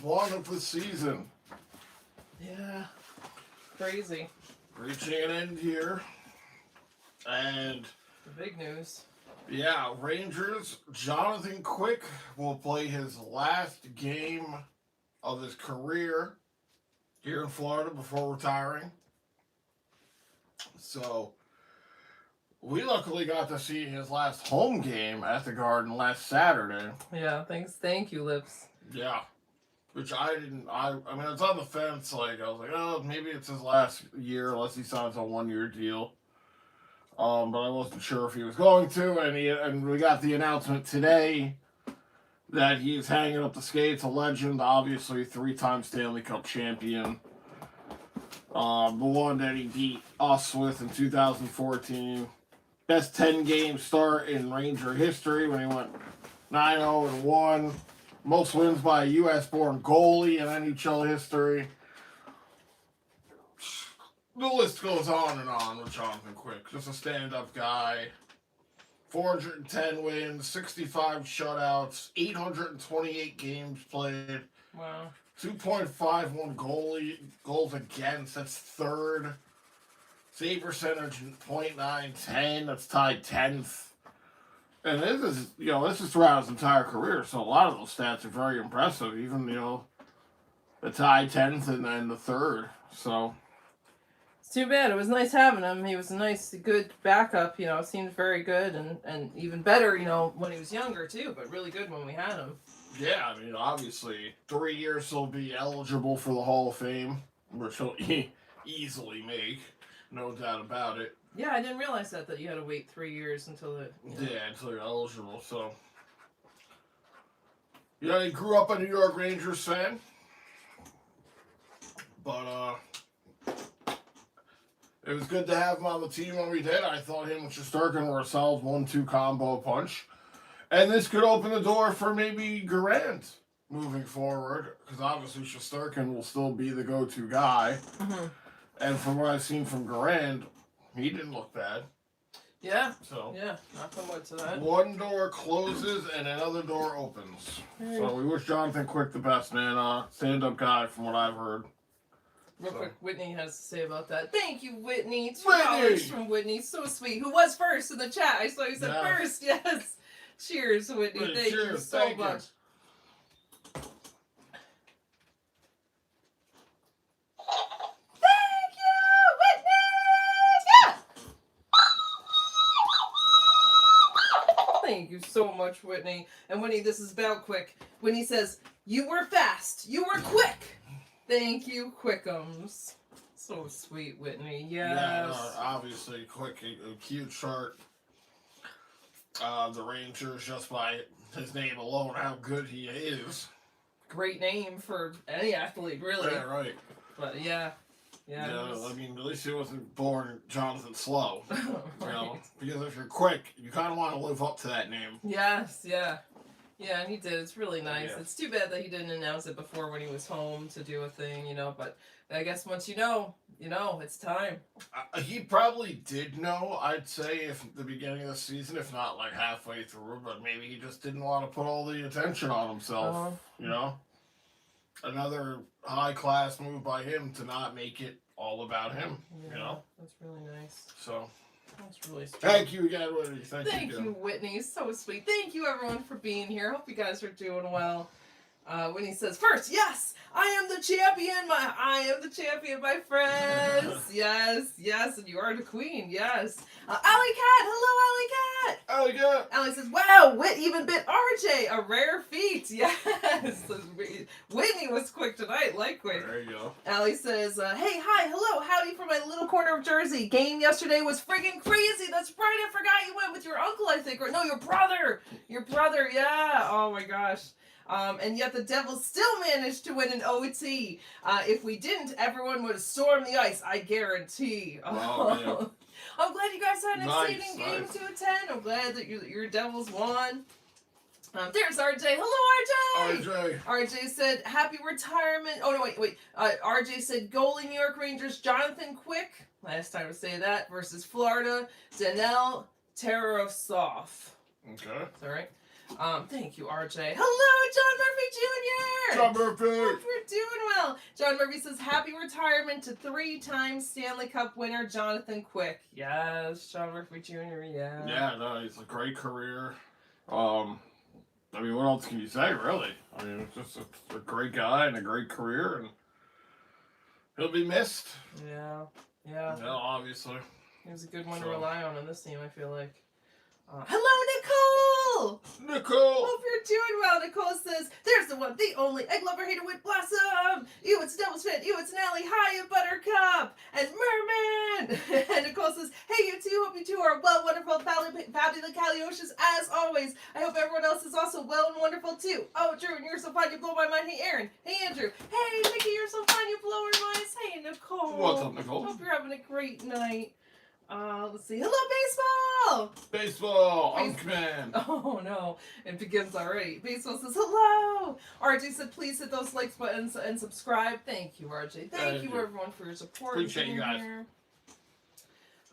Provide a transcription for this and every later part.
one of the season. Yeah. Crazy. Reaching an end here. And The big news. yeah, Rangers, Jonathan Quick will play his last game of his career here in Florida before retiring. So, we luckily got to see his last home game at the Garden last Saturday. Yeah, thank you, Lips. Yeah. Which I didn't, I mean, it's on the fence, like, I was like, oh, maybe it's his last year unless he signs a 1-year deal. But I wasn't sure if he was going to, and we got the announcement today that he's hanging up the skates, a legend, obviously 3-time Stanley Cup champion. The one that he beat us with in 2014. Best 10-game start in Ranger history when he went 9-0-1. Most wins by a U.S.-born goalie in NHL history. The list goes on and on with Jonathan Quick. Just a stand-up guy. 410 wins, 65 shutouts, 828 games played. Wow. 2.51 goals against. That's third. Save percentage .910. That's tied 10th. And this is throughout his entire career. So a lot of those stats are very impressive. Even, the tied 10th and then the third. So it's too bad. It was nice having him. He was a nice, good backup. Seemed very good and even better, when he was younger too. But really good when we had him. yeah, I mean, obviously, 3 years he'll be eligible for the Hall of Fame, which he'll easily make. No doubt about it. Yeah, I didn't realize that you had to wait 3 years until it. Yeah, until you're eligible. So, he grew up a New York Rangers fan, but it was good to have him on the team when we did. I thought him and Shesterkin were a solid 1-2 combo punch, and this could open the door for maybe Garand moving forward, because obviously Shesterkin will still be the go-to guy. Mm-hmm. And from what I've seen from Garand, he didn't look bad. Yeah. So yeah, knock on wood to that. One door closes and another door opens. So we wish Jonathan Quick the best, man. Stand-up guy from what I've heard. Real quick, Whitney has to say about that. Thank you, Whitney. Whitney! $2 from Whitney. So sweet. Who was first in the chat? I saw you said first. Yes. Cheers, Whitney. Thank you so much. Thank you so much, Whitney. And Whitney, this is about Quick. Whitney says, you were fast. You were quick. Thank you, Quickums. So sweet, Whitney. Yes. Yeah, obviously, Quick, a cute chart. The Rangers, just by his name alone, how good he is. Great name for any athlete, really. Yeah, right. But yeah. Yeah, I mean, at least he wasn't born Jonathan Slow. Right. Because if you're quick, you kind of want to live up to that name. Yes, yeah. Yeah, and he did. It's really nice. Yeah. It's too bad that he didn't announce it before when he was home to do a thing, but I guess once you know, it's time. He probably did know, I'd say, if at the beginning of the season, if not like halfway through, but maybe he just didn't want to put all the attention on himself, Another high-class move by him to not make it all about him, That's really nice. So, that's really sweet. Thank you again, Whitney. Thank you, Whitney. So sweet. Thank you, everyone, for being here. Hope you guys are doing well. Whitney says, first, yes, I am the champion. I am the champion, my friends. yes, and you are the queen. Yes. Alley Cat. Hello, Alley Cat. Alley Cat. Alley says, wow, Whit even bit RJ. A rare feat. Yes. Whitney was quick tonight. Like quick. There you go. Alley says, hey, hi, hello, howdy from my little corner of Jersey. Game yesterday was friggin' crazy. That's right. I forgot you went with your uncle, I think. Or no, your brother. Your brother. Yeah. Oh, my gosh. And yet the Devils still managed to win an OT. If we didn't, everyone would have stormed the ice, I guarantee. Wow, I'm glad you guys had an exciting game nice. to attend. I'm glad that your Devils won. There's RJ. Hello, RJ. RJ said, happy retirement. Oh, no, wait. RJ said, goalie New York Rangers, Jonathan Quick. Last time to say that. Versus Florida, Danel Tarasov. Okay. All right. Thank you, RJ. Hello, John Murphy Jr. John Murphy. Hope you're doing well. John Murphy says, happy retirement to 3-time Stanley Cup winner Jonathan Quick. Yes, John Murphy Jr., yeah. Yeah, no, he's a great career. I mean, what else can you say, really? I mean, it's just a great guy and a great career, and he'll be missed. Yeah. Obviously. He was a good one to So- rely on this team, I feel like. Hello, Nicole! Nicole! Hope you're doing well. Nicole says, there's the one, the only egg lover hater with Blossom. You, it's Devil's Fit. You, it's Nelly. Hiya, Buttercup. And Merman. And Nicole says, hey, you two. Hope you two are well, wonderful, fabulous Caliocious as always. I hope everyone else is also well and wonderful too. Oh, Drew, you're so fun. You blow my mind. Hey, Aaron. Hey, Andrew. Hey, Mickey, you're so fun. You blow our minds. Hey, Nicole. What's up, Nicole? Hope you're having a great night. Let's see. Hello, baseball! Baseball! Unkman! Oh no, it begins already. Baseball says hello! RJ said please hit those likes buttons and subscribe. Thank you, RJ. Thank you everyone for your support. Appreciate you guys. Here.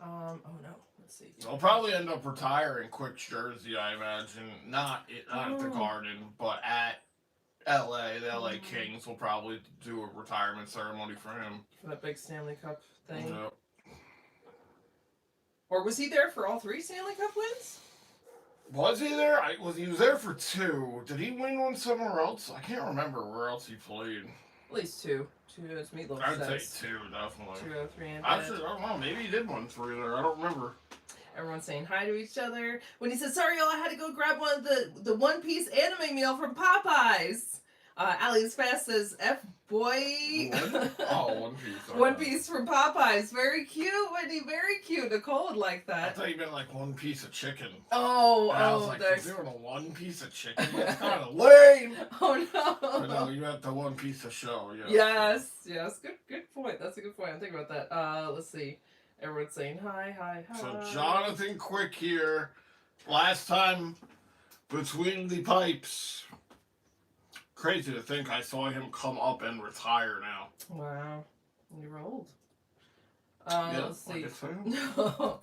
Oh no, let's see. They'll probably end up retiring Quick's jersey, I imagine. Not at the Garden, but at LA. The LA Kings will probably do a retirement ceremony for him. For that big Stanley Cup thing. Yep. Or was he there for all 3 Stanley Cup wins? Was he there? He was there for 2. Did he win one somewhere else? I can't remember where else he played. At least 2. 2 as Meatloaf I'd says. say 2, definitely. 2 out of 3 and Actually, I don't know. Maybe he did 1 3 there. I don't remember. Everyone's saying hi to each other. When he said, sorry, y'all, I had to go grab one of the one-piece anime meal from Popeyes. Ali's Fast says, F-boy. One piece. One piece from Popeyes. Very cute, Whitney. Very cute. Nicole would like I that. thought you meant like 1 piece of chicken. Oh, And I was like, there's... you're doing a 1 piece of chicken? That's kind of lame. Oh, But no, no. you had the 1 piece of show. Yes. Good point. That's a good point. I'm thinking about that. Let's see. Everyone's saying hi. So Jonathan Quick here. Last time between the pipes. Crazy to think I saw him come up and retire now. Wow. You're old. Yeah, Let's see. like I said. Hello,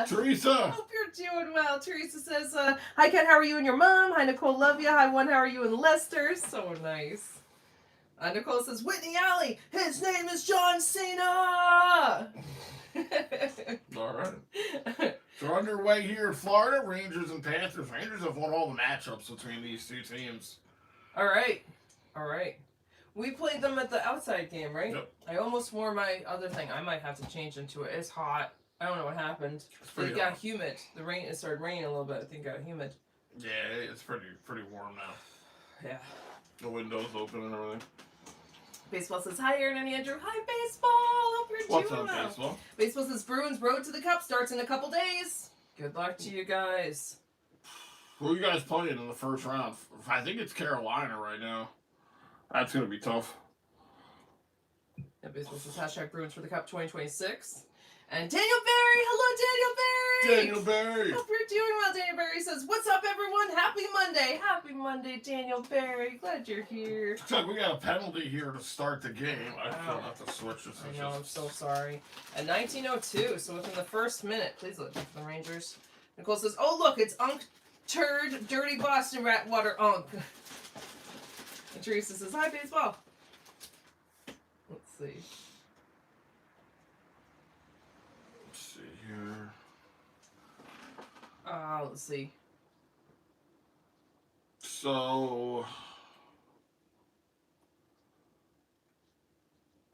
Teresa! Teresa! Hope you're doing well. Teresa says, hi, Kat, how are you and your mom? Hi, Nicole, love you. Hi, One, how are you and Lester? So nice. Nicole says, Whitney Alley, his name is John Cena! All right. So underway here in Florida, Rangers and Panthers. Rangers have won all the matchups between these 2 teams. All right. We played them at the outside game, right? Yep. I almost wore my other thing. I might have to change into it. It's hot. I don't know what happened. pretty It got hot. humid. It started raining a little bit. I think it got humid. Yeah, it's pretty warm now. Yeah. The windows open and everything. Baseball says, hi, Aaron and Andrew. Hi, Baseball. Hope you're What's doing up, well. baseball? Baseball says, Bruins road to the Cup starts in a couple days. Good luck to you guys. Who are you guys playing in the first round? I think it's Carolina right now. That's going to be tough. Yeah, Baseball says, hashtag Bruins for the Cup 2026. And Daniel Barry. Hello, Daniel Barry. Daniel Barry! Hope you're doing well. Daniel Barry says, what's up, everyone? Happy Monday. Happy Monday, Daniel Barry. Glad you're here. Looks like we got a penalty here to start the game. I still have to switch this. I know, I'm so sorry. At 19:02, so within the first minute, please look for the Rangers. Nicole says, oh, look, it's Unk Turd, Dirty Boston Rat Water Unk. And Teresa says, hi, baseball. Let's see. Let's see here. Let's see. So,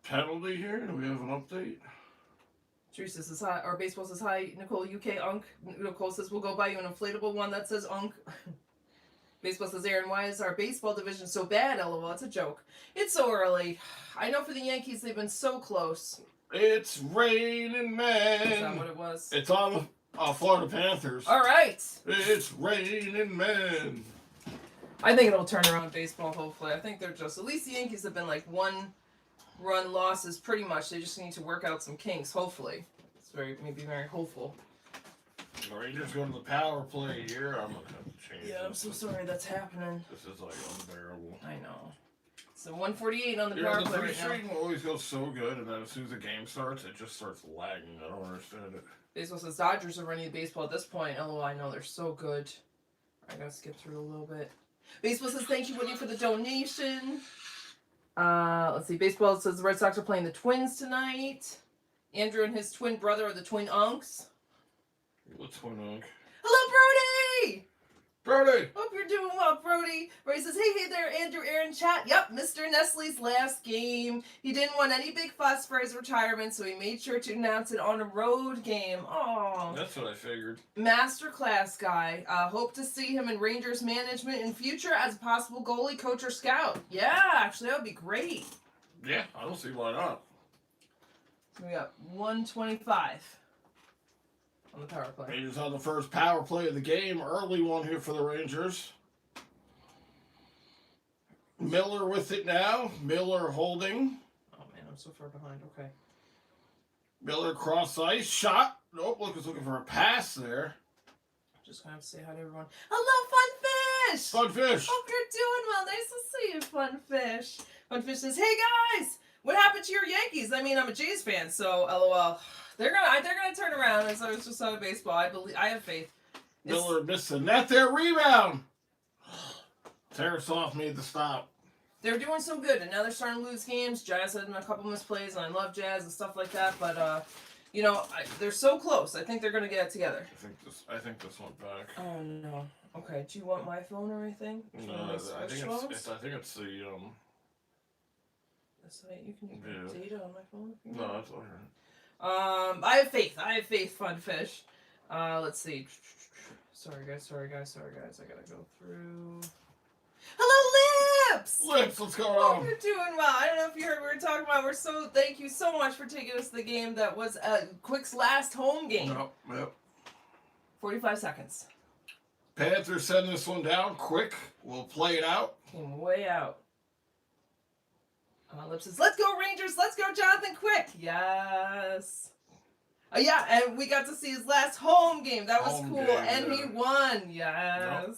penalty here? Do we have an update? Teresa says hi, or baseball says hi. Nicole, UK Unk. Nicole says we'll go buy you an inflatable one that says Unk. Baseball says, Aaron, why is our baseball division so bad? LOL, it's a joke. It's so early. I know for the Yankees, they've been so close. It's raining men. Is that what it was? It's on the Florida Panthers. All right. It's raining men. I think it'll turn around baseball, hopefully. I think they're just, at least the Yankees have been like 1-run losses pretty much. They just need to work out some kinks, hopefully. It's maybe very hopeful. The Rangers going to the power play here. I'm going to have to change Yeah, I'm so sorry that's happening. This is like unbearable. I know. So 148 on the Yeah, power the play free right now. stream always goes so good, and then as soon as the game starts, it just starts lagging. I don't understand it. Baseball says Dodgers are running the baseball at this point. LOL, I know they're so good. I gotta skip through a little bit. Baseball says thank you, Whitney, for the donation. Let's see. Baseball says the Red Sox are playing the Twins tonight. Andrew and his twin brother are the twin unks. The twin unk. Hello, Brody! Brody! Hope you're doing well, Brody. Brody says, hey there, Andrew, Aaron, chat. Yep, Mr. Nestle's last game. He didn't want any big fuss for his retirement, so he made sure to announce it on a road game. Oh, That's what I figured. Masterclass guy. Hope to see him in Rangers management in future as a possible goalie, coach, or scout. Yeah, actually, that would be great. Yeah, I don't see why not. So we got 125 on the power play. Rangers on the first power play of the game. Early one here for the Rangers. Miller with it now. Miller holding. Oh, man, I'm so far behind. Okay. Miller cross ice. Shot. Nope, looking for a pass there. Just gonna have to say hi to everyone. Hello, Funfish! Funfish! Hope you're doing well. Nice to see you, Funfish. Funfish says, "Hey guys, what happened to your Yankees? I mean, I'm a Jays fan, so LOL. They're gonna turn around." As I was just on baseball, I have faith. Miller missed the net there. Rebound. Tarasoff made the stop. They're doing so good, and now they're starting to lose games. Jazz had a couple misplays, and I love Jazz and stuff like that. But you know, they're so close. I think they're gonna get it together. I think this went back. Oh no. Okay. Do you want my phone or anything? No, I think it's the So you can yeah. data on my phone if you No, want. that's all right. I have faith. Funfish. Let's see. Sorry guys. I gotta go through. Hello, Lips! Lips, what's going Hope on? you're doing well. I don't know if you heard what we were talking about. Thank you so much for taking us to the game that was Quick's last home game. Yep. 45 seconds. Panthers send this one down quick. We'll play it out. Came way out. Lips says, "Let's go Rangers! Let's go Jonathan Quick!" Yes. Yeah, and we got to see his last home game. That was Home cool, game, and yeah. he won. Yes. Yep.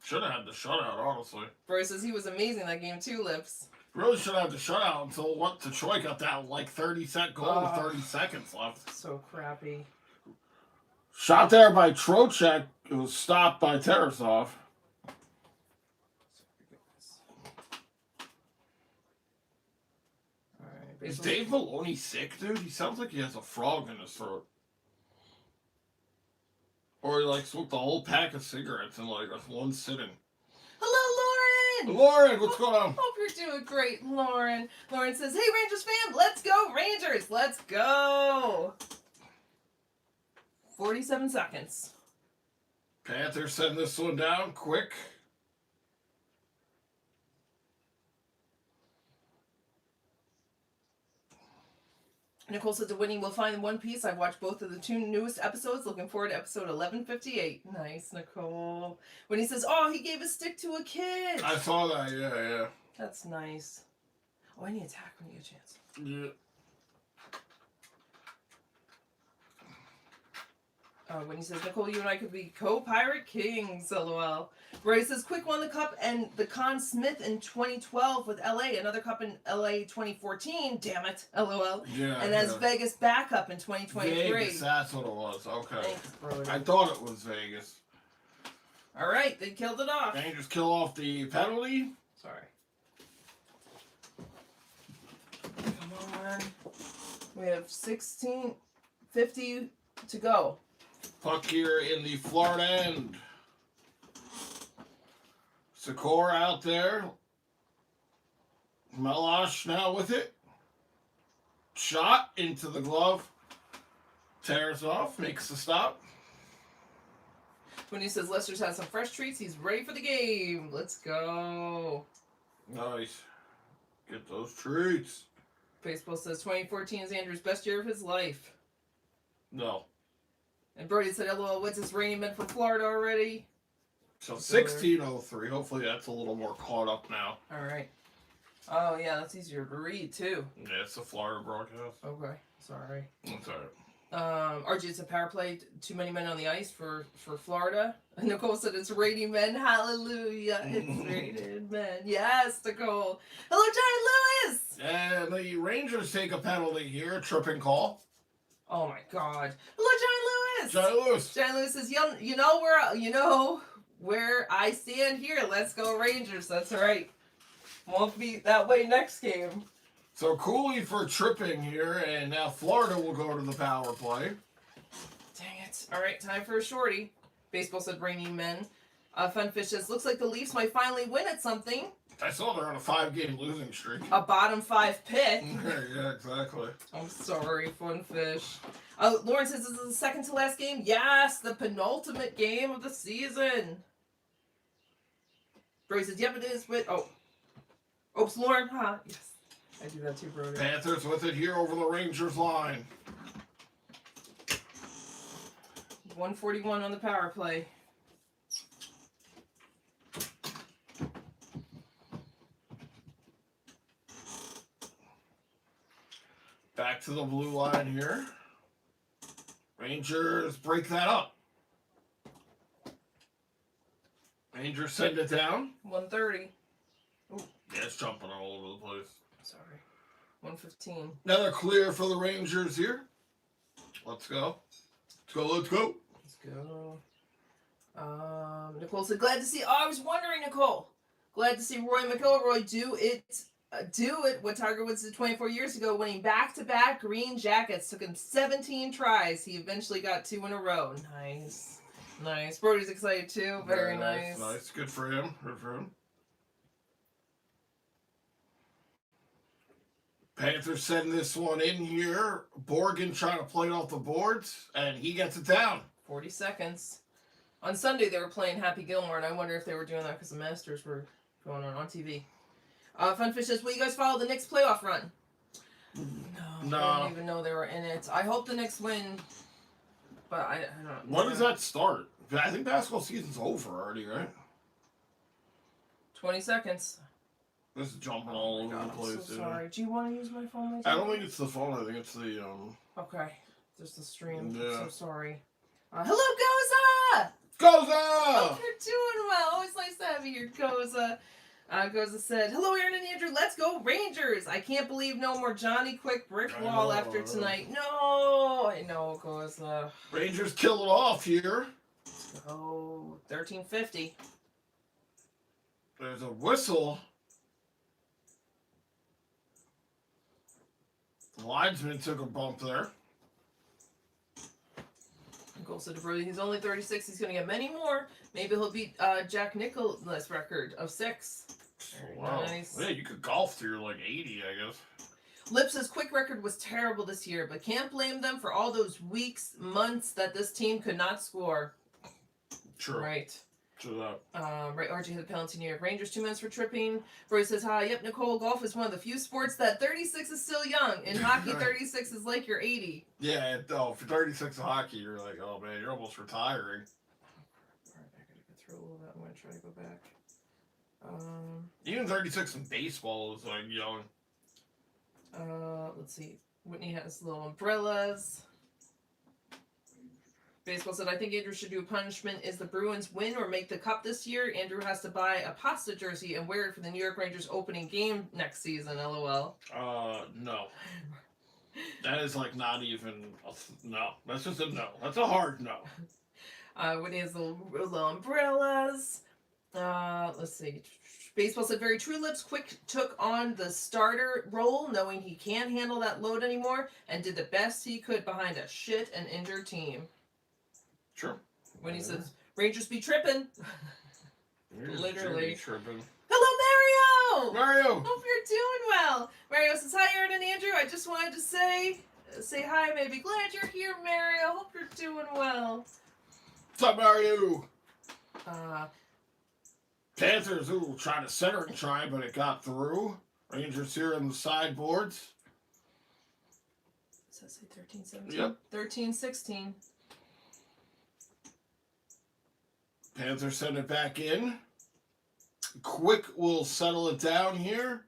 Should have had the shutout, honestly. Bro says he was amazing that game too, Lips. Really should have had the shutout until Detroit got that 30-second goal with 30 seconds left. So crappy. Shot there by Trocheck. It was stopped by Tarasoff. Is Dave Maloney sick, dude? He sounds like he has a frog in his throat. Or he smoked a whole pack of cigarettes in one sitting. Hello, Lauren! Lauren, what's going on? Hope you're doing great, Lauren. Lauren says, "Hey, Rangers fam, let's go, Rangers! Let's go!" 47 seconds. Panthers send this one down quick. Nicole said to Winnie, "We'll find One Piece. I've watched both of the 2 newest episodes. Looking forward to episode 1158. Nice, Nicole. Winnie says, "Oh, he gave a stick to a kid." I saw that, yeah. That's nice. Oh, I need to attack when you get a chance. Yeah. Winnie says, "Nicole, you and I could be co-pirate kings, LOL." Ray says, "Quick won the cup and the Conn Smith in 2012 with LA. Another cup in LA 2014. Damn it, LOL. Yeah. And as Vegas backup in 2023. Vegas, that's what it was. Okay. Thanks, brother. I thought it was Vegas. All right, they killed it off. Rangers kill off the penalty. Sorry. Come on. We have 16:50 to go. Puck here in the Florida end. Sikora out there. Melosh now with it. Shot into the glove. Tears off, makes the stop. When he says Lester's had some fresh treats, he's ready for the game. Let's go. Nice. Get those treats. Baseball says 2014 is Andrew's best year of his life. No. And Brody said, "LOL, what's this rainy man from Florida already?" So 1603. Hopefully that's a little more caught up now. All right. Oh, yeah, that's easier to read, too. Yeah, it's the Florida broadcast. Okay, sorry. That's all right. RG, it's a power play. Too many men on the ice for Florida. And Nicole said it's raining men. Hallelujah. It's raining men. Yes, Nicole. Hello, Johnny Lewis. And the Rangers take a penalty here. Tripping call. Oh, my God. Hello, Johnny Lewis. Johnny Lewis. Johnny Lewis says, you where I stand here. Let's go Rangers. That's right. Won't be that way next game. So Cooley for tripping here, and now Florida will go to the power play. Dang it. All right, time for a shorty. Baseball said rainy men. Funfish says, looks like the Leafs might finally win at something. I saw they're on a 5-game losing streak. A bottom 5 pick. Yeah, exactly. I'm sorry, Funfish. Lauren says, this is the second to last game. Yes, the penultimate game of the season. Brody says, yep, it is. But, oops, Lauren, huh? Yes. I do that too, Brody. Panthers with it here over the Rangers line. 141 on the power play. Back to the blue line here. Rangers break that up. Rangers send it down. 130. Yeah, it's jumping all over the place. Sorry. 115. Another clear for the Rangers here. Let's go. Let's go. Let's go. Nicole said, glad to see. Oh, I was wondering, Nicole. Glad to see Roy McIlroy do it what Tiger Woods did 24 years ago, winning back-to-back green jackets. Took him 17 tries. He eventually got 2 in a row. Nice. Nice. Brody's excited too. Very nice. Nice. Good for him. Good for him. Panthers send this one in here. Borgen trying to play it off the boards, and he gets it down. 40 seconds. On Sunday, they were playing Happy Gilmore, and I wonder if they were doing that because the Masters were going on TV. Funfish says, will you guys follow the Knicks playoff run? No. I didn't even know they were in it. I hope the Knicks win, but I don't know. When does that start? I think basketball season's over already, right? 20 seconds. This is jumping all over the place. I'm so sorry. Do you want to use my phone? I don't think it's the phone. I think it's the Okay, just the stream. Yeah. I'm so sorry. Hello, Goza! Goza! Hope you're doing well. Always nice to have you here, Goza. Goza said, hello, Aaron and Andrew. Let's go Rangers. I can't believe no more Johnny Quick brick wall after tonight. No, I know, Goza. Rangers kill it off here. Let's go 1350. There's a whistle. The linesman took a bump there. Nicole said to Brody, he's only 36. He's going to get many more. Maybe he'll beat Jack Nicklaus' record of 6. Very nice. Yeah, you could golf to your like 80, I guess. Lips' quick record was terrible this year, but can't blame them for all those weeks, months that this team could not score. True. Right. True that. Right, RJ hit the penalty. New York Rangers 2 minutes for tripping. Roy says, hi, yep, Nicole, golf is one of the few sports that 36 is still young. In hockey, 36 is like you're 80. Yeah, for 36 in hockey, you're like, oh man, you're almost retiring. Alright, I gotta go through a little bit. I'm gonna try to go back. Even 36 in baseball is like young. Let's see. Whitney has little umbrellas. Baseball said, I think Andrew should do a punishment. Is the Bruins win or make the cup this year? Andrew has to buy a pasta jersey and wear it for the New York Rangers opening game next season, LOL. No. That is like not even no. That's just a no. That's a hard no. Whitney has little umbrellas. Let's see. Baseball said, very true. Lips quick took on the starter role, knowing he can't handle that load anymore, and did the best he could behind a shit and injured team. Sure. When he says, Rangers be tripping. Literally. Tripping. Hello, Mario! Mario! Hope you're doing well. Mario says, hi, Aaron and Andrew. I just wanted to say hi, maybe. Glad you're here, Mario. Hope you're doing well. What's up, Mario? Uh, Panthers, trying to center and try, but it got through. Rangers here on the sideboards. Does that say 13-17? Yep. 13-16. Panthers send it back in. Quick will settle it down here.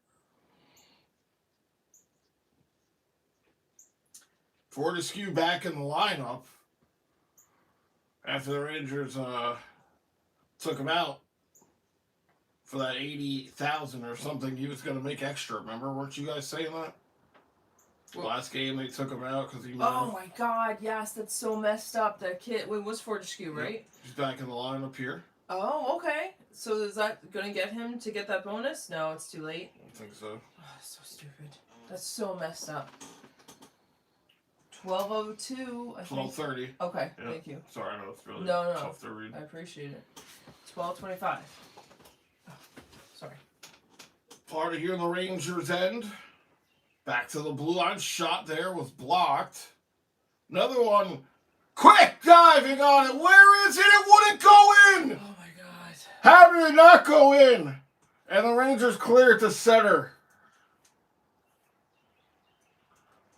Fortescue back in the lineup after the Rangers took him out for that 80,000 or something. He was going to make extra. Remember, weren't you guys saying that? Last game they took him out because he. Oh my God! Yes, that's so messed up. That kid. It was Fortescue, right? He's back in the lineup here. Oh, okay. So is that going to get him to get that bonus? No, it's too late. I think so. Oh, so stupid. That's so messed up. 12:02. 12:30. Okay, Yeah. thank you. Sorry, I know it's really No. tough to read. I appreciate it. 12:25. Oh, sorry. Florida here in the Rangers' end. Back to the blue line. Shot there was blocked. Another one. Quick diving on it. Where is it? It wouldn't go in. Oh my God. How did it not go in? And the Rangers clear it to center.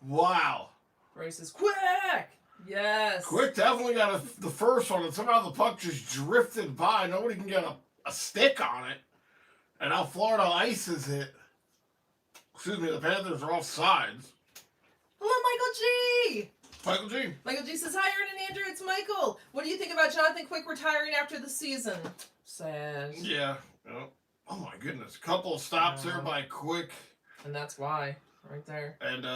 Wow. Brace is quick. Yes. Quick definitely got the first one, and somehow the puck just drifted by. Nobody can get a stick on it. And now Florida ices it. Excuse me, the Panthers are off sides. Hello, Michael G. Michael G. Michael G says, hi, Aaron and Andrew, it's Michael. What do you think about Jonathan Quick retiring after the season? Sad. Yeah. Oh my goodness. A couple of stops there by Quick. And that's why. Right there. And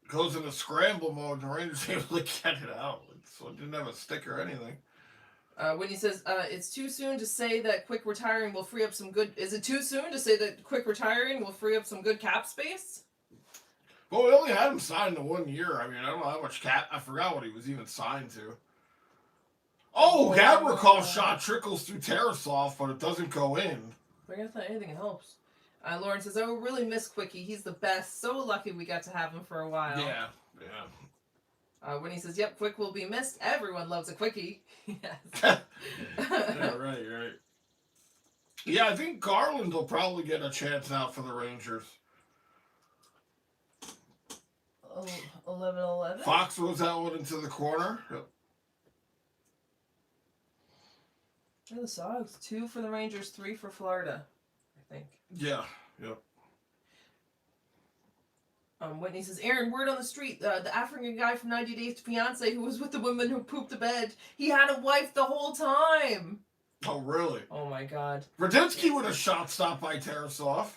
goes into scramble mode, and the Rangers able to get it out. So it didn't have a stick or anything. When he says, it's too soon to say that Quick retiring will free up some good... Is it too soon to say that Quick retiring will free up some good cap space? Well, we only had him signed to 1 year. I mean, I don't know how much cap... I forgot what he was even signed to. Oh, Gavrikov shot trickles through Tarasov, but it doesn't go in. I guess that anything helps. Lauren says, I will really miss Quickie. He's the best. So lucky we got to have him for a while. Yeah. When he says, yep, Quick will be missed. Everyone loves a Quickie. Yes. Yeah, right. Yeah, I think Garland will probably get a chance now for the Rangers. 11-11. Fox was that one into the corner. Yep. Yeah, the Sogs. 2 for the Rangers, 3 for Florida, I think. Yeah. Yep. Whitney says, Aaron, word on the street, the African guy from 90 Days to Fiancé who was with the woman who pooped the bed, he had a wife the whole time. Oh, really? Oh, my God. Radinsky with a shot stopped by Tarasov.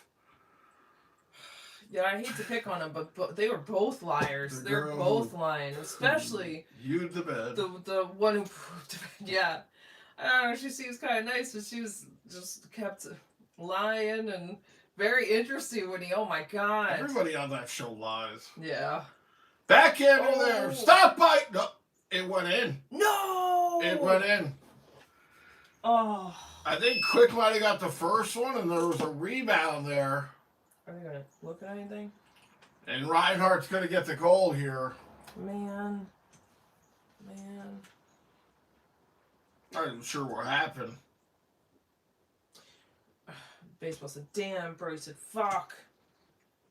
Yeah, I hate to pick on them, but they were both liars. They're both lying, especially You the bed. the one who pooped the bed. Yeah. I don't know, she seems kind of nice, but she was just kept lying and very interesting when he, oh my God. Everybody on that show lies. Yeah. Backhander there. Stop by. No, it went in. No! It went in. Oh. I think Quick might have got the first one, and there was a rebound there. Are they going to look at anything? And Reinhardt's going to get the goal here. Man. Not even sure what happened. Baseball said, damn, Brody said, fuck.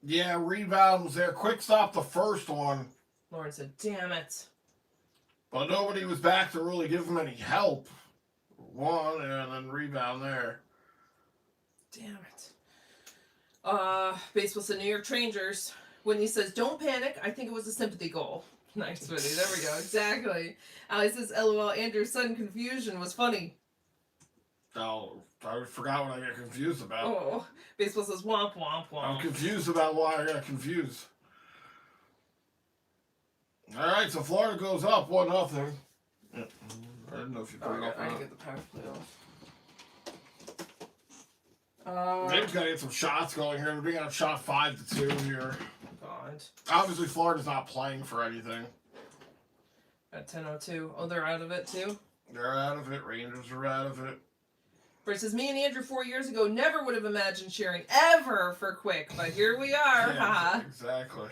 Yeah, rebound was there. Quick stopped the first one. Lauren said, damn it. But nobody was back to really give him any help. One, and then rebound there. Damn it. Baseball said, New York Rangers. When he says, don't panic, I think it was a sympathy goal. Nice, Whitney. There we go. Exactly. Ali says, LOL, Andrew's sudden confusion was funny. Oh, I forgot what I got confused about. Oh, baseball says womp womp womp. I'm confused about why I got confused. All right, so Florida goes up 1-0. Yeah. I didn't know if you put it up or I not. didn't get the power play off. Maybe gotta get some shots going here. We're being on shot 5-2 here. God. Obviously, Florida's not playing for anything. At 10:02. Oh, they're out of it too? They're out of it. Rangers are out of it. Brett says, me and Andrew 4 years ago never would have imagined cheering ever for Quick, but here we are. Yeah, exactly.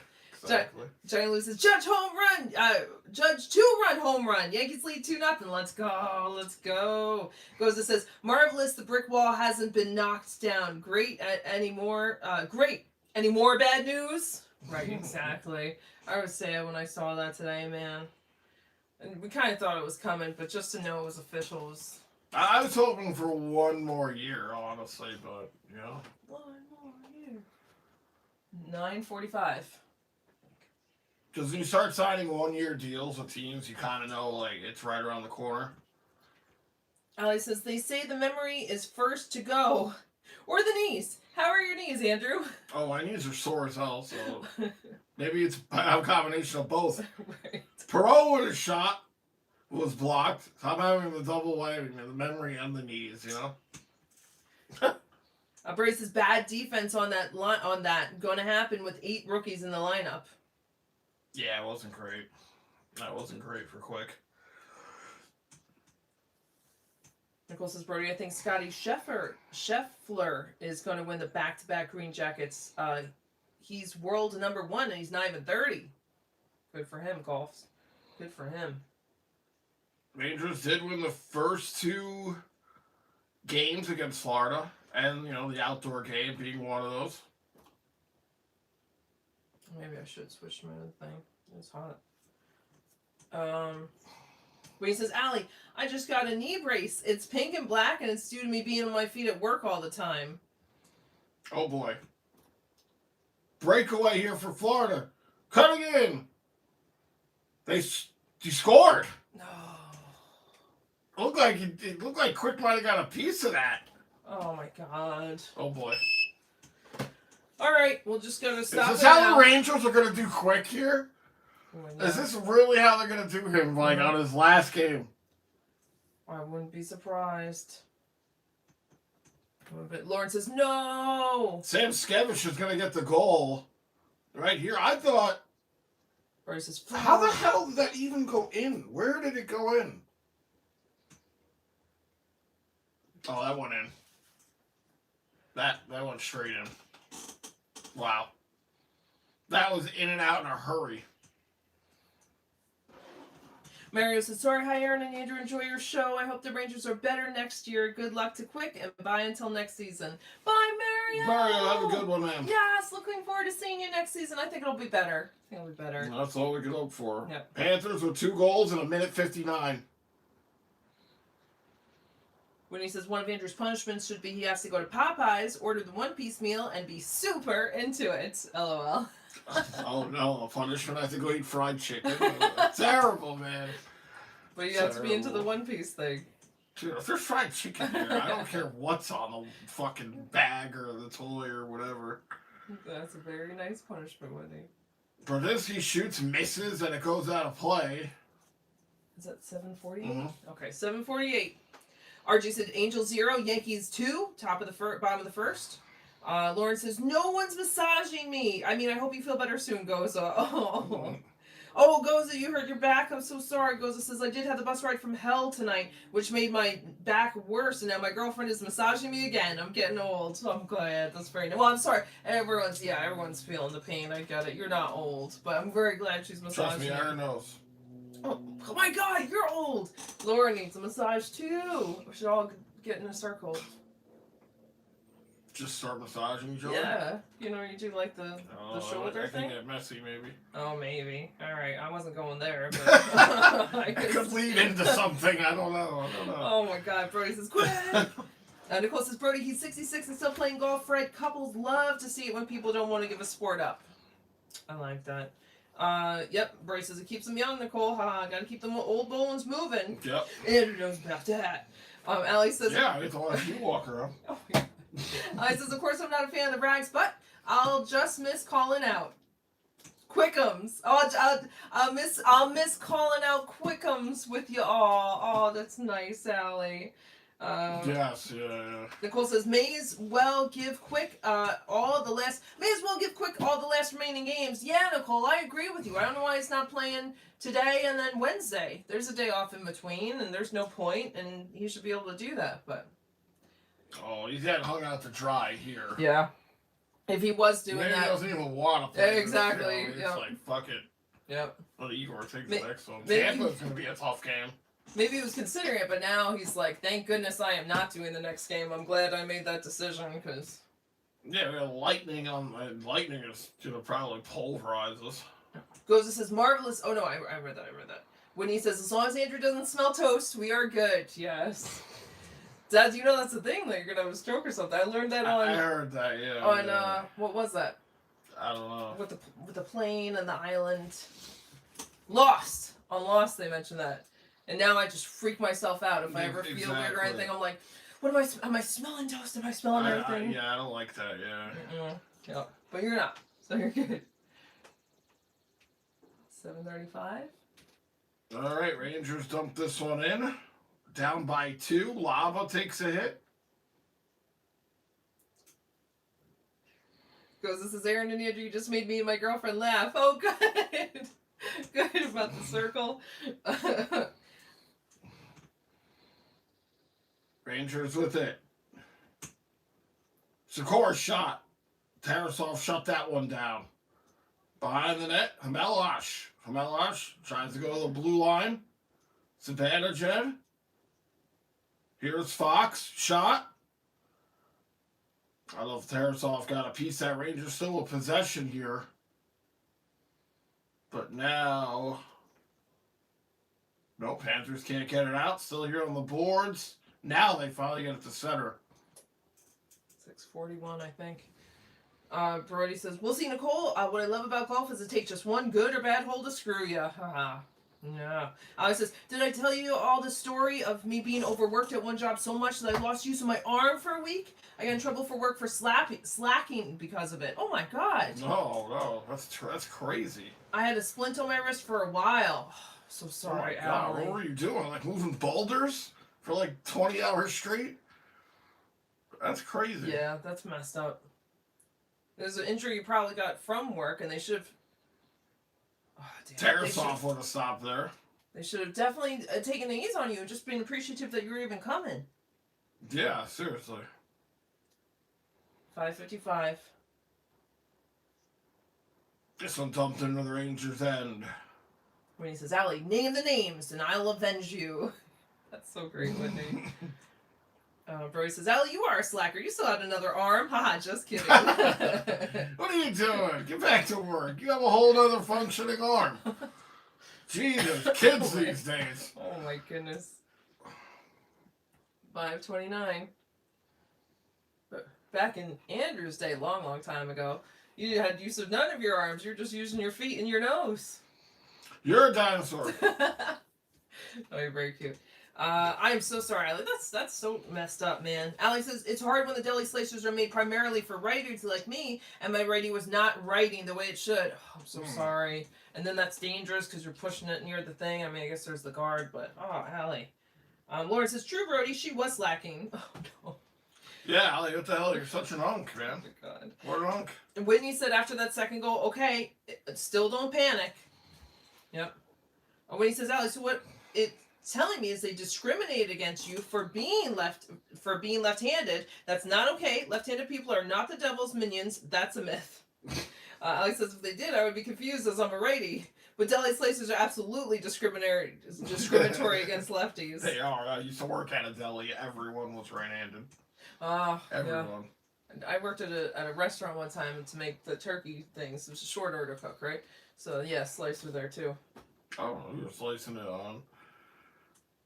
Johnny Lou says, Judge home run. Judge 2-run home run. Yankees lead 2-0. Let's go. Goes and says, marvelous. The brick wall hasn't been knocked down. Great anymore. Great. Any more bad news? Right, exactly. I was sad when I saw that today, man. And we kind of thought it was coming, but just to know it was official was... I was hoping for one more year, honestly, but, you know. One more year. 9:45. Because when you start signing one-year deals with teams, you kind of know, like, it's right around the corner. Ali says, they say the memory is first to go. Or the knees. How are your knees, Andrew? Oh, my knees are sore as hell, so maybe it's a combination of both. Right. Perot with a shot. was blocked. Stop having the double whammy, man. The memory and the knees, you know? Brace's bad defense on that going to happen with 8 rookies in the lineup. Yeah, it wasn't great. That wasn't great for Quick. Nicole says, Brody, I think Scotty Scheffler is going to win the back-to-back Green Jackets. He's world number 1, and he's not even 30. Good for him, Golfs. Good for him. Rangers did win the first 2 games against Florida, and, you know, the outdoor game being one of those. Maybe I should switch my other thing. It's hot. But he says, Allie, I just got a knee brace. It's pink and black, and it's due to me being on my feet at work all the time. Oh, boy. Breakaway here for Florida. Cutting in. He scored. No. It looked like Quick might have got a piece of that. Oh, my God. Oh, boy. All right, we're just going to stop. Is this how the Rangers are going to do Quick here? Oh, Is this really how they're going to do him, like, on his last game? I wouldn't be surprised. But Lauren says, no! Sam Skevich is going to get the goal right here. I thought, Or he says, how the hell did that even go in? Where did it go in? Oh, that went in. That went straight in. Wow. That was in and out in a hurry. Mario says, sorry, hi, Aaron and Andrew. Enjoy your show. I hope the Rangers are better next year. Good luck to Quick, and bye until next season. Bye, Mario! Mario, have a good one, man. Yes, looking forward to seeing you next season. I think it'll be better. That's all we can hope for. Yep. Panthers with 2 goals in a minute 59. When he says one of Andrew's punishments should be he has to go to Popeyes, order the one-piece meal, and be super into it. LOL. Oh, no. A punishment. I have to go eat fried chicken. Terrible, man. But you have to be into the one-piece thing. Dude, if there's fried chicken here, I don't care what's on the fucking bag or the toy or whatever. That's a very nice punishment, Wendy. Brodinski shoots, misses, and it goes out of play. Is that 7:48? Mm-hmm. Okay, 7:48. RG said Angels 0, Yankees 2, bottom of the first. Lauren says, no one's massaging me. I mean, I hope you feel better soon, Goza. Oh, Goza, you hurt your back. I'm so sorry. Goza says, I did have the bus ride from hell tonight, which made my back worse, and now my girlfriend is massaging me again. I'm getting old, so I'm glad. That's very nice. Well, I'm sorry. Everyone's feeling the pain. I get it. You're not old, but I'm very glad she's massaging Trust me, Aaron knows. Oh my God, you're old. Laura needs a massage too. We should all get in a circle. Just start massaging each other? Yeah. You know, you do like the shoulder I thing? can get messy, maybe. Oh, maybe. Alright, I wasn't going there, but... It could lead into something, I don't know. Oh my God, Brody says, quit! Nicole says, Brody, he's 66 and still playing golf. Fred, couples love to see it when people don't want to give a sport up. I like that. Yep, Brody says it keeps them young, Nicole. Gotta keep them old bones moving. Yep. Andrew knows about that. Allie says... Yeah, I get to watch you walk around. Oh, yeah. He says, of course, I'm not a fan of the Rags, but I'll just miss calling out Quickums. I'll miss calling out Quickums with you all. Oh, that's nice, Allie. Yes, yeah. Nicole says, may as well give Quick all the last remaining games. Yeah, Nicole, I agree with you. I don't know why he's not playing today and then Wednesday. There's a day off in between, and there's no point, and he should be able to do that, but... Oh, he's getting hung out to dry here. Yeah. If he was doing Maybe that... he doesn't even want to play. Exactly. It's like, fuck it. Yep. Well, Igor takes the next one. Maybe... Tampa's going to be a tough game. Maybe he was considering it, but now he's like, thank goodness I am not doing the next game. I'm glad I made that decision, because... Yeah, we have lightning lightning is going to probably pulverize us. Goza says, marvelous... Oh, no, I read that. When he says, as long as Andrew doesn't smell toast, we are good. Yes. Dad, you know that's the thing, that you're going to have a stroke or something. I learned that on... I heard that, yeah. On, what was that? I don't know. With the plane and the island. Lost. On Lost, they mentioned that. And now I just freak myself out if I ever feel weird or anything. I'm like, what am I smelling toast? Am I smelling everything? Yeah, I don't like that, yeah. Yeah. But you're not, so you're good. 7:35? All right, Rangers dump this one in. Down by 2. Lava takes a hit. Goes, this is Aaron and Andrew. You just made me and my girlfriend laugh. Oh, good. Good about the circle. Rangers with it. Sikora shot. Tarasov shut that one down. Behind the net, Hamelash. Hamelash tries to go to the blue line. Zibanejad. Here's Fox. Shot. I love Tarasov got a piece that Rangers still with possession here. But now... No, Panthers can't get it out. Still here on the boards. Now they finally get it to center. 6:41, I think. Brody says, we'll see, Nicole. What I love about golf is it takes just one good or bad hole to screw you. Haha. Yeah. Alex says, did I tell you all the story of me being overworked at one job so much that I lost use of my arm for a week? I got in trouble for work for slacking because of it. Oh my god. No, that's crazy. I had a splint on my wrist for a while. So sorry, oh my god, Allie. what were you doing? Like moving boulders for like 20 hours straight? That's crazy. Yeah, that's messed up. There's an injury you probably got from work, and they should have... Oh, Tarasov would have stopped there. They should have definitely taken it easy on you and just been appreciative that you were even coming. Yeah, seriously. 5:55. This one dumped into the Rangers' end. When he says, Allie, name the names and I'll avenge you. That's so great, Whitney. Brody says, Allie, you are a slacker. You still had another arm. Haha, just kidding. What are you doing? Get back to work. You have a whole other functioning arm. Jesus, kids these days. Oh my goodness. 5:29. But back in Andrew's day, long time ago, you had use of none of your arms. You're just using your feet and your nose. You're a dinosaur. Oh, you're very cute. I am so sorry, Allie. That's so messed up, man. Allie says, it's hard when the deli slicers are made primarily for righties like me, and my righty was not writing the way it should. Oh, I'm so sorry. And then that's dangerous because you're pushing it near the thing. I mean, I guess there's the guard, but, oh, Allie. Lauren says, true, Brody, she was lacking. Oh, no. Yeah, Allie, what the hell? You're such an unk, man. Oh, my God. What an unk. And Whitney said after that second goal, okay, still don't panic. Yep. And Whitney says, Allie, so what it's telling me is they discriminated against you for being left-handed. That's not okay. Left-handed people are not the devil's minions. That's a myth. Alex says, if they did, I would be confused as I'm a righty. But deli slicers are absolutely discriminatory against lefties. They are. I used to work at a deli. Everyone was right-handed. Everyone. Yeah. I worked at a restaurant one time to make the turkey things. It was a short order cook, right? So, yeah, slicer there, too. Oh, you were slicing it on.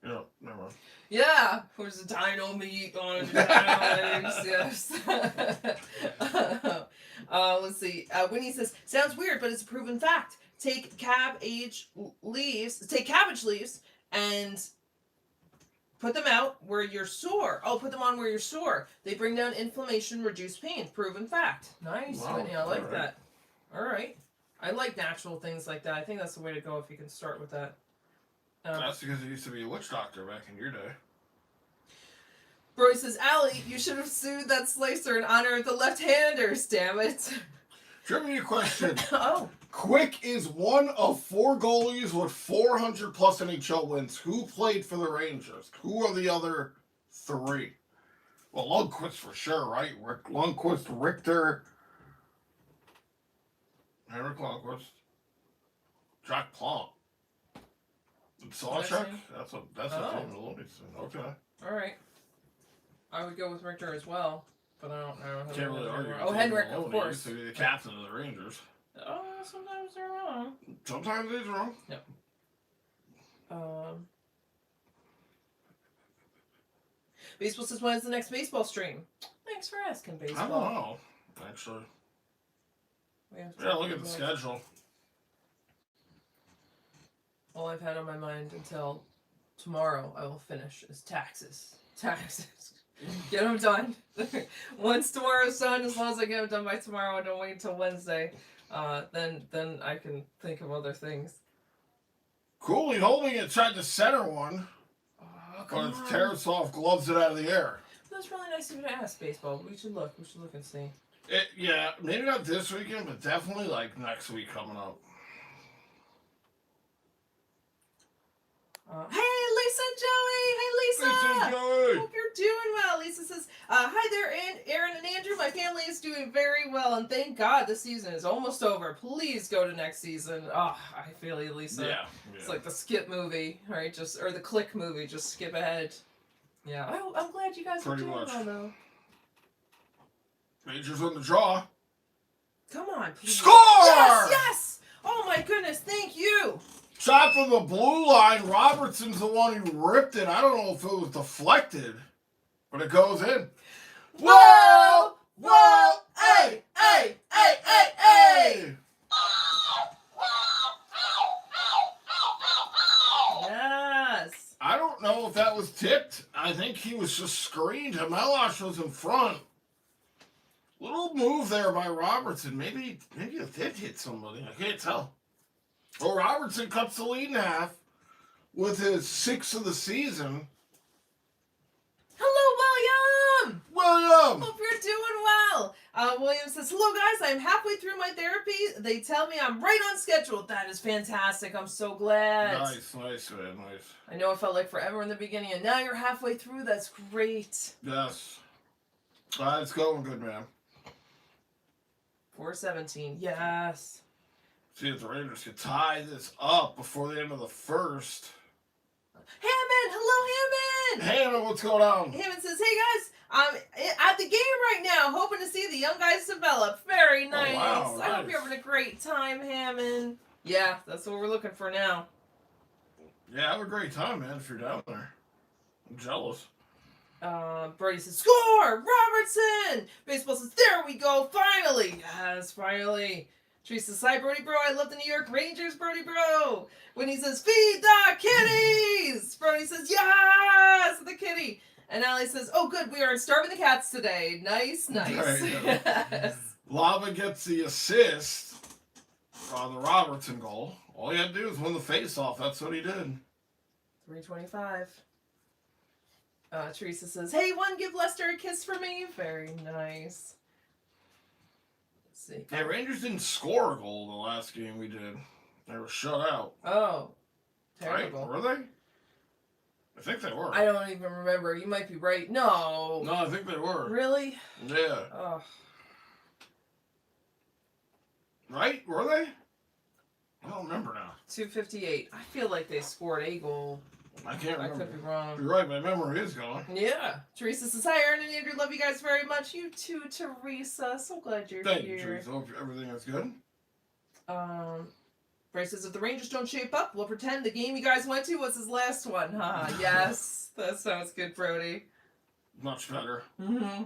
You know, never mind. Yeah, there's a dino meat on dino legs, yes. Let's see. Winnie says, sounds weird, but it's a proven fact. Take cabbage leaves and put them out where you're sore. Oh, put them on where you're sore. They bring down inflammation, reduce pain. Proven fact. Nice, wow, Whitney. I like that. All right. I like natural things like that. I think that's the way to go if you can start with that. That's because you used to be a witch doctor back in your day. Brody says, Allie, you should have sued that slicer in honor of the left-handers, damn it. Trivia question. Oh. Quick is one of 4 goalies with 400 plus NHL wins. Who played for the Rangers? Who are the other 3? Well, Lundqvist for sure, right? Lundqvist, Richter, Henrik Lundqvist, Jack Plante. Sawchuk? That's a thing. Okay. All right. I would go with Richter as well, but I don't know. Can't really argue. Oh, Henrik, of course. Used to be the captain of the Rangers. Oh, sometimes they're wrong. Sometimes he's wrong. Yep. Baseball says, when is the next baseball stream? Thanks for asking, baseball. I don't know, actually. Yeah, look at the schedule. All I've had on my mind until tomorrow I will finish is taxes. Taxes. Get them done. Once tomorrow's done, as long as I get them done by tomorrow, I don't wait until Wednesday. Then I can think of other things. Cooley holding it, tried to center one, Oh, but come it's on. Tarasoff gloves it out of the air. That's really nice of you to ask, baseball. We should look. We should look and see. Yeah, maybe not this weekend, but definitely like next week coming up. Hey, Lisa and Joey. Hey, Lisa. Lisa and Joey. Hope you're doing well. Lisa says, hi there, Aaron and Andrew. My family is doing very well, and thank God the season is almost over. Please go to next season. Oh, I feel you, Lisa. Yeah. It's like the skip movie, right? Or the click movie. Just skip ahead. Yeah, I'm glad you guys Pretty are doing much. well, though. Rangers on the draw. Come on, please. Score! Yes, yes! Oh my goodness, thank you. Shot from the blue line. Robertson's the one who ripped it. I don't know if it was deflected, but it goes in. Whoa! Whoa! Hey! Hey! Hey! Hey! Hey! Yes. I don't know if that was tipped. I think he was just screened. Hamelosh was in front. Little move there by Robertson. Maybe it did hit somebody. I can't tell. Well, Robertson cuts the lead in half with his 6th of the season. Hello, William. William! Hope you're doing well. William says, hello, guys. I'm halfway through my therapy. They tell me I'm right on schedule. That is fantastic. I'm so glad. Nice, man, nice. I know it felt like forever in the beginning, and now you're halfway through. That's great. Yes. It's going good, man. 4:17. Yes. See if the Rangers could tie this up before the end of the first. Hammond! Hello, Hammond! Hannah, what's going on? Hammond says, hey, guys. I'm at the game right now, hoping to see the young guys develop. Very nice. wow, I hope nice. you're having a great time, Hammond. Yeah, that's what we're looking for now. Yeah, have a great time, man, if you're down there. I'm jealous. Brody says, score! Robertson! Baseball says, there we go, finally! Yes, finally. Teresa says, hi, Brody Bro, I love the New York Rangers, Brody Bro! When he says, feed the kitties! Brody says, yes! The kitty! And Allie says, oh, good, we are starving the cats today. Nice, nice. Yes. Lava gets the assist on the Robertson goal. All he had to do was win the face-off. That's what he did. 3:25. Teresa says, hey, one, give Lester a kiss for me. Very nice. Let's see. Yeah, Rangers didn't score a goal the last game we did. They were shut out. Oh, terrible. Right? Were they? I think they were. I don't even remember. You might be right. No. No, I think they were. Really? Yeah. Oh. Right? Were they? I don't remember now. 2:58. I feel like they scored a goal. I can't I remember. could be wrong. You're right, my memory is gone. Yeah. Teresa says, hi, Aaron and Andrew. Love you guys very much. You too, Teresa. So glad you're Thank you, here. Teresa. Hope everything is good. Bryce says, if the Rangers don't shape up, we'll pretend the game you guys went to was his last one. Huh? Yes. That sounds good, Brody. Much better. Mm-hmm.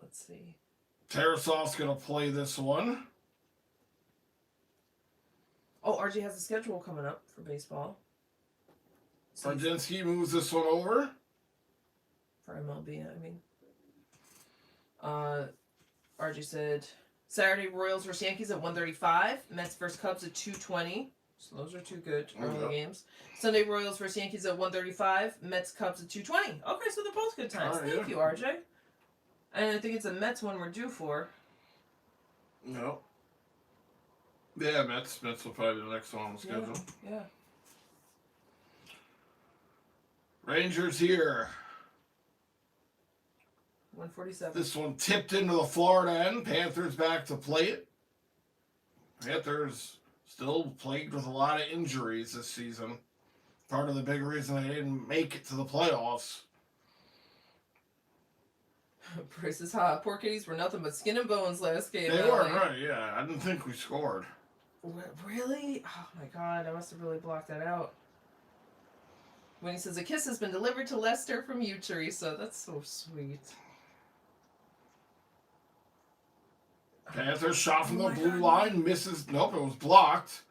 Let's see. Tarasov's going to play this one. Oh, RG has a schedule coming up for baseball. Sardinsky moves this one over. For MLB, I mean. RG said, Saturday Royals versus Yankees at 1:35. Mets versus Cubs at 2:20. So those are two good early games. Sunday Royals versus Yankees at 1:35. Mets Cubs at 2:20. Okay, so they're both good times. Thank you, RJ. And I think it's a Mets one we're due for. No. Yeah, Mets will probably be the next one on the schedule. Yeah. Rangers here. 1:47. This one tipped into the Florida end. Panthers back to play it. Panthers still plagued with a lot of injuries this season. Part of the big reason they didn't make it to the playoffs. Bryce says, poor kitties were nothing but skin and bones last game. They were, right, yeah. I didn't think we scored. Really? Oh my god, I must have really blocked that out. When he says, a kiss has been delivered to Lester from you, Teresa. That's so sweet. Panthers shot from the blue line. Misses. Nope, it was blocked.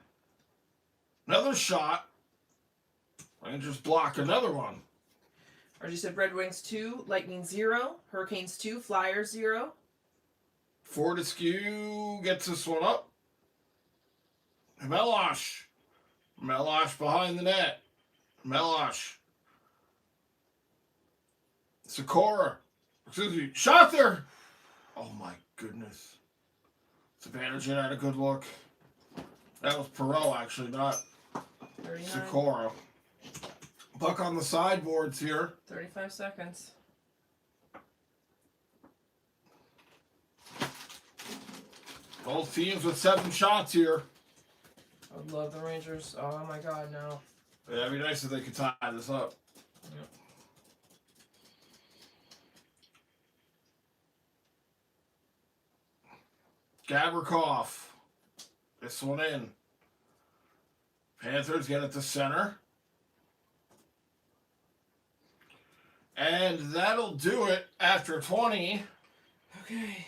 Another shot. Rangers block another one. RG said Red Wings 2, Lightning 0, Hurricanes 2, Flyers 0. Fortescue gets this one up. Melosh. Melosh behind the net. Melosh. Sakura. Excuse me. Shot there. Oh my goodness. Zibanejad had a good look. That was Perot, actually, not 39. Sakura. Puck on the sideboards here. 35 seconds. Both teams with 7 shots here. I would love the Rangers. Oh my god, no. Yeah, it'd be nice if they could tie this up. Yep. Gavrikov. This one in. Panthers get it to center. And that'll do it after 20. Okay.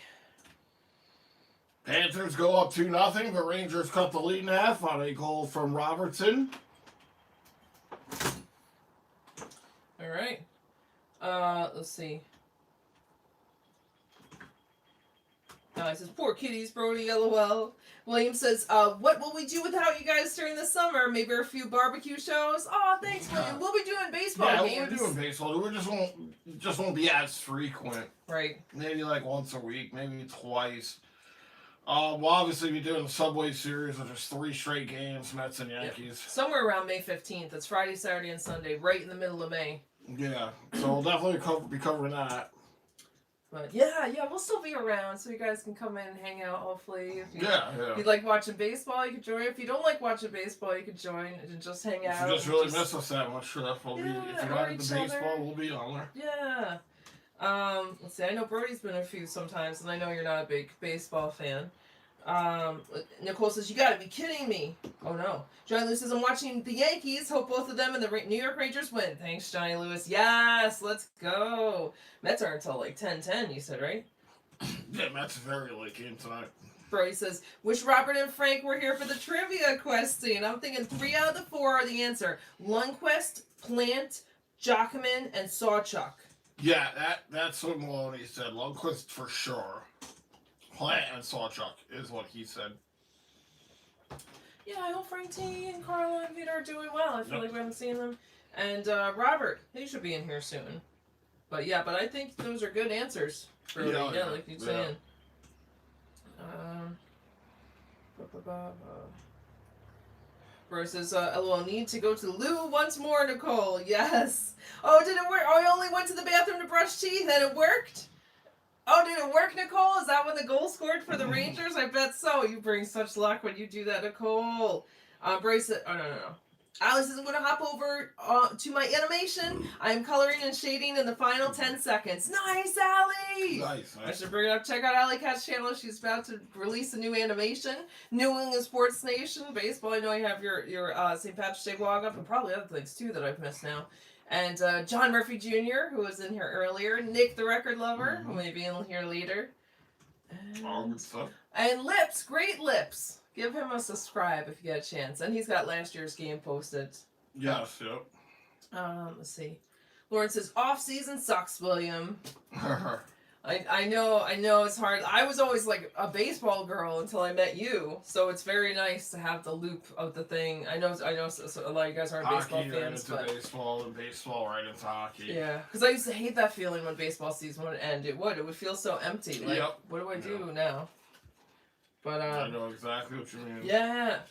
Panthers go up 2-0. The Rangers cut the lead in half on a goal from Robertson. All right. Let's see. It says, poor kitties, Brody, LOL. William says, what will we do without you guys during the summer? Maybe a few barbecue shows? Oh, thanks, William. We'll be doing baseball games. We'll be doing baseball. We just won't be as frequent. Right. Maybe like once a week, maybe twice. We'll obviously be doing the Subway Series, which is 3 straight games, Mets and Yankees. Yep. Somewhere around May 15th. It's Friday, Saturday, and Sunday, right in the middle of May. Yeah, so we'll definitely be covering that. But yeah, we'll still be around, so you guys can come in and hang out, hopefully. If you like watching baseball, you can join. If you don't like watching baseball, you can join and just hang out. If you just really miss us that much, sure, if you're not into baseball, other. we'll be on there. Yeah. Let's see, I know Brody's been a few sometimes, and I know you're not a big baseball fan. Nicole says, you gotta be kidding me. Oh no. Johnny Lewis says, I'm watching the Yankees. Hope both of them and the New York Rangers win. Thanks, Johnny Lewis. Yes, let's go. Mets are until like 10:10, you said, right? Yeah, Mets very late game tonight. Brody says, wish Robert and Frank were here for the trivia question. I'm thinking 3 out of the 4 are the answer. Lundqvist, Plant, Jockman, and Sawchuk. Yeah, that's what Maloney said. Lundqvist for sure. Plant and Sawchuk is what he said. Yeah, I hope Frank T and Carla and Vita are doing well. I feel like we haven't seen them. And Robert, he should be in here soon. But I think those are good answers. Really. Yeah, like you're saying. Bro says, LOL, need to go to the loo once more, Nicole. Yes. Oh, did it work? Oh, I only went to the bathroom to brush teeth and it worked? Oh, did it work, Nicole? Is that when the goal scored for the Rangers? I bet so. You bring such luck when you do that, Nicole. Brace it. Oh, no. Alice is going to hop over to my animation. I'm coloring and shading in the final 10 seconds. Nice, Allie! Nice. I should bring it up. Check out Allie Cat's channel. She's about to release a new animation. New England Sports Nation. Baseball. I know you have your St. Patrick's Day vlog up and probably other things, too, that I've missed now. And John Murphy Jr., who was in here earlier. Nick, the record lover, who may be in here later. All good stuff. And Lips, great Lips. Give him a subscribe if you get a chance. And he's got last year's game posted. Yes, yep. Let's see. Lauren says, off season sucks, William. I know it's hard. I was always like a baseball girl until I met you, so it's very nice to have the loop of the thing. I know a lot of you guys aren't baseball fans, but baseball and baseball right into hockey. Yeah, because I used to hate that feeling when baseball season would end. It would feel so empty. Like, what do I do now? But I know exactly what you mean. Yeah.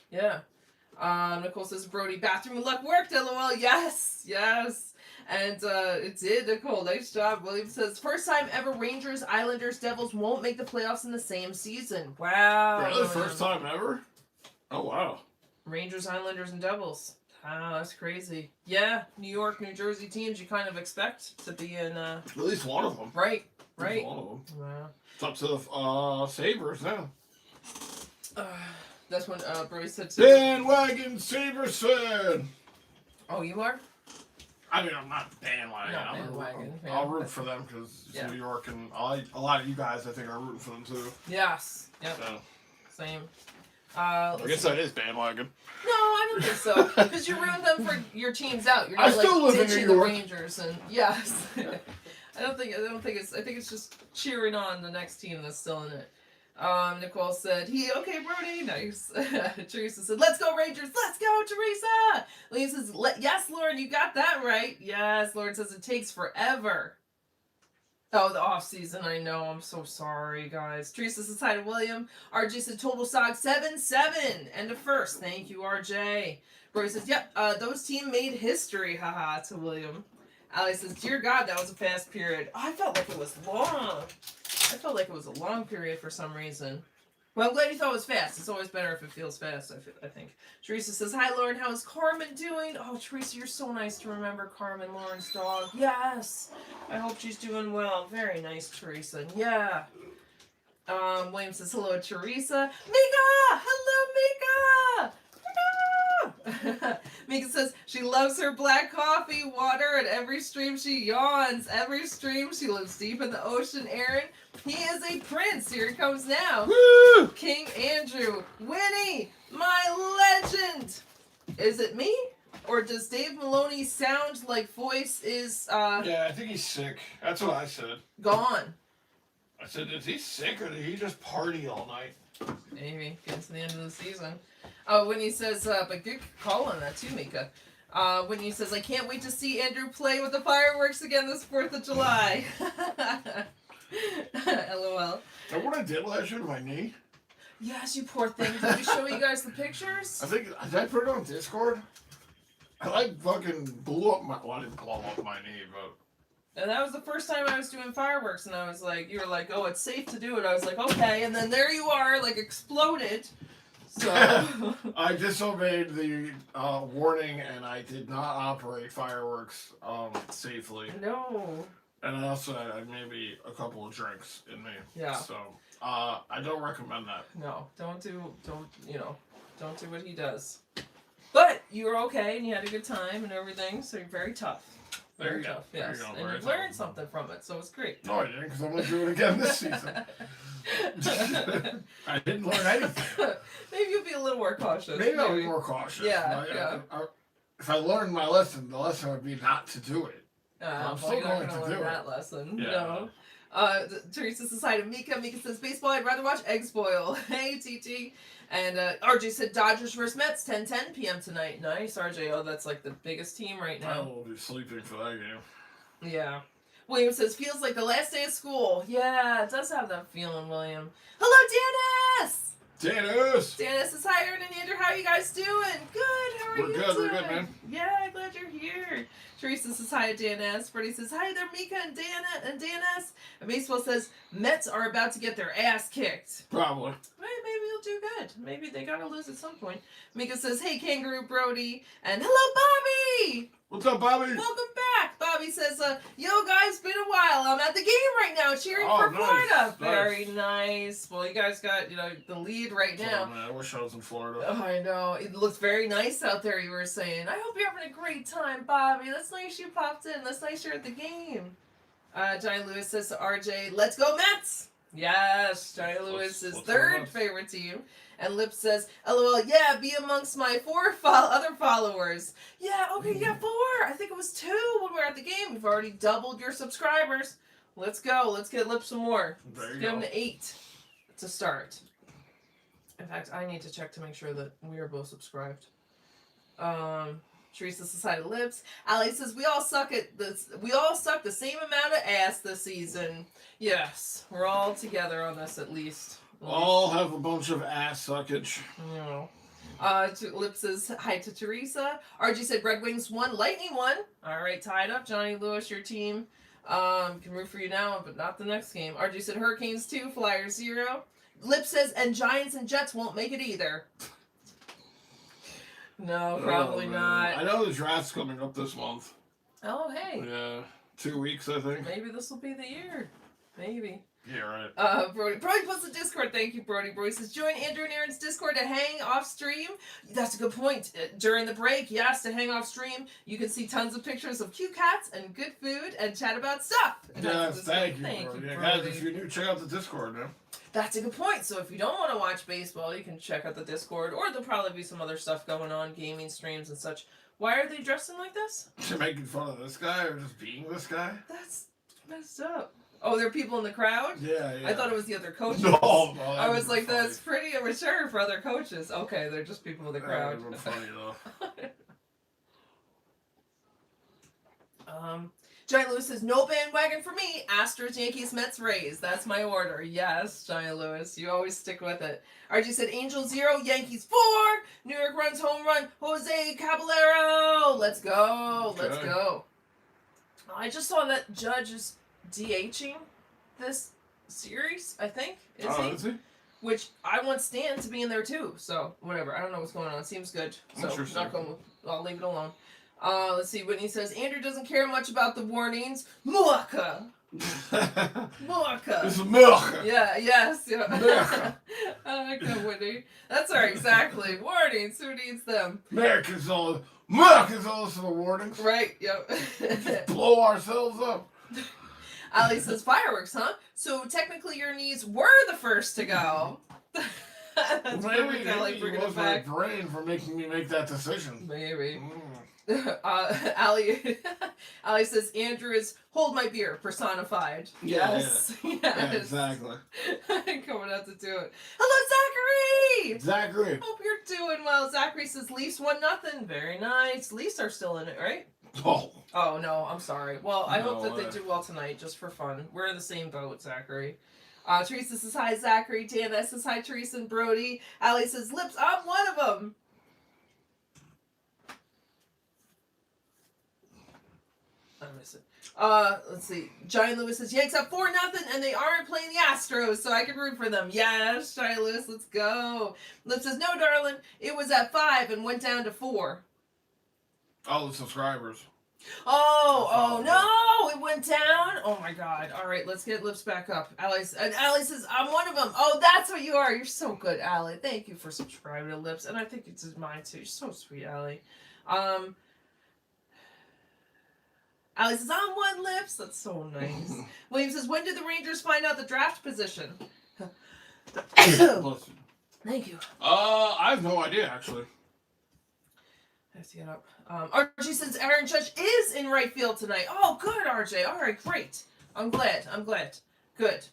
Nicole says, Brody, bathroom luck worked. LOL. Yes. And it did, Nicole. Nice job. William says, first time ever Rangers, Islanders, Devils won't make the playoffs in the same season. Wow. Really? First time ever? Oh, wow. Rangers, Islanders, and Devils. Wow, that's crazy. Yeah, New York, New Jersey teams you kind of expect to be in... At least one of them. Right. At least one of them. Wow. It's up to the Sabres now. That's when Brody said... Bandwagon Sabres fan! Oh, you are? I mean, I'm not bandwagon. Not bandwagon. I'll root for them because it's New York, and a lot of you guys, I think, are rooting for them too. Yes. Yep. So. Same. I guess that is bandwagon. No, I don't think so. Because you're rooting them for your teams out. You're not I still live in New the York. Rangers and I think it's just cheering on the next team that's still in it. Nicole said, okay, Brody, nice. Teresa said, let's go, Rangers, let's go, Teresa. Liam says, yes, Lauren, you got that right. Yes, Lauren says, it takes forever. Oh, the off season, I know, I'm so sorry, guys. Teresa says, hi to William. RJ said, total sock 7-7. End of first. Thank you, RJ. Brody says, yep, those team made history, haha, to William. Ali says, dear God, that was a fast period. I felt like it was long. I felt like it was a long period for some reason. Well, I'm glad you thought it was fast. It's always better if it feels fast, I think. Teresa says, hi, Lauren. How is Carmen doing? Oh, Teresa, you're so nice to remember Carmen, Lauren's dog. Yes. I hope she's doing well. Very nice, Teresa. Yeah. William says, hello, Teresa. Mika! Hello, Mika! Mika says she loves her black coffee, water, and every stream she yawns. Every stream she lives deep in the ocean. Aaron, he is a prince. Here he comes now. Woo! King Andrew, Winnie, my legend. Is it me? Or does Dave Maloney's sound like voice is Yeah, I think he's sick. That's what I said. gone? I said, is he sick or did he just party all night? Maybe. Get to the end of the season. When he says, but good call on that too, Mika. When he says, I can't wait to see Andrew play with the fireworks again this 4th of July. LOL. And what I did last year to my knee? Yes, you poor thing. Did we show you guys the pictures? I think, did I put it on Discord? I like fucking blew up my, well, I didn't blow up my knee, but. And that was the first time I was doing fireworks, and I was like, you were like, oh, it's safe to do it. I was like, okay, and then there you are, like, exploded. So. I disobeyed the warning, and I did not operate fireworks safely. No. And I also had maybe a couple of drinks in me. Yeah. So, I don't recommend that. No, don't do what he does. But you were okay, and you had a good time and everything, so you're very tough. Very tough, yes. There you go. And Very you learned tough. something from it, so it's great. No, I didn't, because I'm going to do it again this season. I didn't learn anything. Maybe you'll be a little more cautious. Maybe I'll be more cautious. Yeah. If I learned my lesson, the lesson would be not to do it. I'm still you're not going gonna to learn do that it. lesson. Yeah. No. Teresa says hi to Mika. Mika says baseball. I'd rather watch eggs boil. Hey, TT. And RJ said Dodgers versus Mets 10:10 p.m. tonight. Nice, RJ. Oh, that's like the biggest team right I now. will be sleeping for that game. Yeah. William says feels like the last day of school. Yeah, it does have that feeling, William. Hello, Dennis. Dennis! Dennis says hi, Aaron and Andrew. How are you guys doing? Good. How are you doing? We're good, man. Yeah, glad you're here. Teresa says hi to Dennis. Freddie says hi there, Mika and Dennis. And Baseball says Mets are about to get their ass kicked. Probably. Maybe they'll do good. Maybe they gotta lose at some point. Mika says, hey, Kangaroo Brody. And hello, Bobby! What's up, Bobby? Welcome back. Bobby says, yo, guys, been a while. I'm at the game right now cheering for Nice, Florida. nice. Very nice. Well, you guys got, the lead right now. Oh, man, I wish I was in Florida. Oh, I know. It looks very nice out there, you were saying. I hope you're having a great time, Bobby. That's nice you popped in. That's nice you're at the game. Johnny Lewis says to RJ, let's go Mets! Yes, Johnny Lewis is let's third go favorite team. And Lip says, LOL, yeah, be amongst my 4 other followers. Yeah, okay, you got 4. I think it was 2 when we were at the game. You've already doubled your subscribers. Let's go. Let's get Lip some more. There Let's you give go. him to 8 to start. In fact, I need to check to make sure that we are both subscribed. Teresa says hi to Lips. Ali says we all suck at this. We all suck the same amount of ass this season. Yes, we're all together on this at least. All have a bunch of ass suckage. No. Lips says hi to Teresa. RG said Red Wings 1, Lightning 1. All right, tied up. Johnny Lewis, your team can root for you now, but not the next game. RG said Hurricanes 2, Flyers 0. Lip says and Giants and Jets won't make it either. No, probably not. I know the draft's coming up this month. Oh, hey. Yeah, 2 weeks, I think. Maybe this will be the year. Maybe. Yeah, right. Brody puts the Discord. Thank you, Brody. Brody says, join Andrew and Aaron's Discord to hang off stream. That's a good point. During the break, yes, to hang off stream, you can see tons of pictures of cute cats and good food and chat about stuff. And Yes, thank you, Thank bro. you, Yeah, Brody. guys, if you're new, check out the Discord, man. That's a good point. So if you don't want to watch baseball, you can check out the Discord, or there'll probably be some other stuff going on, gaming streams and such. Why are they dressing like this? Making fun of this guy or just being this guy? That's messed up. Oh, there are people in the crowd? Yeah, yeah. I thought it was the other coaches. No, I was like, that's pretty immature for other coaches. Okay, they're just people in the crowd. That would have been funny, though. Giant Lewis says, no bandwagon for me. Astros, Yankees, Mets, Rays. That's my order. Yes, Giant Lewis. You always stick with it. RG said, Angels 0, Yankees 4. New York runs home run. Jose Caballero. Let's go. Let's Okay. go. I just saw that Judge is DHing this series, I think. Is he? Which I want Stan to be in there too. So, whatever. I don't know what's going on. Seems good. So, Interesting. I'll leave it alone. Let's see. Whitney says, Andrew doesn't care much about the warnings. Muaka! Muaka! It's milk. Yeah, yes. Yeah. Muaka. I like that, Whitney. That's right, exactly. Warnings. Who needs them? Americans all the warnings. Right, yep. Blow ourselves up. Ali says, fireworks, huh? So technically your knees were the first to go. That's Maybe like it bringing was it my back. brain for making me make that decision. Maybe. Ali says, Andrew is hold my beer personified. Yeah, Yes. Yes. Yeah, exactly. Coming out to do it. Hello, Zachary! Zachary. Hope you're doing well. Zachary says Leafs 1-0. Very nice. Leafs are still in it, right? Oh. Oh, no, I'm sorry. Well, I hope that No, they do well tonight, just for fun. We're in the same boat, Zachary. Teresa says hi, Zachary. Dana says hi, Teresa and Brody. Ali says, Lips, I'm one of them. I miss it. Let's see. Giant Lewis says, Yanks up 4-0, and they aren't playing the Astros, so I can root for them. Yes, Giant Lewis, let's go. Lips says, no, darling, it was at 5 and went down to 4. Oh, the subscribers. Oh no, it went down. Oh my God. All right, let's get Lips back up. Ali says, I'm one of them. Oh, that's what you are. You're so good, Ali. Thank you for subscribing to Lips, and I think it's mine too. You're so sweet, Ali. Ali says, I'm one, Lips. That's so nice. William says, when did the Rangers find out the draft position? Listen. Thank you. I have no idea, actually. I have to get up. RJ says Aaron Judge is in right field tonight. Oh, good, RJ. All right, great. I'm glad. Good.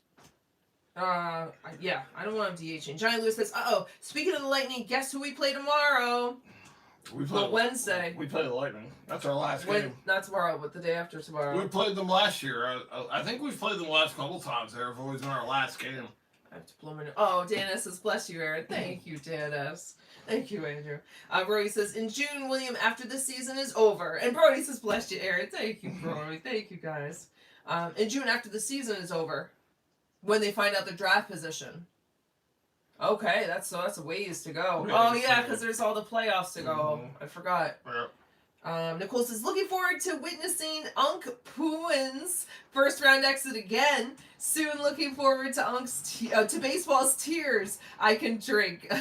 Yeah, I don't want him DHing. Giant Lewis says, speaking of the Lightning, guess who we play tomorrow? We play Wednesday. We play the Lightning. That's our last game. Not tomorrow, but the day after tomorrow. We played them last year. I think we've played them the last couple times. They've always been our last game. I have to blow my nose. Oh, Dan says, bless you, Aaron. Thank you, Dan S. Thank you, Andrew. Brody says, in June, William, after the season is over. And Brody says, bless you, Aaron. Thank you, Brody. Thank you, guys. In June, after the season is over, when they find out the draft position. Okay, that's a ways to go. Oh, yeah, because there's all the playoffs to go. Mm-hmm. I forgot. Yep. Nicole says, looking forward to witnessing Unk Puin's first round exit again. Soon looking forward to to baseball's tears I can drink.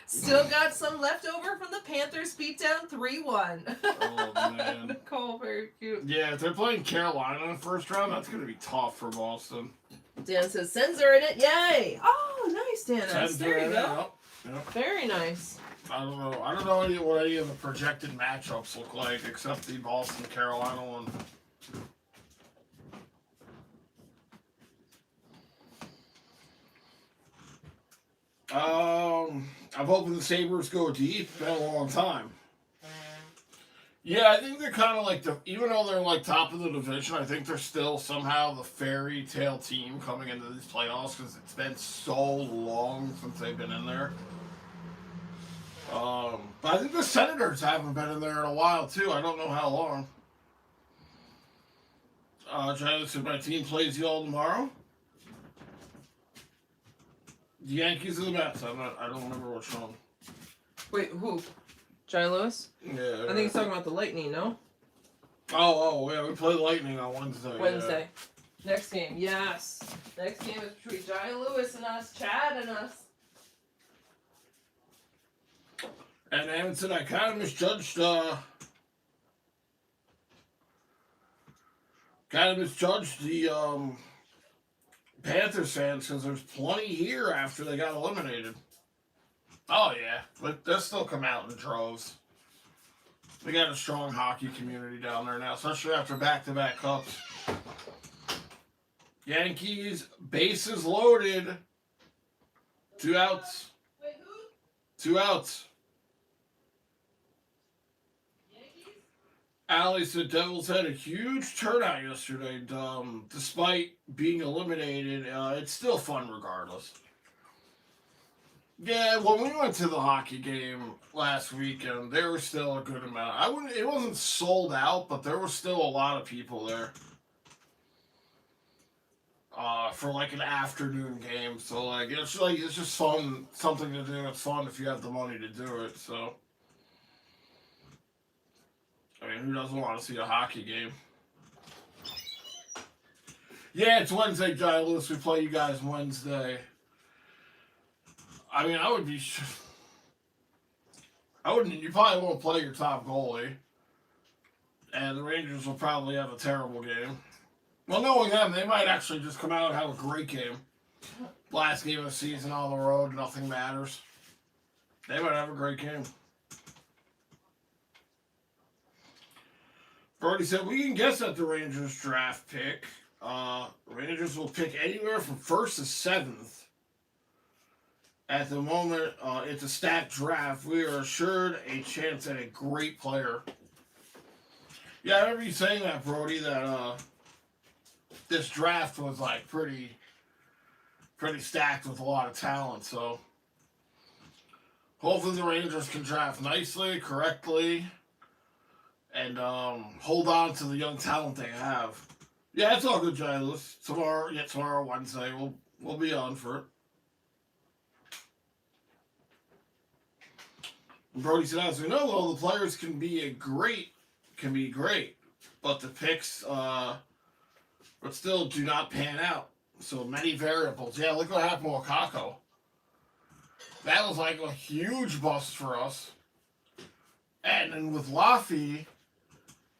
Still got some left over from the Panthers beatdown 3-1. Oh, man. Nicole, very cute. Yeah, if they're playing Carolina in the first round, that's going to be tough for Boston. Dan says, Sens are in it. Yay. Oh, nice, Dan. Sens There you are in go. it. Yep. Very nice. I don't know what any of the projected matchups look like, except the Boston-Carolina one. I'm hoping the Sabres go deep. Been a long time. Yeah, I think they're kind of like even though they're like top of the division, I think they're still somehow the fairy tale team coming into these playoffs because it's been so long since they've been in there. But I think the Senators haven't been in there in a while too. I don't know how long. Travis said my team plays y'all tomorrow. The Yankees or the Mets? I don't remember which one. Wait, who? Giant Lewis? Yeah. I think he's talking about the Lightning, no? Oh, yeah, we play Lightning on Wednesday. Wednesday. Yeah. Next game, yes. Next game is between Giant Lewis and us, Chad and us. And Evan said I kind of misjudged the Panthers fans because there's plenty here after they got eliminated. Oh, yeah. But they'll still come out in droves. They got a strong hockey community down there now, especially after back-to-back cups. Yankees, bases loaded. 2 outs. Wait, who? 2 outs. Yankees? Allie said Devils had a huge turnout yesterday. Despite being eliminated, it's still fun regardless. Yeah, when we went to the hockey game last weekend, there was still a good amount. It wasn't sold out, but there was still a lot of people there. For like an afternoon game, so it's just fun, something to do. It's fun if you have the money to do it. So, I mean, who doesn't want to see a hockey game? Yeah, it's Wednesday, Giant Lewis. We play you guys Wednesday. I mean, I wouldn't. You probably won't play your top goalie, and the Rangers will probably have a terrible game. Well, knowing them, they might actually just come out and have a great game. Last game of the season on the road, nothing matters. They might have a great game. Brody said, we can guess at the Rangers draft pick. Rangers will pick anywhere from 1st to 7th. At the moment, it's a stacked draft. We are assured a chance at a great player. Yeah, I remember you saying that, Brody, that this draft was like pretty stacked with a lot of talent. So hopefully the Rangers can draft nicely, correctly, and hold on to the young talent they have. Yeah, it's all good, Giant Lewis. Tomorrow, Wednesday, we'll be on for it. And Brody said, as we know, though, the players can be great, but the picks, but still do not pan out. So many variables. Yeah, look what happened with Kako. That was like a huge bust for us. And then with Laffy,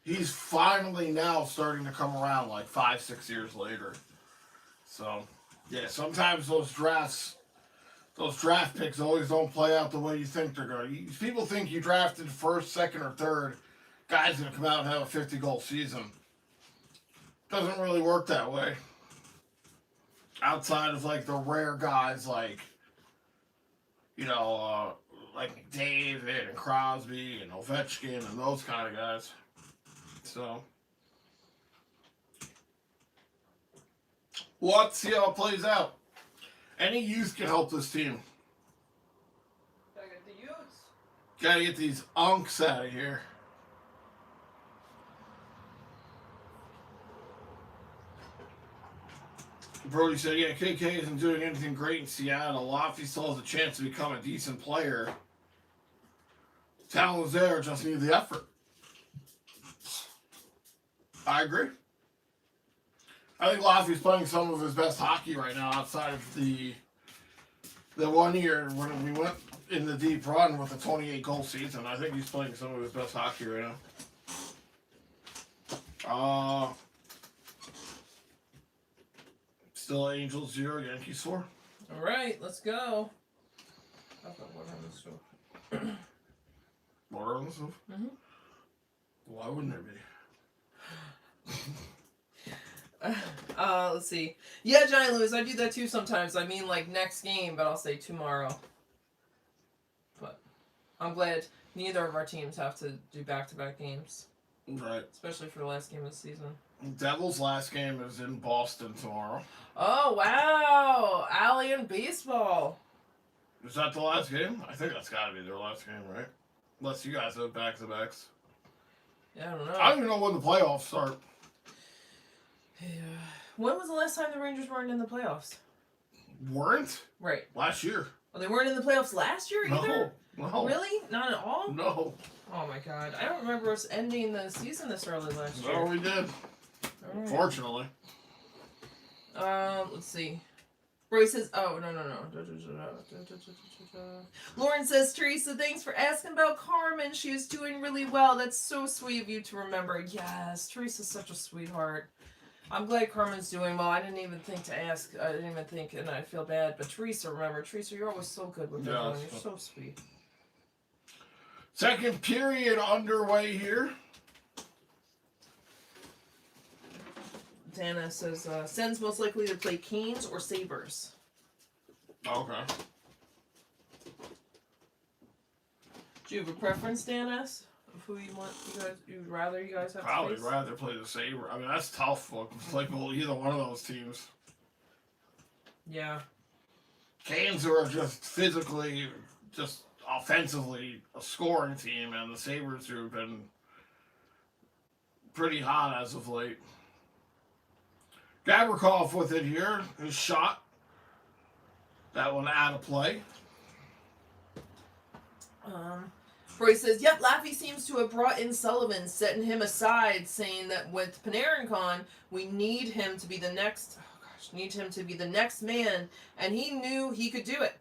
he's finally now starting to come around like 5-6 years later. So, yeah, sometimes those draft picks always don't play out the way you think they're going to. People think you drafted first, second, or third. Guy's going to come out and have a 50-goal season. Doesn't really work that way. Outside of like the rare guys like McDavid and Crosby and Ovechkin and those kind of guys. So we'll have to see how it plays out. Any youth can help this team. Gotta get the youths. Gotta get these unks out of here. Brody said, yeah, KK isn't doing anything great in Seattle. Laffy still has a chance to become a decent player. Talent was there, just need the effort. I agree. I think Laffy's playing some of his best hockey right now outside of the 1 year when we went in the deep run with a 28-goal season. I think he's playing some of his best hockey right now. Still Angels 0, Yankees 4. All right, let's go. I've got water on the stove. Water on the stove? Mm-hmm. Why wouldn't there be? Let's see. Yeah, Giant Lewis, I do that too sometimes. I mean, like next game, but I'll say tomorrow. But I'm glad neither of our teams have to do back-to-back games. Right. Especially for the last game of the season. Devils' last game is in Boston tomorrow. Oh, wow. Allie in baseball. Is that the last game? I think that's got to be their last game, right? Unless you guys have back-to-backs. Yeah, I don't know. I don't even know when the playoffs start. Yeah. When was the last time the Rangers weren't in the playoffs? Weren't? Right. Last year. Oh, they weren't in the playoffs last year either? No. Really? Not at all? No. Oh my god. I don't remember us ending the season this early last year. No, we did. Right. Fortunately. Let's see. Roy says, oh, no. Lauren says, Teresa, thanks for asking about Carmen. She is doing really well. That's so sweet of you to remember. Yes, Teresa's such a sweetheart. I'm glad Carmen's doing well. I didn't even think to ask. I didn't even think, and I feel bad. But Teresa, remember, Teresa, you're always so good with everyone. You're so sweet. Second period underway here. Dana says, Sens most likely to play Canes or Sabres. Okay. Do you have a preference, Danis? Of who you want? You'd rather you guys have Probably to face? rather play the Sabre. I mean, that's tough. Look, it's like either one of those teams. Yeah. Canes are just physically, just offensively a scoring team, and the Sabres have been pretty hot as of late. Gavrikov with it here. His shot. That one out of play. Roy says, yep, Laffy seems to have brought in Sullivan, setting him aside, saying that with Panarin we need him to be the next man, and he knew he could do it.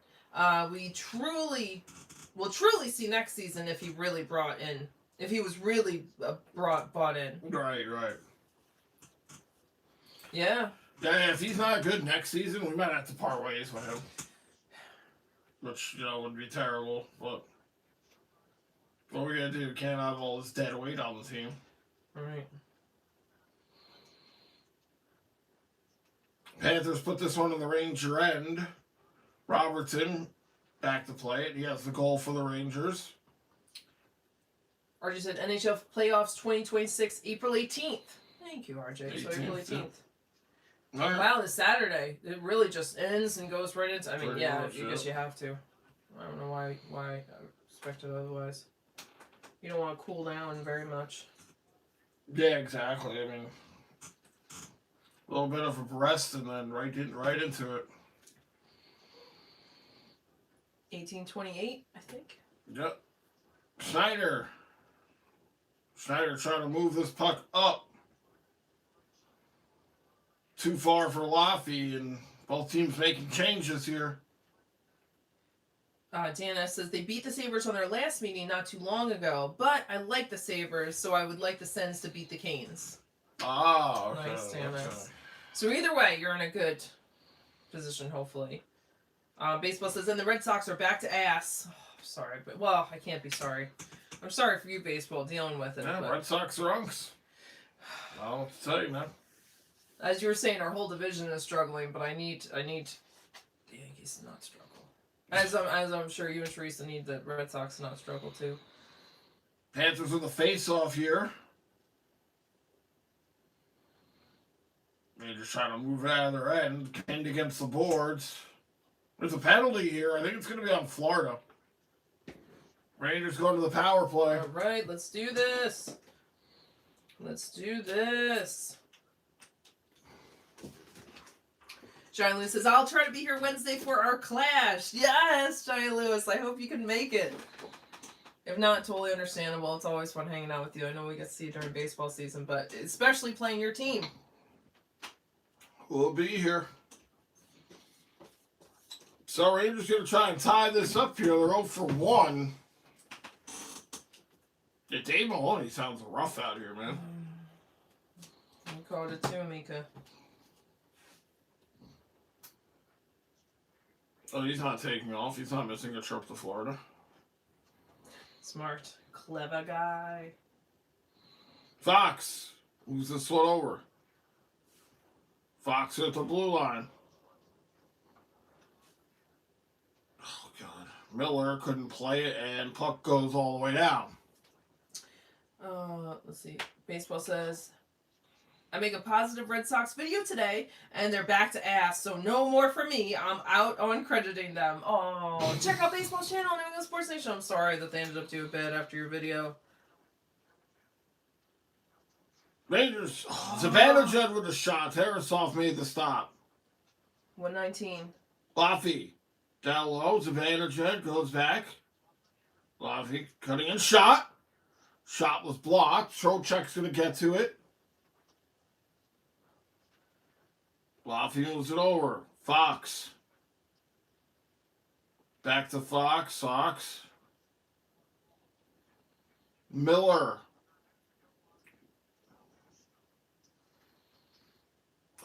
We'll truly see next season if he really if he was really bought in. Right. Yeah. Yeah, if he's not good next season, we might have to part ways with him. Which, would be terrible, but what are we going to do? Can't have all this dead weight on the team. Right. Panthers put this one in the Ranger end. Robertson back to play it. He has the goal for the Rangers. RJ said NHL playoffs 2026, April 18th. Thank you, RJ. So April 18th. Right. Wow, this Saturday. It really just ends and goes right into... I mean, Pretty yeah, much, I guess you have to. I don't know why I expected otherwise. You don't want to cool down very much. Yeah, exactly. I mean, a little bit of a rest and then right into it. 1828, I think. Yep. Schneider trying to move this puck up. Too far for Laffy, and both teams making changes here. Dan S. says they beat the Sabres on their last meeting not too long ago, but I like the Sabres, so I would like the Sens to beat the Canes. Ah, okay. Nice, Dan okay. S. So either way, you're in a good position, hopefully. Baseball says, and the Red Sox are back to ass. Oh, sorry, but, well, I can't be sorry. I'm sorry for you, baseball, dealing with it. Yeah, but... Red Sox are unks. I don't know what to tell you, man. As you were saying, our whole division is struggling, but I need the Yankees to not struggle. As I'm sure you and Teresa need the Red Sox to not struggle too. Panthers with a face-off here. They're just trying to move it out of their end. Pinned against the boards. There's a penalty here. I think it's going to be on Florida. Rangers going to the power play. All right, let's do this. Johnny Lewis says, I'll try to be here Wednesday for our clash. Yes, Johnny Lewis. I hope you can make it. If not, totally understandable. It's always fun hanging out with you. I know we get to see you during baseball season, but especially playing your team. We'll be here. So Rangers going to try and tie this up here. They're 0 for 1. Yeah, Dave Maloney sounds rough out here, man. You called it too, Mika. Oh, he's not taking off. He's not missing a trip to Florida. Smart. Clever guy. Fox. Who's this one over? Fox at the blue line. Oh, God. Miller couldn't play it, and puck goes all the way down. Let's see. Baseball says, I make a positive Red Sox video today, and they're back to ass, so no more for me. I'm out on crediting them. Oh, check out Baseball's channel, New England Sports Nation. I'm sorry that they ended up doing bad after your video. Rangers. Zibanejad with a shot. Tarasov made the stop. 119. Laffy. Down low. Zibanejad goes back. Laffy cutting in. Shot. Shot was blocked. Trocheck's going to get to it. Laffy moves it over. Fox. Back to Fox. Fox. Miller.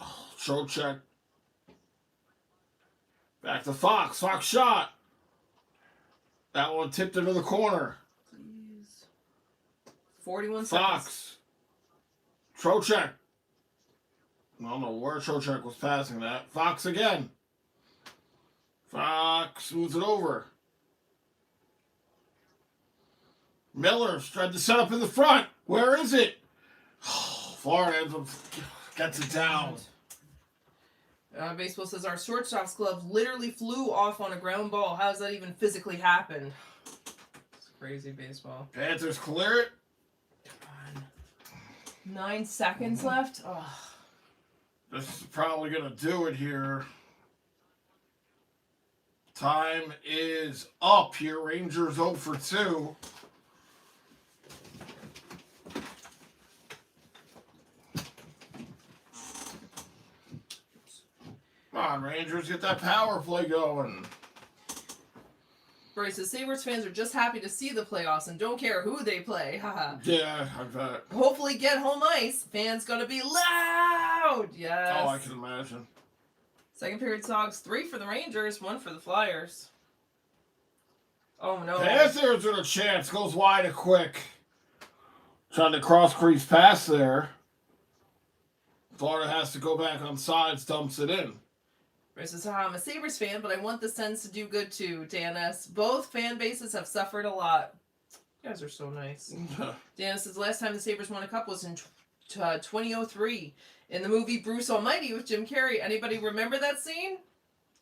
Oh, Trocheck. Back to Fox. Fox shot. That one tipped into the corner. Please. 41 Fox. seconds. Trocheck. I don't know where Trocheck was passing that. Fox again. Fox moves it over. Miller's tried to set up in the front. Where is it? Florida ends up gets it down. Baseball says our shortstop's glove literally flew off on a ground ball. How does that even physically happen? It's crazy baseball. Panthers clear it. Come on. 9 seconds left. Oh. This is probably going to do it here. Time is up here. Rangers 0 for 2. Come on, Rangers, get that power play going. Bryce says Sabres fans are just happy to see the playoffs and don't care who they play. Haha. Yeah, I bet. Hopefully get home ice. Fans gonna be loud. Yes. Oh, I can imagine. Second period Sogs, 3 for the Rangers, 1 for the Flyers. Oh no. Panthers with a chance. Goes wide and quick. Trying to cross crease pass there. Florida has to go back on sides, dumps it in. Bryce says, I'm a Sabres fan, but I want the Sens to do good too, Dan S. Both fan bases have suffered a lot. You guys are so nice. Dan S says, the last time the Sabres won a cup was in 2003 in the movie Bruce Almighty with Jim Carrey. Anybody remember that scene?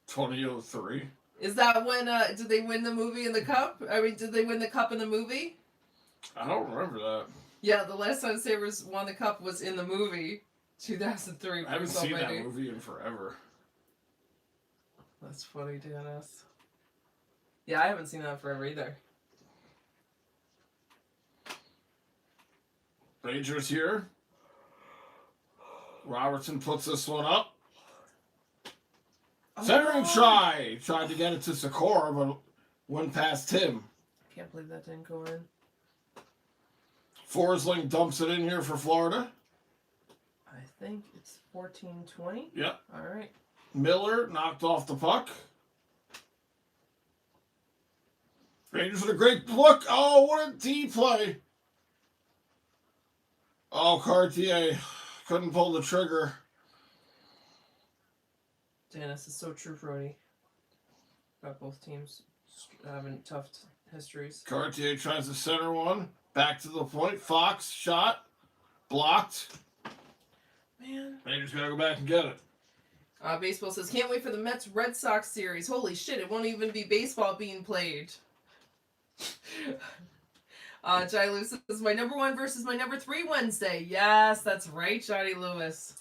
2003. Is that when, did they win the movie in the cup? I mean, did they win the cup in the movie? I don't remember that. Yeah, the last time Sabres won the cup was in the movie, 2003. I haven't Bruce seen Almighty. that movie in forever. That's funny, Dennis. Yeah, I haven't seen that forever either. Rangers here. Robertson puts this one up. Centering try. Tried to get it to Sikora, but went past him. I can't believe that didn't go in. Forsling dumps it in here for Florida. I think it's 14-20. Yep. All right. Miller knocked off the puck. Rangers with a great look. Oh, what a D play. Oh, Cartier couldn't pull the trigger. Dennis is so true, Brody. Got both teams having tough histories. Cartier tries to center one. Back to the point. Fox shot. Blocked. Man. Rangers gotta go back and get it. Baseball says, can't wait for the Mets-Red Sox series. Holy shit, it won't even be baseball being played. Johnny Lewis says, my number 1 versus my number 3 Wednesday. Yes, that's right, Johnny Lewis.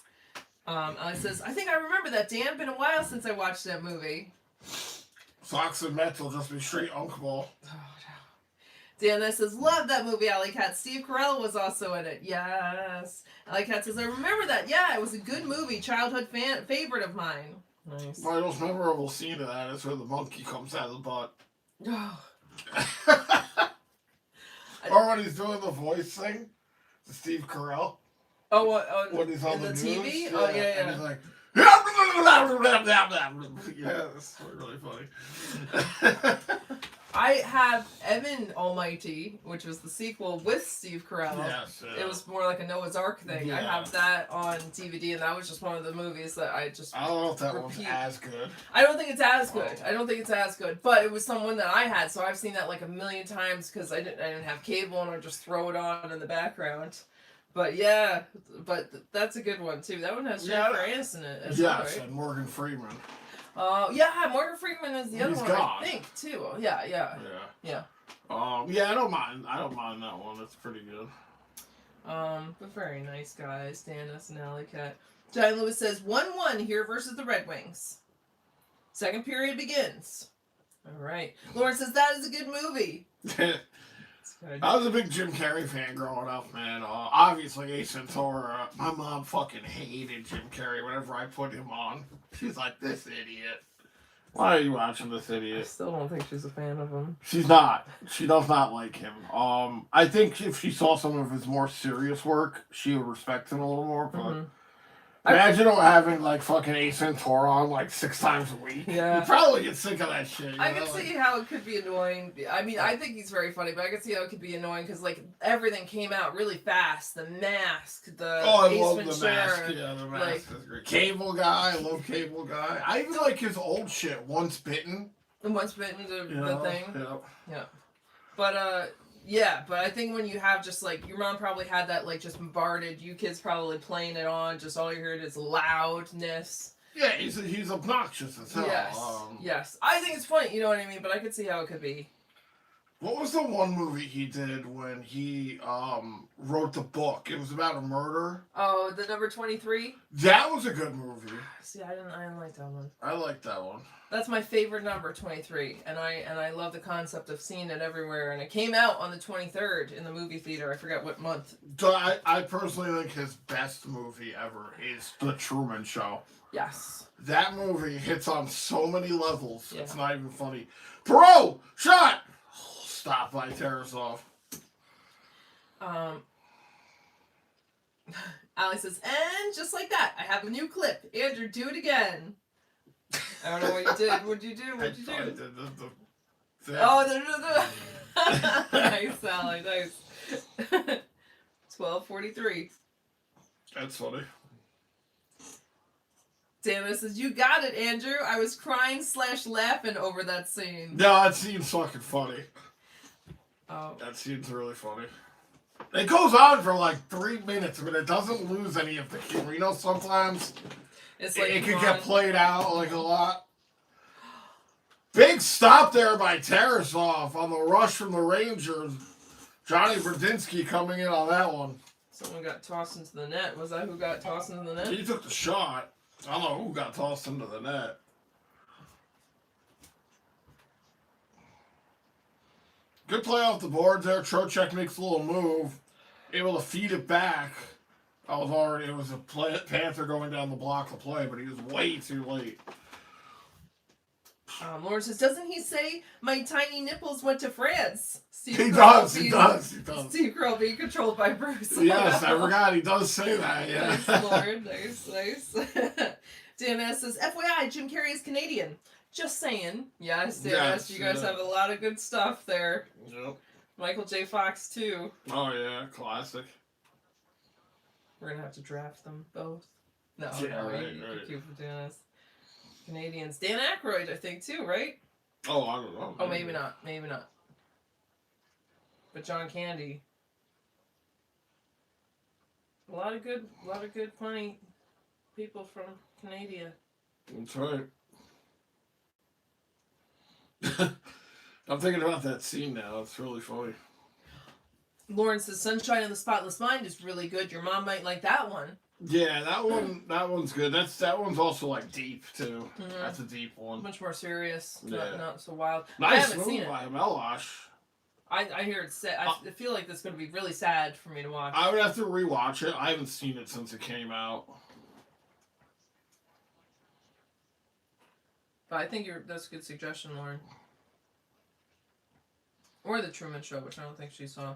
Alex says, I think I remember that, Dan. Been a while since I watched that movie. Sox and Mets will just be straight unkable. Oh, no. Dan says, love that movie, Alley Cat. Steve Carell was also in it. Yes. Alley Cat says, I remember that. Yeah, it was a good movie. Childhood favorite of mine. Nice. My most memorable scene of that is where the monkey comes out of the butt. Or when he's doing the voice thing to Steve Carell. Oh, when he's on the news. TV? Yeah. Oh, yeah. And he's like, yeah, that's really funny. I have Evan Almighty, which was the sequel with Steve Carell. Yes, yeah. It was more like a Noah's Ark thing. Yeah. I have that on DVD, and that was just one of the movies that I just I don't know if that one's as good. I don't think it's as good. But it was someone that I had, so I've seen that like a million times because I didn't have cable, and I'd just throw it on in the background. But yeah, that's a good one too. That one has Jennifer Aniston in it as well, right? And Morgan Freeman. Yeah, Morgan Freeman is the other one, God. I think, too. Yeah. Yeah, I don't mind that one. It's pretty good. But very nice guys, Stannis and Alley Cat. Johnny Lewis says 1-1 here versus the Red Wings. Second period begins. All right. Lauren says that is a good movie. I was a big Jim Carrey fan growing up, man. Obviously, Ace Ventura. My mom fucking hated Jim Carrey whenever I put him on. She's like, this idiot. Why are you watching this I idiot? still don't think she's a fan of him. She's not. She does not like him. I think if she saw some of his more serious work, she would respect him a little more. But Imagine having like fucking Ace Ventura on like 6 times a week. Yeah. You probably get sick of that shit. I can see how it could be annoying. I mean, I think he's very funny, but I can see how it could be annoying because like everything came out really fast. The Mask, the I Ace love Ventura, the Mask. Yeah, the Mask is great. Cable Guy, I love Cable Guy. I even like his old shit. Once Bitten. And Once Bitten, the thing. Yeah. But yeah, but I think when you have just like your mom probably had that like just bombarded, you kids probably playing it on, just all you heard is loudness. Yeah, he's obnoxious as hell. Yes, yes. I think it's funny, you know what I mean? But I could see how it could be. What was the one movie he did when he wrote the book? It was about a murder. Oh, the number 23? That was a good movie. See, I didn't like that one. I like that one. That's my favorite number, 23, and I love the concept of seeing it everywhere. And it came out on the 23rd in the movie theater. I forget what month. So I personally think his best movie ever is The Truman Show. Yes. That movie hits on so many levels. Yeah. It's not even funny. Perot, shot. Stop by Tarasov. Alex says, and just like that, I have a new clip. Andrew, do it again. I don't know what you did. What'd you do? What'd you do? I did the Oh, nice, Sally, nice. 12:43. That's funny. Dana says, you got it, Andrew. I was crying / laughing over that scene. No, that scene's fucking funny. Oh. That scene's really funny. It goes on for like 3 minutes, but it doesn't lose any of the humor. You know, sometimes It's like it could get played out like a lot. Big stop there by Tarasov on the rush from the Rangers. Johnny Bradinsky coming in on that one. Someone got tossed into the net. Was that who got tossed into the net? He took the shot. I don't know who got tossed into the net. Good play off the boards there. Trocheck makes a little move. Able to feed it back. It was a Panther going down the block to play, but he was way too late. Lauren says, doesn't he say my tiny nipples went to France? He does. Steve Carell being controlled by Bruce. Yes, I forgot. He does say that, yeah. Nice, Lauren. Nice. Dan S says, FYI, Jim Carrey is Canadian. Just saying. Yes, Dan S, you guys have a lot of good stuff there. Yep. Michael J. Fox, too. Oh, yeah. Classic. We're going to have to draft them both. No, right. Cute for Dan S. Canadians. Dan Aykroyd, I think, too, right? Oh, I don't know. Oh, maybe not. But John Candy. A lot of good, funny people from Canada. That's right. I'm thinking about that scene now. It's really funny. Lauren says, Sunshine of the Spotless Mind is really good. Your mom might like that one. Yeah, that one's good. That one's also like deep too. Mm-hmm. That's a deep one. Much more serious. Yeah. Not so wild. Nice I haven't seen move it. by Melosh. I hear it's sad. I feel like this is going to be really sad for me to watch. I would have to rewatch it. I haven't seen it since it came out. But I think that's a good suggestion, Lauren. Or The Truman Show, which I don't think she saw.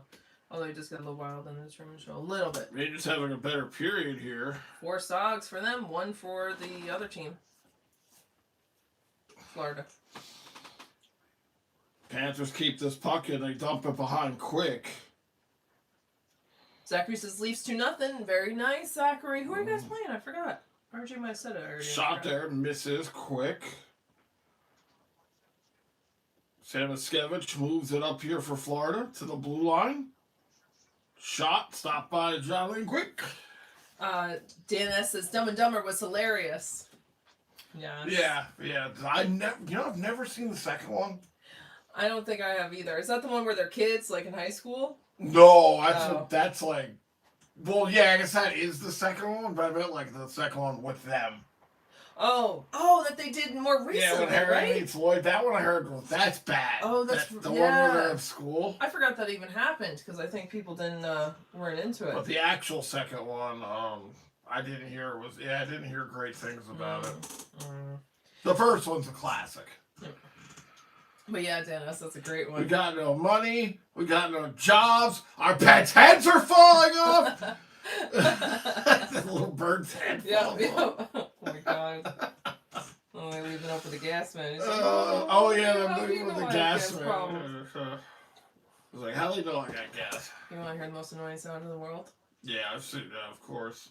Although he just got a little wild in The Truman Show. A little bit. They're just having a better period here. 4 Sogs for them, 1 for the other team. Florida. Panthers keep this puck and they dump it behind quick. Zachary says Leafs 2-0. Very nice, Zachary. Who are you guys playing? I forgot. RJ might have said it already. Shot there, misses quick. Samoskevich moves it up here for Florida to the blue line. Shot, stopped by Johnny Quick. Dan S says Dumb and Dumber was hilarious. Yeah. I've never seen the second one. I don't think I have either. Is that the one where they're kids, like in high school? No, that's like... Well, yeah, I guess that is the second one, but I meant like the second one with them. Oh, that they did more recently, yeah, when Harry right? meets Lloyd, that one I heard, well, that's bad. Oh, that's the one where they're in school. I forgot that even happened, because I think people weren't into it. But the actual second one, I didn't hear great things about it. The first one's a classic. But yeah, Dennis, that's a great one. We got no money. We got no jobs. Our pets' heads are falling off. The little bird's head. Yeah. Oh my god. Oh, they're leaving up with the gas man. He's like, Oh yeah, the how do movie you with know the I have gas gas man. problems? I was like, how do you know I got gas? You want to hear the most annoying sound in the world? Yeah, I've seen that, of course.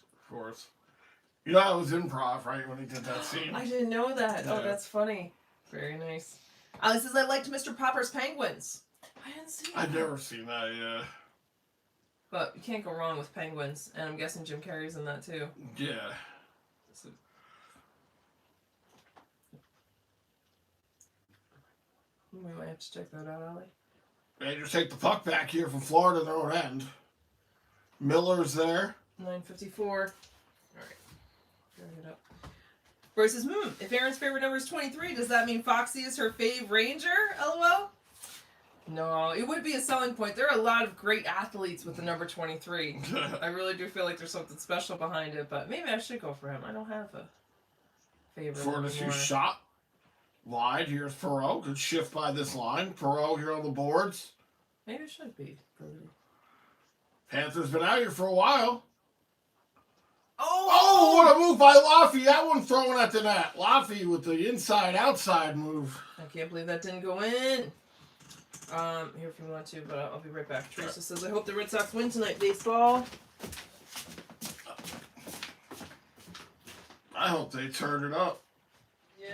You know, I was improv, right, when he did that scene? I didn't know that. Yeah. Oh, that's funny. Very nice. Alex says, I liked Mr. Popper's Penguins. I didn't see that. I've never seen that, yeah. But you can't go wrong with Penguins, and I'm guessing Jim Carrey's in that too. Yeah. So, we might have to check that out, Ollie. Rangers take the puck back here from Florida, their own end. Miller's there. 9:54. All right. Bring it up. Bryce says, if Erin's favorite number is 23, does that mean Foxy is her fave Ranger? LOL. No, it would be a selling point. There are a lot of great athletes with the number 23. I really do feel like there's something special behind it, but maybe I should go for him. I don't have a favorite Florida's anymore. shot. Wide. Here's Perot. Good shift by this line. Perot here on the boards. Maybe it should be. Brody. Panthers been out here for a while. Oh! What a move by Laffy. That one thrown at the net. Laffy with the inside-outside move. I can't believe that didn't go in. Here if you want to, but I'll be right back. Teresa says, I hope the Red Sox win tonight, baseball. I hope they turn it up. Yeah.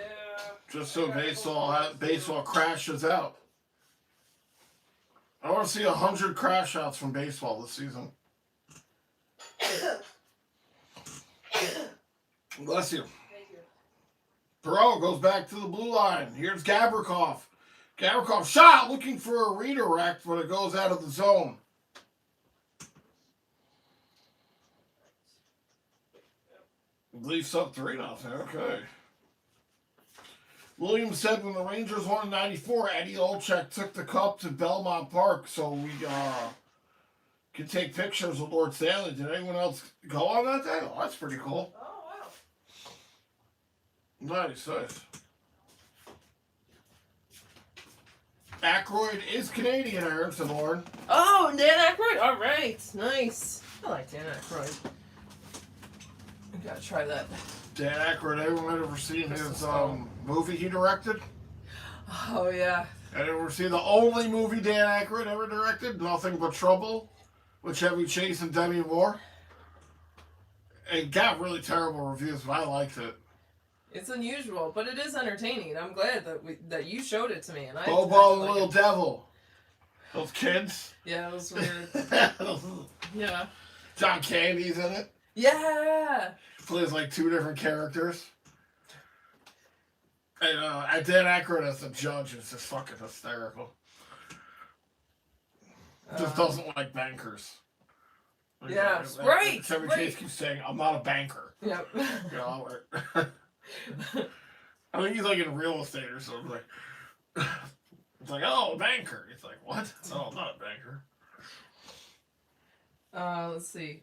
Just so baseball crashes out. I want to see 100 crash outs from baseball this season. Bless you. Thank you. Perot goes back to the blue line. Here's Gavrikov. Gavrikov shot, looking for a redirect, but it goes out of the zone. Leafs up 3-0. Okay. Williams said when the Rangers won in 94, Eddie Olczyk took the cup to Belmont Park so we could take pictures of Lord Stanley. Did anyone else go on that day? Oh, that's pretty cool. Oh, wow. Nice. Aykroyd is Canadian, Aaron, said Lauren. Oh, Dan Aykroyd. All right. Nice. I like Dan Aykroyd. I gotta try that. Dan Aykroyd, anyone ever seen his movie he directed? Oh, yeah. Anyone ever seen the only movie Dan Aykroyd ever directed? Nothing But Trouble with Chevy Chase and Demi Moore. It got really terrible reviews, but I liked it. It's unusual, but it is entertaining. I'm glad that you showed it to me. And Bobo and Little Devil. Those kids. Yeah, it was weird. Yeah. John Candy's in it. Yeah. Plays like two different characters. And Dan Aykroyd as the judge is just fucking hysterical. Just doesn't like bankers. Yeah, right. Chevy Chase keeps saying, "I'm not a banker." Yep. You know, I think he's like in real estate or something. Like, it's like, oh, a banker. It's like, what? No, I'm not a banker. Let's see.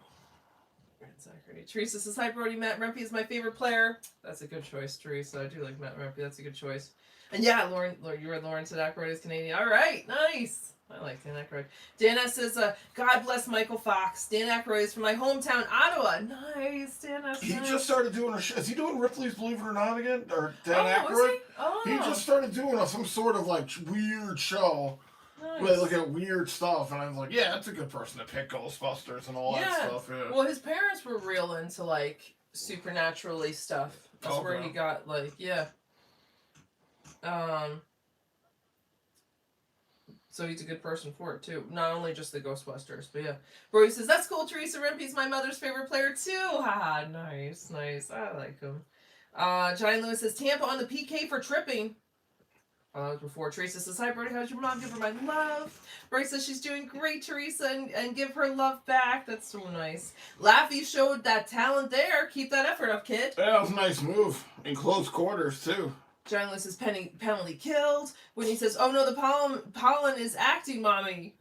Teresa says, hi, Brody. Matt Rempe is my favorite player. That's a good choice, Teresa. I do like Matt Rempe. That's a good choice. And yeah, Lauren, you were Lauren said Aykroyd is Canadian. All right, nice. I like Dan Aykroyd. Dana says, God bless Michael Fox. Dan Aykroyd is from my hometown, Ottawa. Nice, Dana. He just started doing is he doing Ripley's Believe It or Not again? Or Dan Aykroyd? Is he? Oh. He just started doing some sort of like weird show. Nice. Where they look at weird stuff, and I was like, yeah, that's a good person to pick Ghostbusters and all that stuff. Yeah. Well, his parents were real into like supernaturally stuff. That's where he got like, yeah. So he's a good person for it too. Not only just the Ghostbusters, but yeah. Roy says, that's cool, Teresa Rempe's my mother's favorite player too. Haha, nice. I like him. Giant Lewis says, Tampa on the PK for tripping. Before Teresa says, hi, Brody, how's your mom? Give her my love. Bryce says she's doing great, Teresa, and give her love back. That's so nice. Laffy showed that talent there. Keep that effort up, kid. Yeah, that was a nice move. In close quarters, too. Giant Lewis says, penalty killed. When he says, oh no, the pollen is acting, mommy.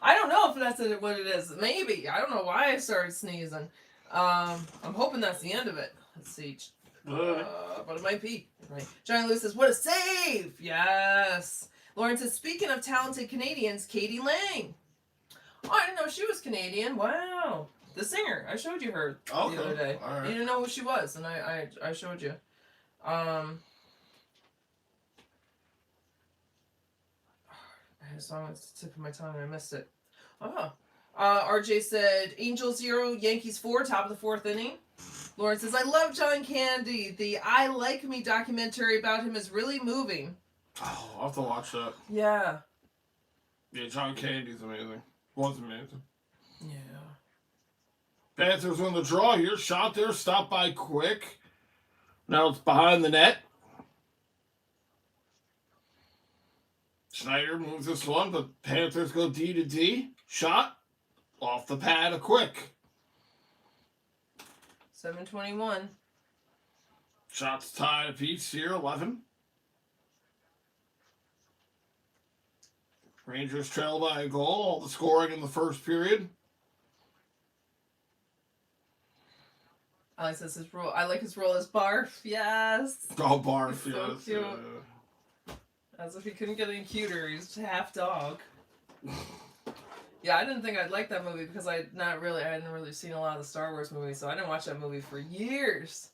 I don't know if that's what it is. Maybe. I don't know why I started sneezing. I'm hoping that's the end of it. Let's see. But it might be. Right. Giant Lewis says, what a save! Yes. Lauren says, speaking of talented Canadians, Katie Lang. Oh, I didn't know she was Canadian. Wow. The singer. I showed you her the Okay. other day. All right. You didn't know who she was, and I showed you. I had a song at the tip of my tongue and I missed it. RJ said Angels 0, Yankees 4, top of the fourth inning. Lauren says, I love John Candy. The I Like Me documentary about him is really moving. Oh, I'll have to watch that. Yeah. Yeah, John Candy's amazing. Was amazing. Yeah. Panthers win the draw here. Shot there, stopped by quick. Now it's behind the net. Schneider moves this one, but Panthers go D to D. Shot off the pad of quick. 7:21. Shots tied apiece here, 11. Rangers trail by a goal. All the scoring in the first period. Alex says his role. I like his role as Barf. Yes. Oh, Barf, He's so yes. cute. As if he couldn't get any cuter. He's half dog. Yeah, I didn't think I'd like that movie because I hadn't really seen a lot of the Star Wars movies, so I didn't watch that movie for years.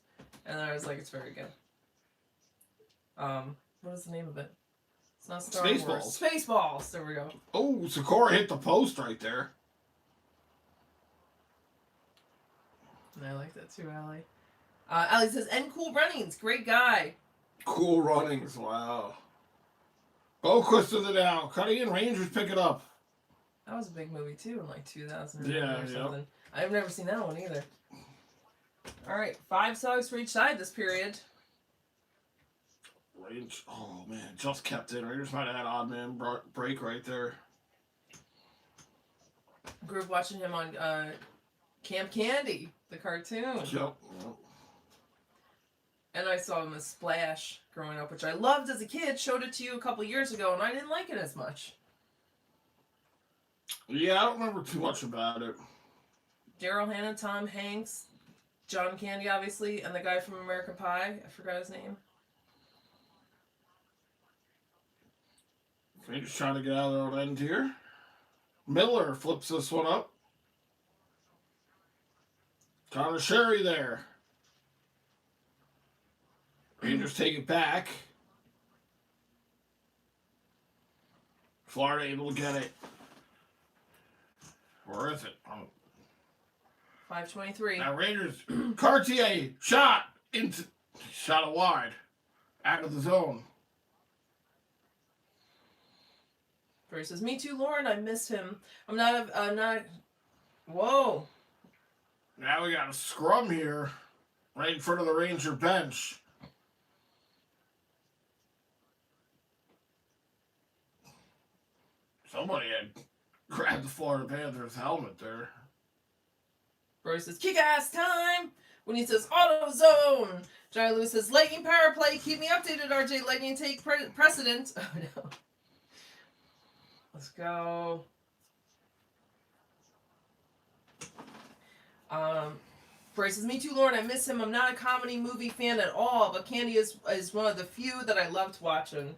And I was like, it's very good. What is the name of it? It's not Star Wars. Spaceballs. There we go. Oh, Sakura hit the post right there. And I like that too, Allie. Allie says, and Cool Runnings. Great guy. Cool Runnings, wow. Boquist to the down. Cutting in, Rangers pick it up. That was a big movie too in like 2000 Yeah, or something. I've never seen that one either. Alright, 5 songs for each side this period. Range, oh man, just kept in. Rangers might have had odd man break right there. Grew up watching him on Camp Candy, the cartoon. Yep. And I saw him as Splash growing up, which I loved as a kid. Showed it to you a couple years ago, and I didn't like it as much. Yeah, I don't remember too much about it. Daryl Hannah, Tom Hanks, John Candy, obviously, and the guy from American Pie. I forgot his name. Rangers trying to get out of their own end here. Miller flips this one up. Connor Sherry there. Rangers take it back. Florida able to get it. Where is it? 5:23. Now Rangers, Cartier shot it wide, out of the zone. He says, "Me too, Lauren. I miss him. I'm not. Whoa. Now we got a scrum here, right in front of the Ranger bench. Somebody had grabbed the Florida Panthers helmet there. Roy says, kick-ass time! When he says, auto zone! Johnny Lewis says, lightning power play. Keep me updated, RJ. Lightning take precedent. Oh, no. Let's go. Bryce says, me too, Lauren. I miss him. I'm not a comedy movie fan at all, but Candy is one of the few that I loved watching.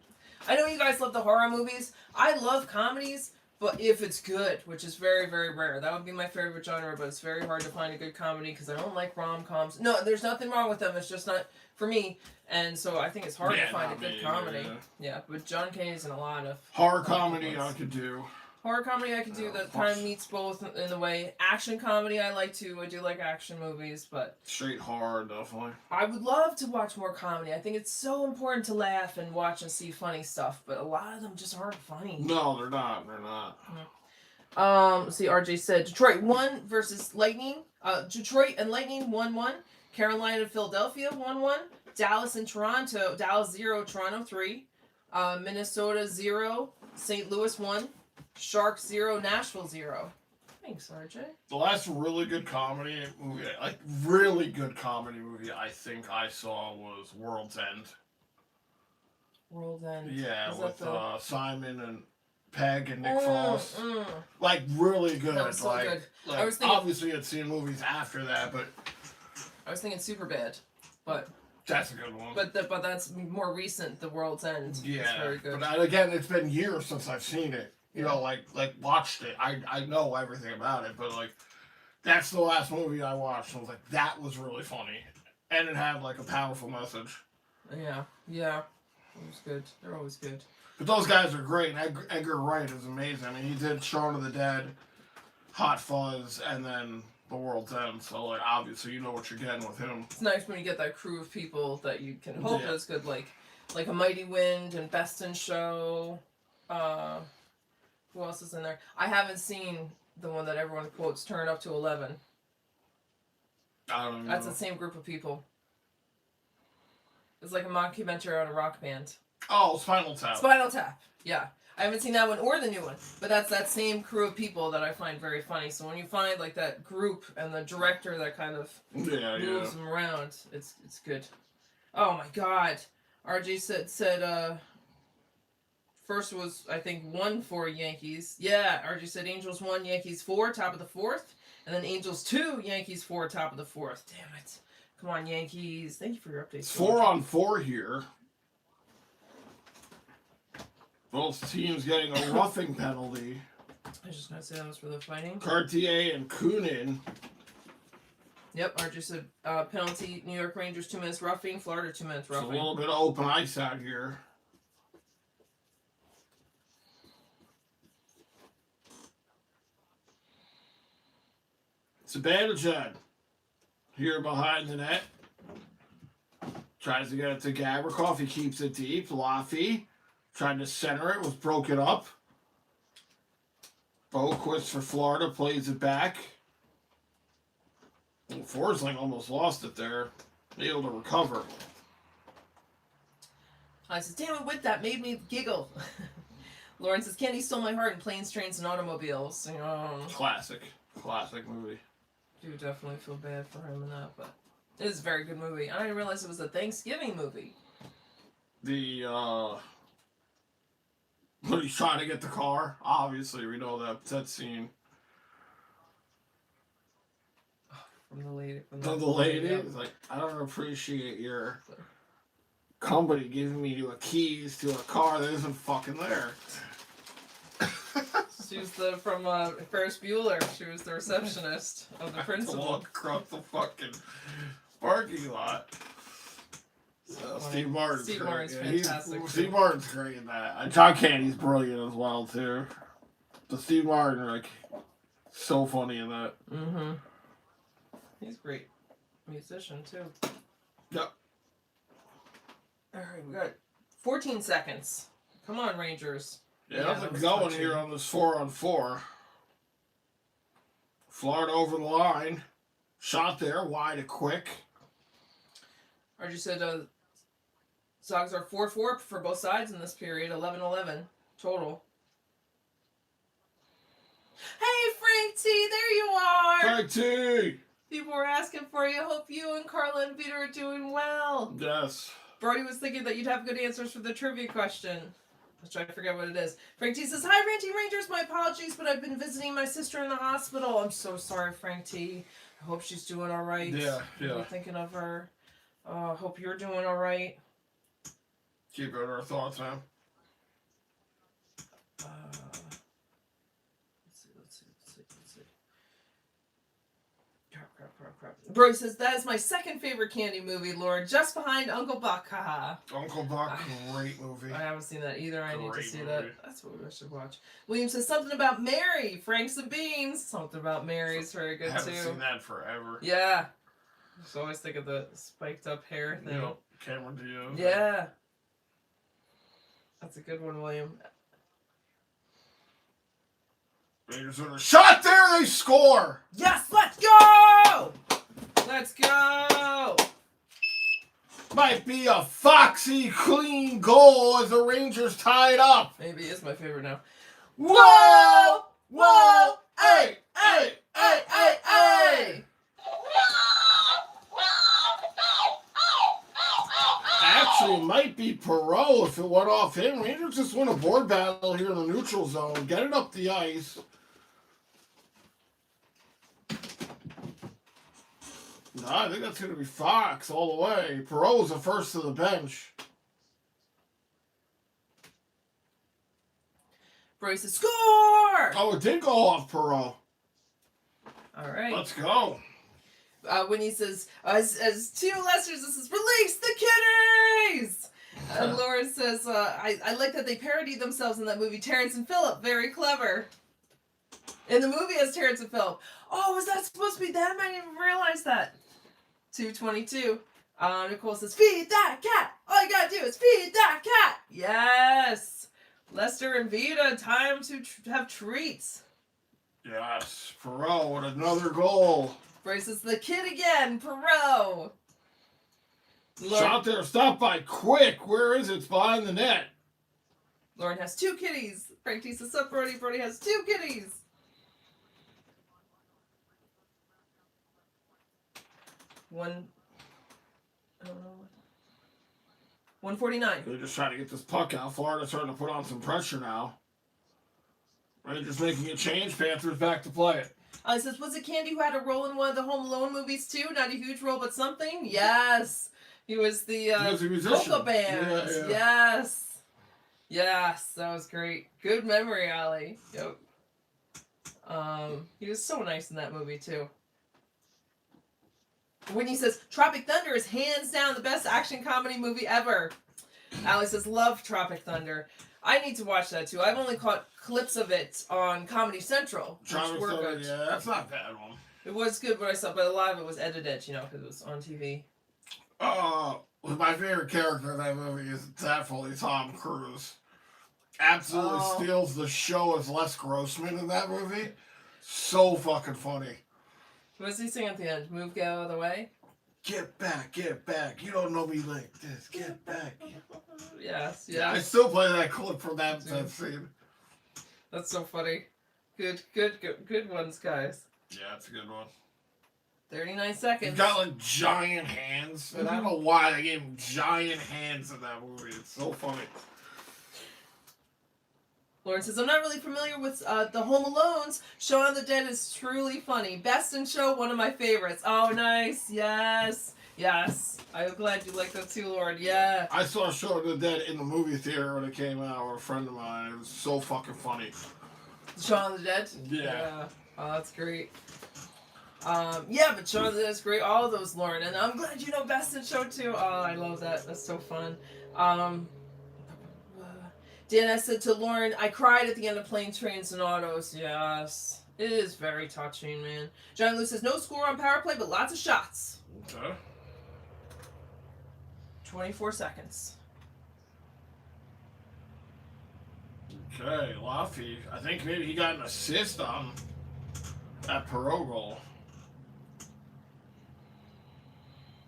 I know you guys love the horror movies. I love comedies, but if it's good, which is very, very rare. That would be my favorite genre, but it's very hard to find a good comedy because I don't like rom-coms. No, there's nothing wrong with them. It's just not for me. And so I think it's hard to find a good comedy. Yeah, but John Candy's in a lot of... Horror comedy I could do. Horror comedy I could do that kind of meets both in a way. Action comedy I like too. I do like action movies, but... Straight horror, definitely. I would love to watch more comedy. I think it's so important to laugh and watch and see funny stuff, but a lot of them just aren't funny. No, they're not. They're not. Let's see, RJ said, Detroit 1 versus Lightning. Detroit and Lightning 1-1. Carolina and Philadelphia 1-1. Dallas and Toronto. Dallas 0, Toronto 3. Minnesota 0, St. Louis 1. Sharks 0, Nashville 0. Thanks, RJ. The last really good comedy movie, I think I saw was World's End. World's End. Yeah, with Simon and Peg and Nick Frost. Like, really good. That was so good. I was thinking, obviously, I'd seen movies after that, but... I was thinking Superbad, but... That's a good one. But that's more recent, The World's End. Yeah, it's very good. But again, it's been years since I've seen it. You know, like watched it. I know everything about it, but like That's the last movie I watched. I was like, that was really funny. And it had, like, a powerful message. Yeah. Yeah. It was good. They're always good. But those guys are great. Edgar Wright is amazing. I mean, he did Shaun of the Dead, Hot Fuzz, and then The World's End. So, like, obviously, you know what you're getting with him. It's nice when you get that crew of people that you can hope is good, like A Mighty Wind and Best in Show. Who else is in there? I haven't seen the one that everyone quotes, Turn Up to 11. I don't know. That's the same group of people. It's like a mockumentary on a rock band. Oh, Spinal Tap. Spinal Tap, yeah. I haven't seen that one or the new one, but that's that same crew of people that I find very funny. So when you find like that group and the director that kind of moves them around, it's good. Oh my God, RJ said first was I think 1-4 Yankees. Yeah, RJ said Angels 1, Yankees 4, top of the fourth, and then Angels 2, Yankees 4, top of the fourth. Damn it! Come on, Yankees. Thank you for your updates. It's 4-on-4 here. Both teams getting a roughing penalty. I was just going to say that was for the fighting. Cartier and Kunin. Yep, RJ said penalty, New York Rangers 2 minutes roughing, Florida 2 minutes roughing. It's a little bit of open ice out here. Zibanejad here behind the net. Tries to get it to Gavrikov. He keeps it deep. Laffy trying to center it. Was broken up. Boquist for Florida plays it back. And Forsling almost lost it there. Able to recover. I said, damn it, with that made me giggle. Lauren says, Candy stole my heart in Planes, Trains, and Automobiles. You know, Classic movie. I do definitely feel bad for him in that, but it is a very good movie. I didn't realize it was a Thanksgiving movie. When he's trying to get the car, obviously we know that scene. From the lady. From the lady. It's like, I don't appreciate your company giving me the keys to a car that isn't fucking there. She was from Ferris Bueller. She was the receptionist of the principal. Walk across the fucking parking lot. Steve Martin's fantastic. Steve Martin's great in that. And John Candy's brilliant as well too. But Steve Martin, like, so funny in that. Mm-hmm. He's a great musician too. Yep. All right, we got 14 seconds. Come on, Rangers. Yeah, nothing going here on this 4-on-4. Florida over the line. Shot there, wide and quick. RJ said Sogs are 4-4 for both sides in this period. 11-11 total. Hey, Frank T, there you are. Frank T. People were asking for you. Hope you and Carla and Peter are doing well. Yes. Brody was thinking that you'd have good answers for the trivia question. Let's try to forget what it is. Frank T says, hi, Ranty Rangers. My apologies, but I've been visiting my sister in the hospital. I'm so sorry, Frank T. I hope she's doing all right. Yeah. I'm thinking of her. Hope you're doing all right. Keep it in our thoughts, man. Let's see. Crap. Brody says, that is my second favorite Candy movie, Lord, just behind Uncle Buck. Haha. Uncle Buck, great movie. I haven't seen that either. I need to see movie. that. That's what I should watch. William says something about Mary. Franks and Beans. Something about Mary's very good, too. I haven't seen that forever. Yeah. I just always think of the spiked up hair thing. Cameron Diaz. Yeah. That's a good one, William. Rangers are shot there, they score! Yes, let's go! Let's go! Might be a foxy, clean goal as the Rangers tie it up. Maybe it's my favorite now. Whoa! Whoa! Hey! Hey! Hey! Hey! Hey! Actually, it might be Perot if it went off him. Rangers just win a board battle here in the neutral zone. Get it up the ice. No, I think that's going to be Fox all the way. Perot was the first to the bench. Brace a score! Oh, it did go off Perot. All right. Let's go. When he says, as two Lesters, this is release the kiddies! And Lauren says, I like that they parody themselves in that movie, Terrence and Phillip. Very clever. In the movie as Terrence and Phillip. Oh, was that supposed to be them? I didn't even realize that. 222. Nicole says, feed that cat! All you gotta do is feed that cat! Yes! Lester and Vita, time to have treats. Yes, Perot with another goal. Braces the kid again, Perot. Shot there, stop by quick. Where is it? It's behind the net. Lauren has 2 kitties. Frank T says, up, Brody. Brody has 2 kitties. One. I don't know. 149. They're just trying to get this puck out. Florida's starting to put on some pressure now. Rangers making a change. Panthers back to play it. It says, was it Candy who had a role in one of the Home Alone movies too? Not a huge role, but something? Yes. He was the he was a musician. polka band. Yeah. Yes. Yes, that was great. Good memory, Allie. Yep. He was so nice in that movie too. When he says, Tropic Thunder is hands down the best action comedy movie ever. Allie says, love Tropic Thunder. I need to watch that too. I've only caught clips of it on Comedy Central. Tropic Thunder, yeah, that's not a bad one. It was good, but a lot of it was edited, because it was on TV. My favorite character in that movie is definitely Tom Cruise. Absolutely steals the show as Les Grossman in that movie. So fucking funny. What does he sing at the end? Move, get out of the way? Get back. You don't know me like this. Get back. Yes. Yeah, I still play that clip from that scene. That's so funny. Good ones, guys. Yeah, it's a good one. 39 seconds. He's got like giant hands, and I don't know why they gave him giant hands in that movie. It's so funny. Lauren says, I'm not really familiar with the Home Alones. Shaun of the Dead is truly funny. Best in show, one of my favorites. Oh, nice. Yes. I'm glad you like that too, Lauren. Yeah. I saw Shaun of the Dead in the movie theater when it came out with a friend of mine. It was so fucking funny. Shaun of the Dead? Yeah. Oh, that's great. But Shaun of the Dead is great. All of those, Lauren. And I'm glad you know Best in Show too. Oh, I love that. That's so fun. Dan said to Lauren, I cried at the end of Planes, Trains, and Autos. Yes. It is very touching, man. John Lou says, no score on power play, but lots of shots. Okay. 24 seconds. Okay, Laffy. I think maybe he got an assist on that Perot goal.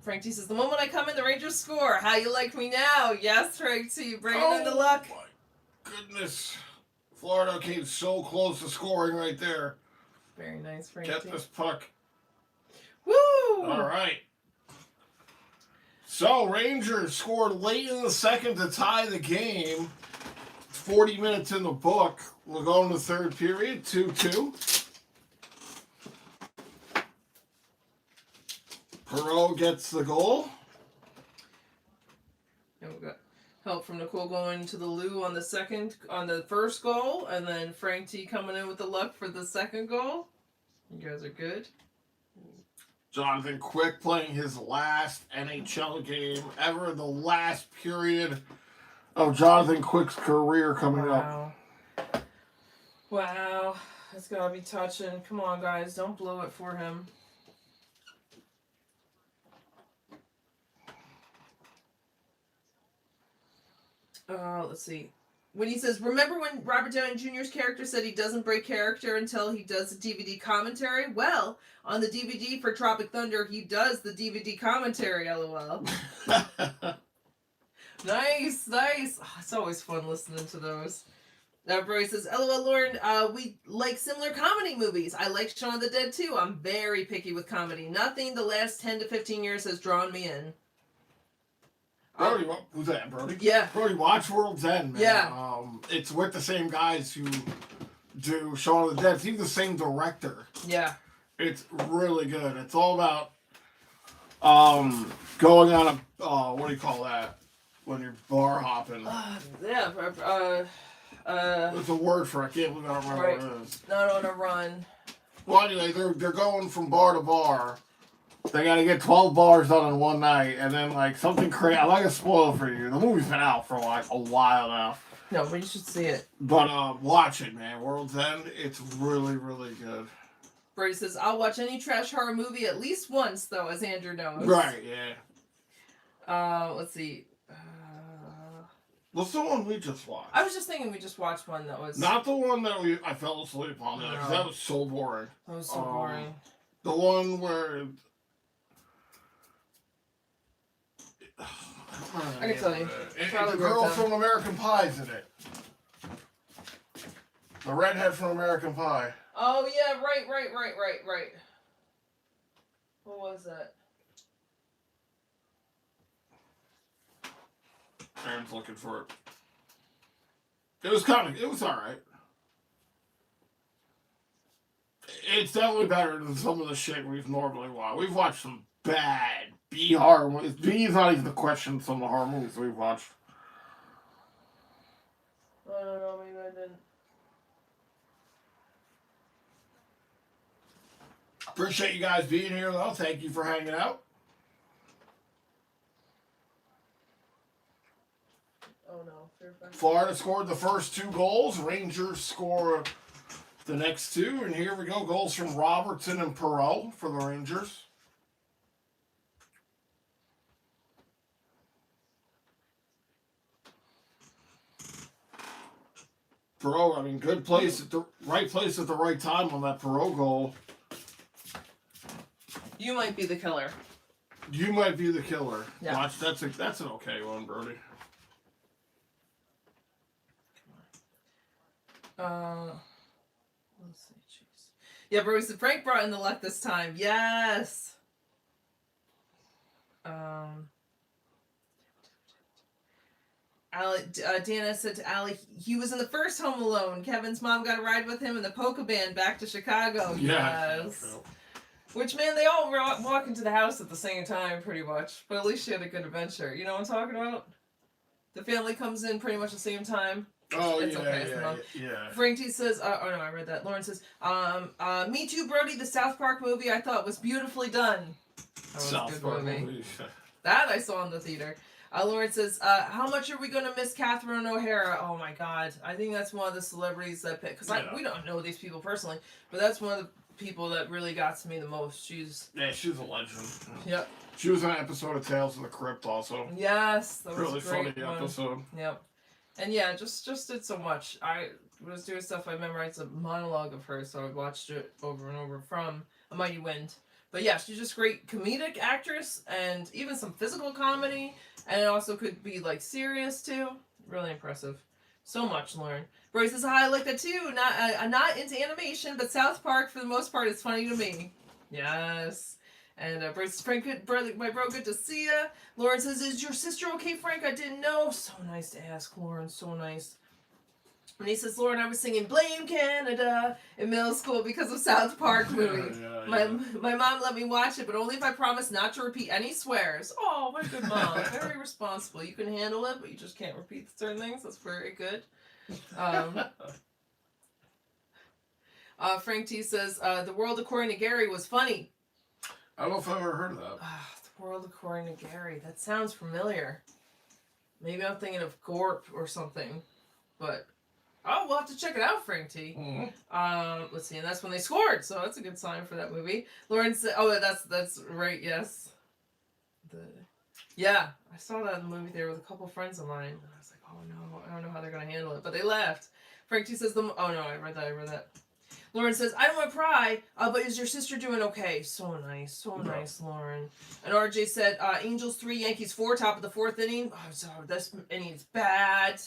Frank T says, the moment I come in, the Rangers score. How you like me now? Yes, Frank T. Bring it into luck. My goodness. Florida came so close to scoring right there. Very nice, Frank Get T. this puck. Woo! All right. So, Rangers scored late in the second to tie the game. 40 minutes in the book. We'll go in the third period, 2-2. Perot gets the goal. And we got help from Nicole going to the loo on the first goal, and then Frank T coming in with the luck for the second goal. You guys are good. Jonathan Quick playing his last NHL game ever, the last period of Jonathan Quick's career coming up. Wow. That's gotta be touching. Come on, guys. Don't blow it for him. Let's see. When he says, remember when Robert Downey Jr.'s character said he doesn't break character until he does the DVD commentary? Well, on the DVD for Tropic Thunder, he does the DVD commentary, LOL. Nice. Oh, it's always fun listening to those. Brody says, LOL, Lauren, we like similar comedy movies. I like Shaun of the Dead, too. I'm very picky with comedy. Nothing the last 10 to 15 years has drawn me in. Brody, who's that, Brody? Yeah. Brody, watch World's End, man. Yeah. It's with the same guys who do Shaun of the Dead. It's even the same director. Yeah. It's really good. It's all about going on a, what do you call that? When you're bar hopping. Yeah. There's a word for it. I can't believe I don't remember what it is. Not on a run. Well, anyway, they're going from bar to bar. They got to get 12 bars done in one night, and then like something crazy. I'm not gonna spoil it for you. The movie's been out for like a while now. No, but you should see it. But watch it, man. World's End. It's really, really good. Brady says, I'll watch any trash horror movie at least once, though, as Andrew knows. Right, yeah. Let's see. What's the one we just watched? I was just thinking we just watched one that was... Not the one that I fell asleep on, because that was so boring. That was so boring. The one where... I can tell you. The girl from American Pie's in it. The redhead from American Pie. Oh, yeah, right. What was that? Aaron's looking for it. It was alright. It's definitely better than some of the shit we've normally watched. We've watched some bad B horror movies. B is not even the question of some of the horror movies we've watched. I don't know, maybe I didn't. Appreciate you guys being here, though. Thank you for hanging out. Oh, no. Fairfax. Florida scored the first 2 goals. Rangers score the next 2. And here we go. Goals from Robertson and Perreault for the Rangers. Perreault, I mean, good place at the right place at the right time on that Perreault goal. You might be the killer. You might be the killer. Yeah. Watch, that's an okay one, Brody. Let's see, jeez. Yeah, Brody said Frank brought in the luck this time. Yes. Dana said to Allie, he was in the first Home Alone. Kevin's mom got a ride with him in the polka band back to Chicago. Yeah. Yes. Which, man, they all walk into the house at the same time, pretty much. But at least she had a good adventure. You know what I'm talking about? The family comes in pretty much the same time. Oh, it's yeah, okay, yeah. Frank T says, oh no, I read that. Lauren says, me too, Brody, the South Park movie I thought was beautifully done. That was South a good Park movie. movie. That I saw in the theater. Lauren says, how much are we going to miss Catherine O'Hara? Oh my God. I think that's one of the celebrities that pick. Because we don't know these people personally, but that's one of the people that really got to me the most. She's a legend. Yep. She was in an episode of Tales of the Crypt also. One that was really a great funny one. episode. Yep. And yeah, just did so much. I was doing stuff. I memorized a monologue of hers, so I watched it over and over from A Mighty Wind. But yeah, she's just great comedic actress and even some physical comedy, and it also could be like serious too. Really impressive. So much, Lauren. Roy says, hi, I like that too. Not into animation, but South Park for the most part is funny to me. Yes. And Frank, my bro, good to see ya. Lauren says, is your sister okay, Frank? I didn't know. So nice to ask, Lauren. So nice. And he says, Lauren, I was singing Blame Canada in middle school because of South Park movie. My mom let me watch it, but only if I promise not to repeat any swears. Oh, what a good mom. Very responsible. You can handle it, but you just can't repeat certain things. That's very good. Frank T says, The World According to Gary was funny. I don't know if I've ever heard of that. The World According to Gary. That sounds familiar. Maybe I'm thinking of Gorp or something. But, we'll have to check it out, Frank T. Mm-hmm. Let's see, and that's when they scored, so that's a good sign for that movie. Lauren said, that's right, yes. Yeah, I saw that in the movie theater with a couple friends of mine. And I was like, oh no, I don't know how they're going to handle it. But they laughed. Frank T says, oh no, I read that. Lauren says, I don't want to pry, but is your sister doing okay? So nice, Lauren. And RJ said, Angels 3, Yankees 4, top of the 4th inning. Oh, sorry, this inning's bad.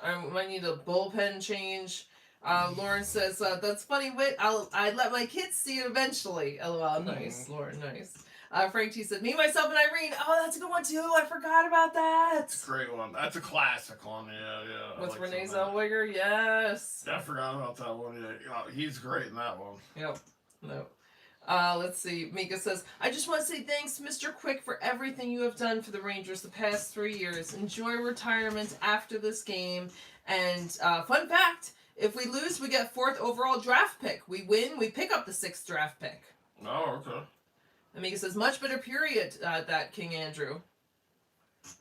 I might need a bullpen change. Lauren says, that's funny, Whit. I'd let my kids see it eventually. LOL, nice, Lauren, nice. Frank T said, me, myself, and Irene. Oh, that's a good one, too. I forgot about that. That's a great one. That's a classic one, yeah. With Renee Zellweger, yes. I forgot about that one, yeah. Oh, he's great in that one. Yep. No. Let's see. Mika says, I just want to say thanks, Mr. Quick, for everything you have done for the Rangers the past 3 years. Enjoy retirement after this game. And fun fact, If we lose, we get 4th overall draft pick. We win, we pick up the 6th draft pick. Oh, okay. Amiga says, much better period, that King Andrew.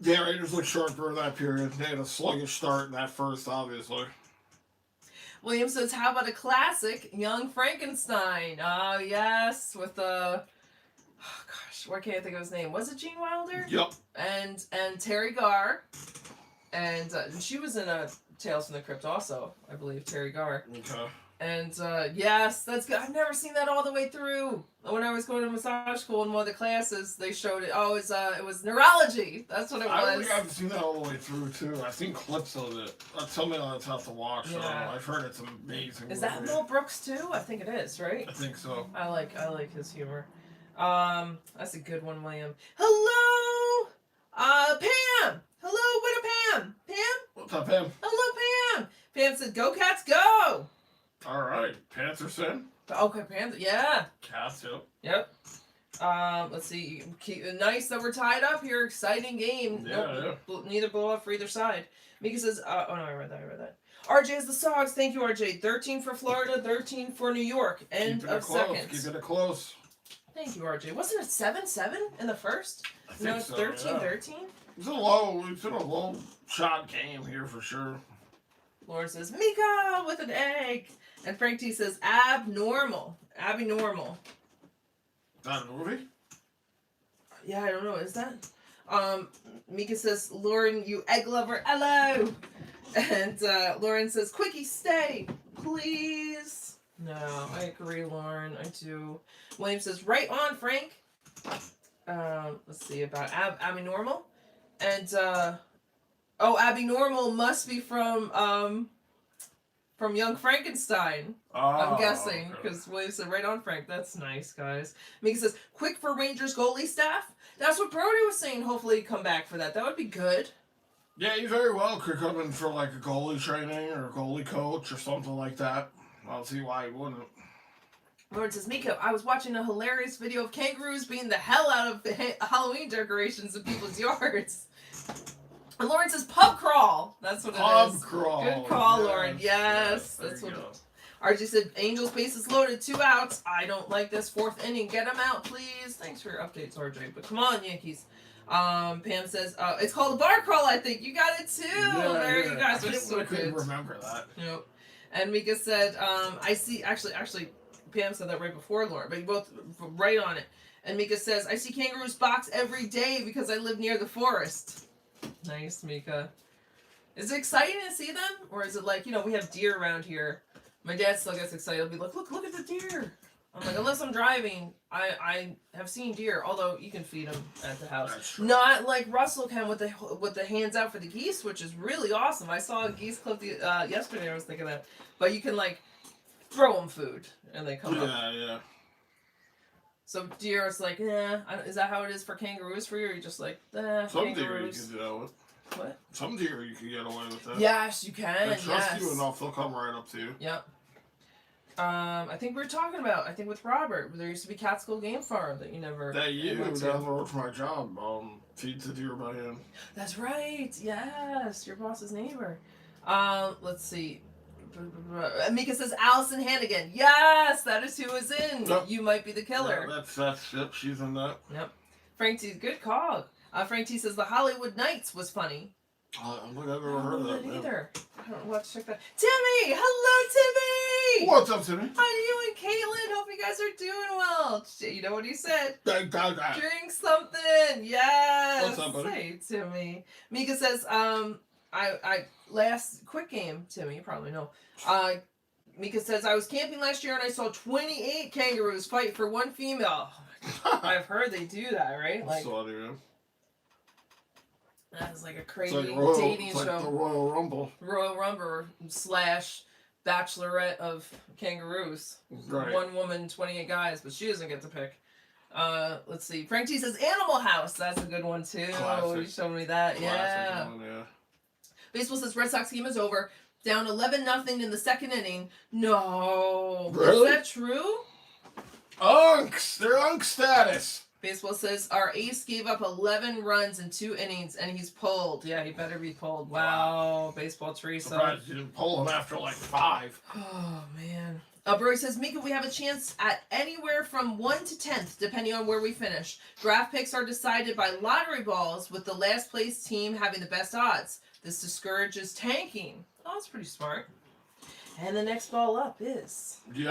Yeah, Raiders look sharper in that period. They had a sluggish start in that first, obviously. William says, how about a classic, Young Frankenstein? Oh, yes, with the... Oh, gosh, why can't I think of his name? Was it Gene Wilder? Yep. And Terry Garr. And she was in Tales from the Crypt also, I believe, Terry Garr. Okay. And yes, that's good. I've never seen that all the way through. When I was going to massage school in one of the classes, they showed it. Oh, it was neurology. That's what it was. I really haven't seen that all the way through too. I've seen clips of it. That's something that's tough to watch. Yeah. So I've heard it's amazing. Is that Mel Brooks too? I think it is, right? I think so. I like his humor. That's a good one, William. Hello, Pam. Hello, what a Pam. Pam. What's up, Pam? Hello, Pam. Pam said, "Go Cats, go." All right, Panthers in. Okay, Pam. Yeah. Cats, yep. Yep. Let's see. Nice that we're tied up here. Exciting game. Yeah, Neither blow up for either side. Mika says, oh no, I read that. RJ has the Sogs. Thank you, RJ. 13 for Florida, 13 for New York. End of seconds. Keep it close. Thank you, RJ. Wasn't it 7-7 in the first? I think It's so, 13-13? It's been a low shot game here for sure. Lauren says, Mika with an egg. And Frank T says, abnormal. Abby Normal. Is that a movie? Yeah, I don't know. Is that? Mika says, Lauren, you egg lover, hello. And Lauren says, Quickie, stay, please. No, I agree, Lauren. I do. William says, right on, Frank. Let's see about Abby Normal. And, Abby Normal must be from Young Frankenstein. I'm guessing, because William said, right on, Frank. That's nice, guys. Mika says, quick for Rangers goalie staff. That's what Brody was saying. Hopefully he'd come back for that. That would be good. Yeah, he very well could come in for like a goalie training or a goalie coach or something like that. I don't see why he wouldn't. Lauren says, Mika, I was watching a hilarious video of kangaroos beating the hell out of Halloween decorations in people's yards. And Lauren says, pub crawl. That's what it is. Pub crawl. Good call, yes. Lauren. Yes. That's what it is. RG said, Angels base is loaded. 2 outs. I don't like this 4th inning. Get him out, please. Thanks for your updates, RJ. But come on, Yankees. Pam says, it's called a bar crawl, I think. You got it, too. There you guys are so I couldn't good. remember that. Yep. And Mika said, I see, actually, Pam said that right before Lauren, but you both right on it. And Mika says, I see kangaroos box every day because I live near the forest. Nice, Mika. Is it exciting to see them? Or is it like, we have deer around here. My dad still gets excited. He'll be like, look at the deer. I'm like, unless I'm driving, I have seen deer, although you can feed them at the house. Not like Russell can with the hands out for the geese, which is really awesome. I saw a geese clip yesterday. I was thinking that. But you can like throw them food and they come up. Yeah. So deer, it's like, is that how it is for kangaroos for you? Or are you just like, Some kangaroos? deer you can do that with. What? Some deer you can get away with that. Yes, you can. They trust you enough, they'll come right up to you. Yep. I think we were talking about, with Robert, there used to be Catskill Game Farm that you never That you went to. down the road for my job, feeds the deer by hand. That's right. Yes, your boss's neighbor. Let's see. Mika says Allison Hannigan. Yes, that is who is in. Yep. You Might Be the Killer. Yeah, that's yep, she's in that. Yep. Frank T, good call. Frank T says the Hollywood Nights was funny. I don't think I've ever heard of that. Either. I don't know. We'll have to check that. Timmy! Hello, Timmy! What's up, Timmy? Hi to you and Caitlin. Hope you guys are doing well. You know what he said? Drink something. Yes. What's up, buddy? Hey, Timmy. Mika says, I last quick game, Timmy, you probably know. Mika says, I was camping last year and I saw 28 kangaroos fight for one female. I've heard they do that, right? Like, Sorry, man. That's like a crazy dating show. Like the Royal Rumble. Royal Rumble / Bachelorette of Kangaroos. Right. 1 woman, 28 guys, but she doesn't get to pick. Let's see. Frank T says Animal House. That's a good one too. Classic. You showed me that. Classic one, yeah. Baseball says Red Sox game is over. Down 11-0 in the 2nd inning. No. Really? Is that true? Unks! They're unk status. Baseball says our ace gave up 11 runs in 2 innings, and he's pulled. Yeah, he better be pulled. Wow, baseball Teresa. Surprised you didn't pull him after like 5. Oh man. Brody says, Mika, we have a chance at anywhere from 1 to 10th, depending on where we finish. Draft picks are decided by lottery balls, with the last place team having the best odds. This discourages tanking. Oh, that's pretty smart. And the next ball up is 3.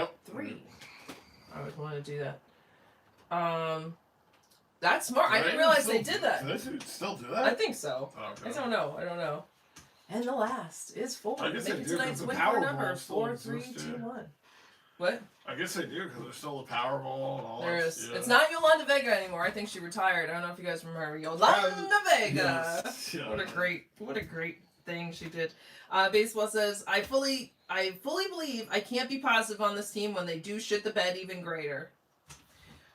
I would want to do that. That's smart. I didn't realize they did that. Do they still do that? I think so. Okay. I don't know. And the last is 4. I guess they Maybe do, tonight's 'cause the win Powerball number still 4, 3, exists, 2, yeah. 1. What? I guess they do because there's still the Powerball and all There that. is. Yeah. It's not Yolanda Vega anymore. I think she retired. I don't know if you guys remember Yolanda Vega. Yes. Yeah. What a great thing she did. Baseball says, I fully believe I can't be positive on this team when they do shit the bed even greater.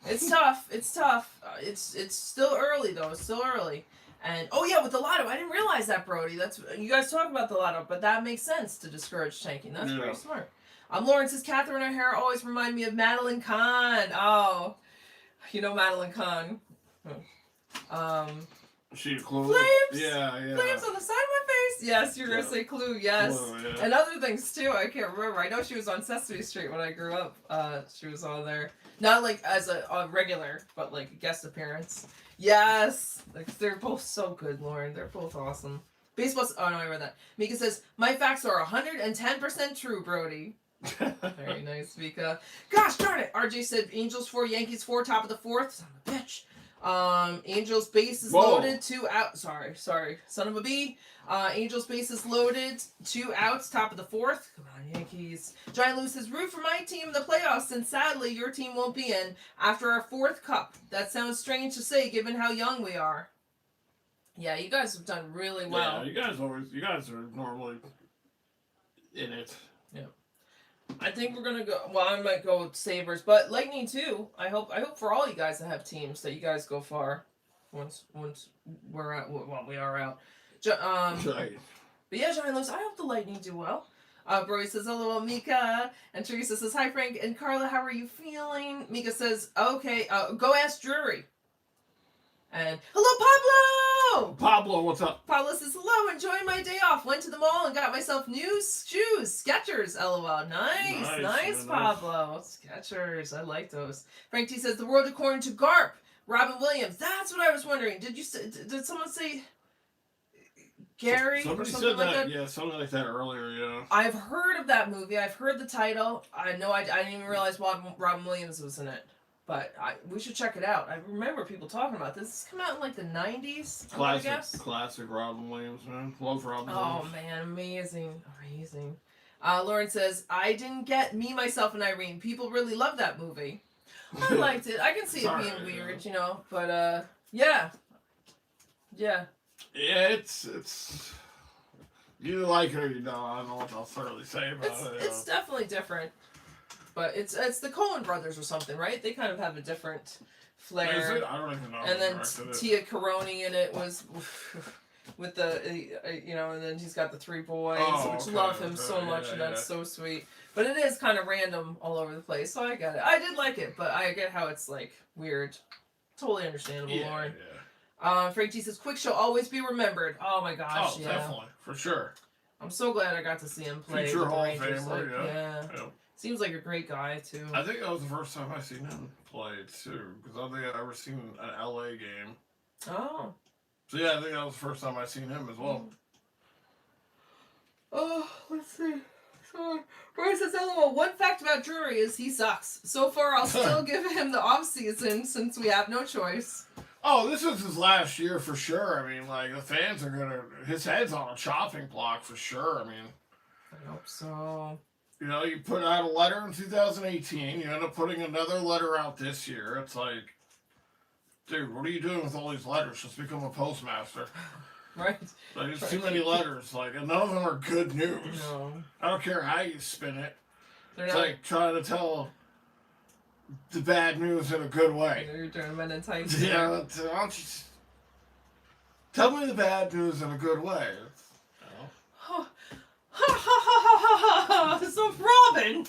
It's tough. It's still early though. It's still early. And oh yeah, with the lotto, I didn't realize that, Brody. That's you guys talk about the lotto, but that makes sense to discourage tanking. That's pretty smart. Lauren says Catherine O'Hara always remind me of Madeline Kahn. Oh, you know Madeline Kahn. She Clue. Flames. Yeah. Flames on the side of my face. Yes, you're gonna say Clue. Yes, Clue, yeah. and other things too. I can't remember. I know she was on Sesame Street when I grew up. She was on there, not like as a regular, but like a guest appearance. Yes, like they're both so good, Lauren. They're both awesome. Baseball's. Oh no, I read that. Mika says my facts are 110% true, Brody. Very nice, Mika. Gosh darn it! RJ said Angels 4, Yankees 4, top of the 4th. Son of a bitch. Angels base is loaded, 2 out. Sorry, son of a bee. Angels base is loaded, 2 outs, top of the 4th. Come on, Yankees. Giant Lou says root for my team in the playoffs, and sadly your team won't be in after our 4th cup. That sounds strange to say given how young we are. Yeah, you guys have done really well. Yeah, you guys are normally in it. Yeah. I think we're gonna go. Well, I might go with Sabres, but Lightning too. I hope for all you guys that have teams that you guys go far. Once we're out, well, we are out. Right. But yeah, Giant Lewis, I hope the Lightning do well. Brody says, hello, Mika. And Teresa says, hi, Frank. And Carla, how are you feeling? Mika says, okay, go ask Drury. And, hello, Pablo! Pablo, what's up? Pablo says, hello, enjoying my day off. Went to the mall and got myself new shoes. Skechers, LOL. Nice, Pablo. Skechers, I like those. Frank T says, the world according to Garp. Robin Williams. That's what I was wondering. Did someone say Gary Somebody or something said like that? Yeah, something like that earlier, yeah. I've heard of that movie. I've heard the title. I didn't even realize Robin Williams was in it. But we should check it out. I remember people talking about this. This came out in like the 90s, I guess. Classic Robin Williams, man. Love Robin Oh, Williams. man, amazing. Lauren says, I didn't get Me, Myself, and Irene. People really love that movie. I liked it. I can see it being weird, you know. But, yeah. Yeah, it's... You like it or you don't. I don't know what I'll thoroughly say about it. It's definitely different. But it's the Coen brothers or something, right? They kind of have a different flair. Is it? I don't even know. And then Tia Caroni in it was with the, and then he's got the 3 boys, which love him so much, and that's so sweet. But it is kind of random all over the place, so I get it. I did like it, but I get how it's like weird. Totally understandable, Lauren. Yeah. Frank T says, quick show, always be remembered. Oh my gosh, yeah. Definitely, for sure. I'm so glad I got to see him play. Future Hall of Rangers. Famer, Yeah. Seems like a great guy, too. I think that was the first time I seen him play, too. Because I don't think I've ever seen an LA game. Oh. So, yeah, I think that was the first time I seen him as well. Oh, let's see. Roy says, LOL, one fact about Drury is he sucks. So far, I'll still give him the off-season since we have no choice. Oh, this is his last year for sure. I mean, like, the fans are going to... His head's on a chopping block for sure. I mean... I hope so. You know, you put out a letter in 2018. You end up putting another letter out this year. It's like, dude, what are you doing with all these letters? Just become a postmaster. Right. Like, it's too many letters. Like, and none of them are good news. No. I don't care how you spin it. They're It's not... like trying to tell the bad news in a good way. You're doing Men in Tights. Yeah, why don't you tell me the bad news in a good way. So Robin!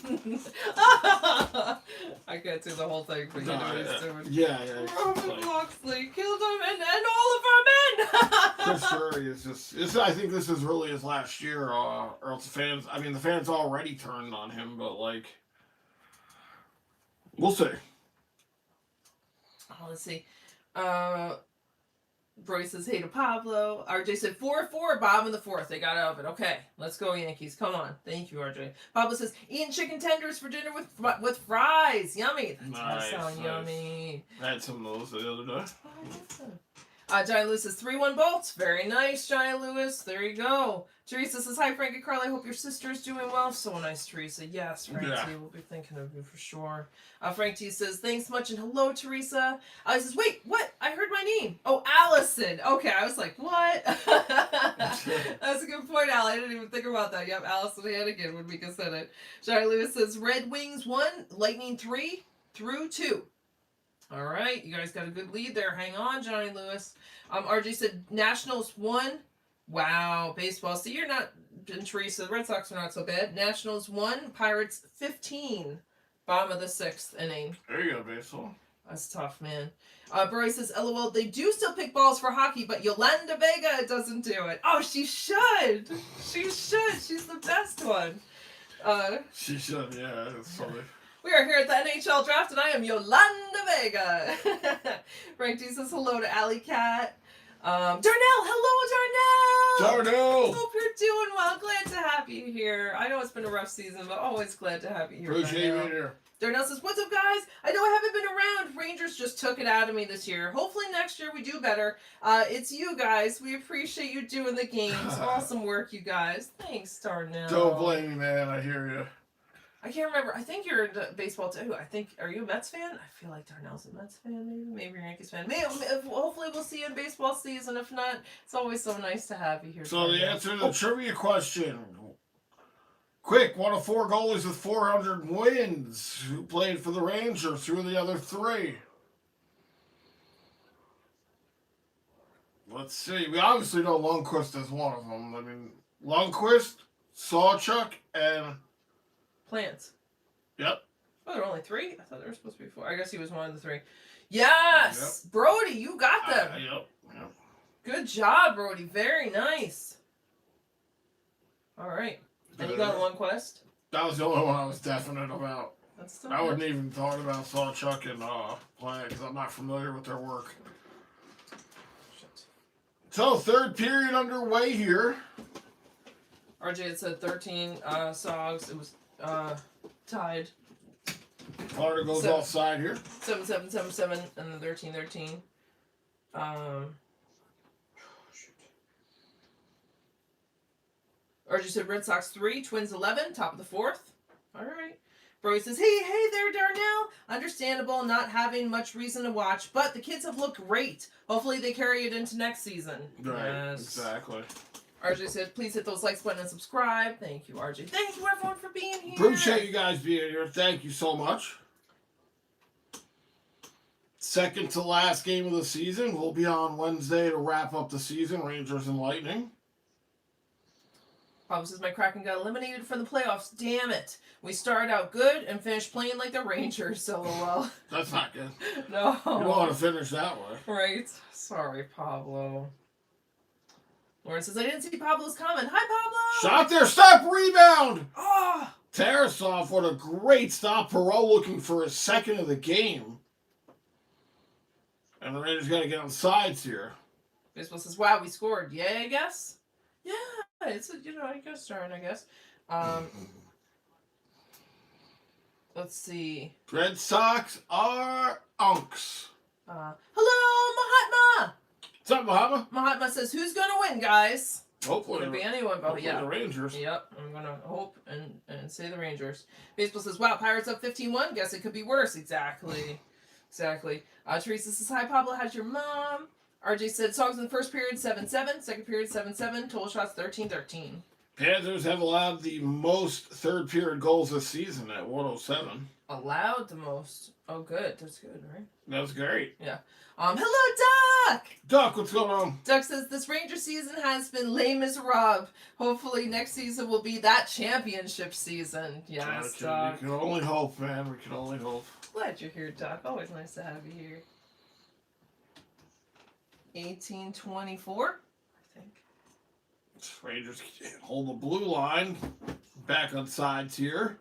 I I can't do the whole thing, but you know what he's doing. Yeah. It's Robin like, Loxley killed him and all of our men. Chris Drury is just. I think this is really his last year, or else the fans. I mean, the fans already turned on him, but like, we'll see. Oh, let's see. Brody says, hey to Pablo. RJ said 4-4, bottom of the fourth. They got out of it. Okay, let's go Yankees. Come on. Thank you, RJ. Pablo says, eating chicken tenders for dinner with fries. Yummy. That does sound yummy. I had some of those the other day. Johnny Lewis says 3-1 Bolts. Very nice, Johnny Lewis. There you go. Teresa says, hi, Frank and Carl. I hope your sister's doing well. So nice, Teresa. Yes, Frank T. We'll be thinking of you for sure. Frank T says, thanks much and hello, Teresa. I says, wait, what? I heard my name. Oh, Allison. Okay, I was like, what? That's a good point, Al. I didn't even think about that. Yep, Allison Hannigan when Mika said it. Johnny Lewis says, Red Wings 1, Lightning 3 through 2. All right, you guys got a good lead there. Hang on, Johnny Lewis. RJ said Nationals 1. Wow, baseball. So you're not, and Teresa, the Red Sox are not so bad. Nationals 1, Pirates 15. Bottom of the 6th inning. There you go, baseball. That's tough, man. Brody says, LOL, they do still pick balls for hockey, but Yolanda Vega doesn't do it. Oh, she should. She should. She's the best one. She should, yeah. It's funny. We are here at the NHL draft, and I am Yolanda Vega. Frank D says hello to Alley Cat. Darnell, hello, Darnell! Hope you're doing well. Glad to have you here. I know it's been a rough season, but always glad to have you here. Appreciate you here. Darnell says, what's up, guys? I know I haven't been around. Rangers just took it out of me this year. Hopefully next year we do better. It's you guys. We appreciate you doing the games. Awesome work, you guys. Thanks, Darnell. Don't blame me, man. I hear you. I can't remember. I think you're into baseball too. Are you a Mets fan? I feel like Darnell's a Mets fan, maybe you're a Yankees fan. Hopefully we'll see you in baseball season. If not, it's always so nice to have you here. So the answer to the trivia question. Quick, one of 4 goalies with 400 wins who played for the Rangers. Who are the other 3? Let's see. We obviously know Lundqvist is one of them. I mean, Lundqvist, Sawchuk, and... Plants. Yep. Oh, there are only 3? I thought there were supposed to be 4. I guess he was one of the 3. Yes! Yep. Brody, you got them. Yep. Good job, Brody. Very nice. All right. And you got Lundqvist? That was the only one I was definite about. That's still I wouldn't even thought about Sawchuk and Plant because I'm not familiar with their work. Shit. So, third period underway here. RJ had said 13 Sogs. It was tied. Florida goes offside here. 7-7-7-7 and then 13-13. RJ said Red Sox 3, Twins 11, top of the 4th. All right. Brody says, hey there, Darnell. Understandable, not having much reason to watch, but the kids have looked great. Hopefully they carry it into next season. Right, yes. Exactly. RJ said, please hit those likes button and subscribe. Thank you, RJ. Thank you, everyone, for being here. Appreciate you guys being here. Thank you so much. Second to last game of the season. We'll be on Wednesday to wrap up the season. Rangers and Lightning. Papa says, my Kraken got eliminated from the playoffs. Damn it. We started out good and finished playing like the Rangers, so well. That's not good. No. You don't want to finish that way. Right. Sorry, Pablo. Lauren says, I didn't see Pablo's comment. Hi, Pablo! Shot there, stop, rebound! Oh! Tarasov, what a great stop. Perot looking for his second of the game. And the Rangers got to get on sides here. Baseball says, wow, we scored. Yeah, I guess. Yeah, it's a, I guess turn, I guess. Let's see. Red Sox are unks. Hello, Mahatma! What's up, Mahatma? Mahatma says, who's going to win, guys? Hopefully. Could be anyone, but yeah. The Rangers. Yep, I'm going to hope and say the Rangers. Baseball says, wow, Pirates up 15-1. Guess it could be worse. Exactly. Exactly. Teresa says, hi, Pablo. How's your mom? RJ said, songs in the first period, 7-7. Second period, 7-7. Total shots, 13-13. Panthers have allowed the most third period goals this season at 107. Allowed the most. Oh, good. That's good, right? That's great. Hello, Duck! Duck, what's going on? Duck says, this Ranger season has been lame as Rob. Hopefully next season will be that championship season. Yes, Duck. We can only hope, man. We can only hope. Glad you're here, Duck. Always nice to have you here. 1824, I think. Rangers hold the blue line. Back on sides here.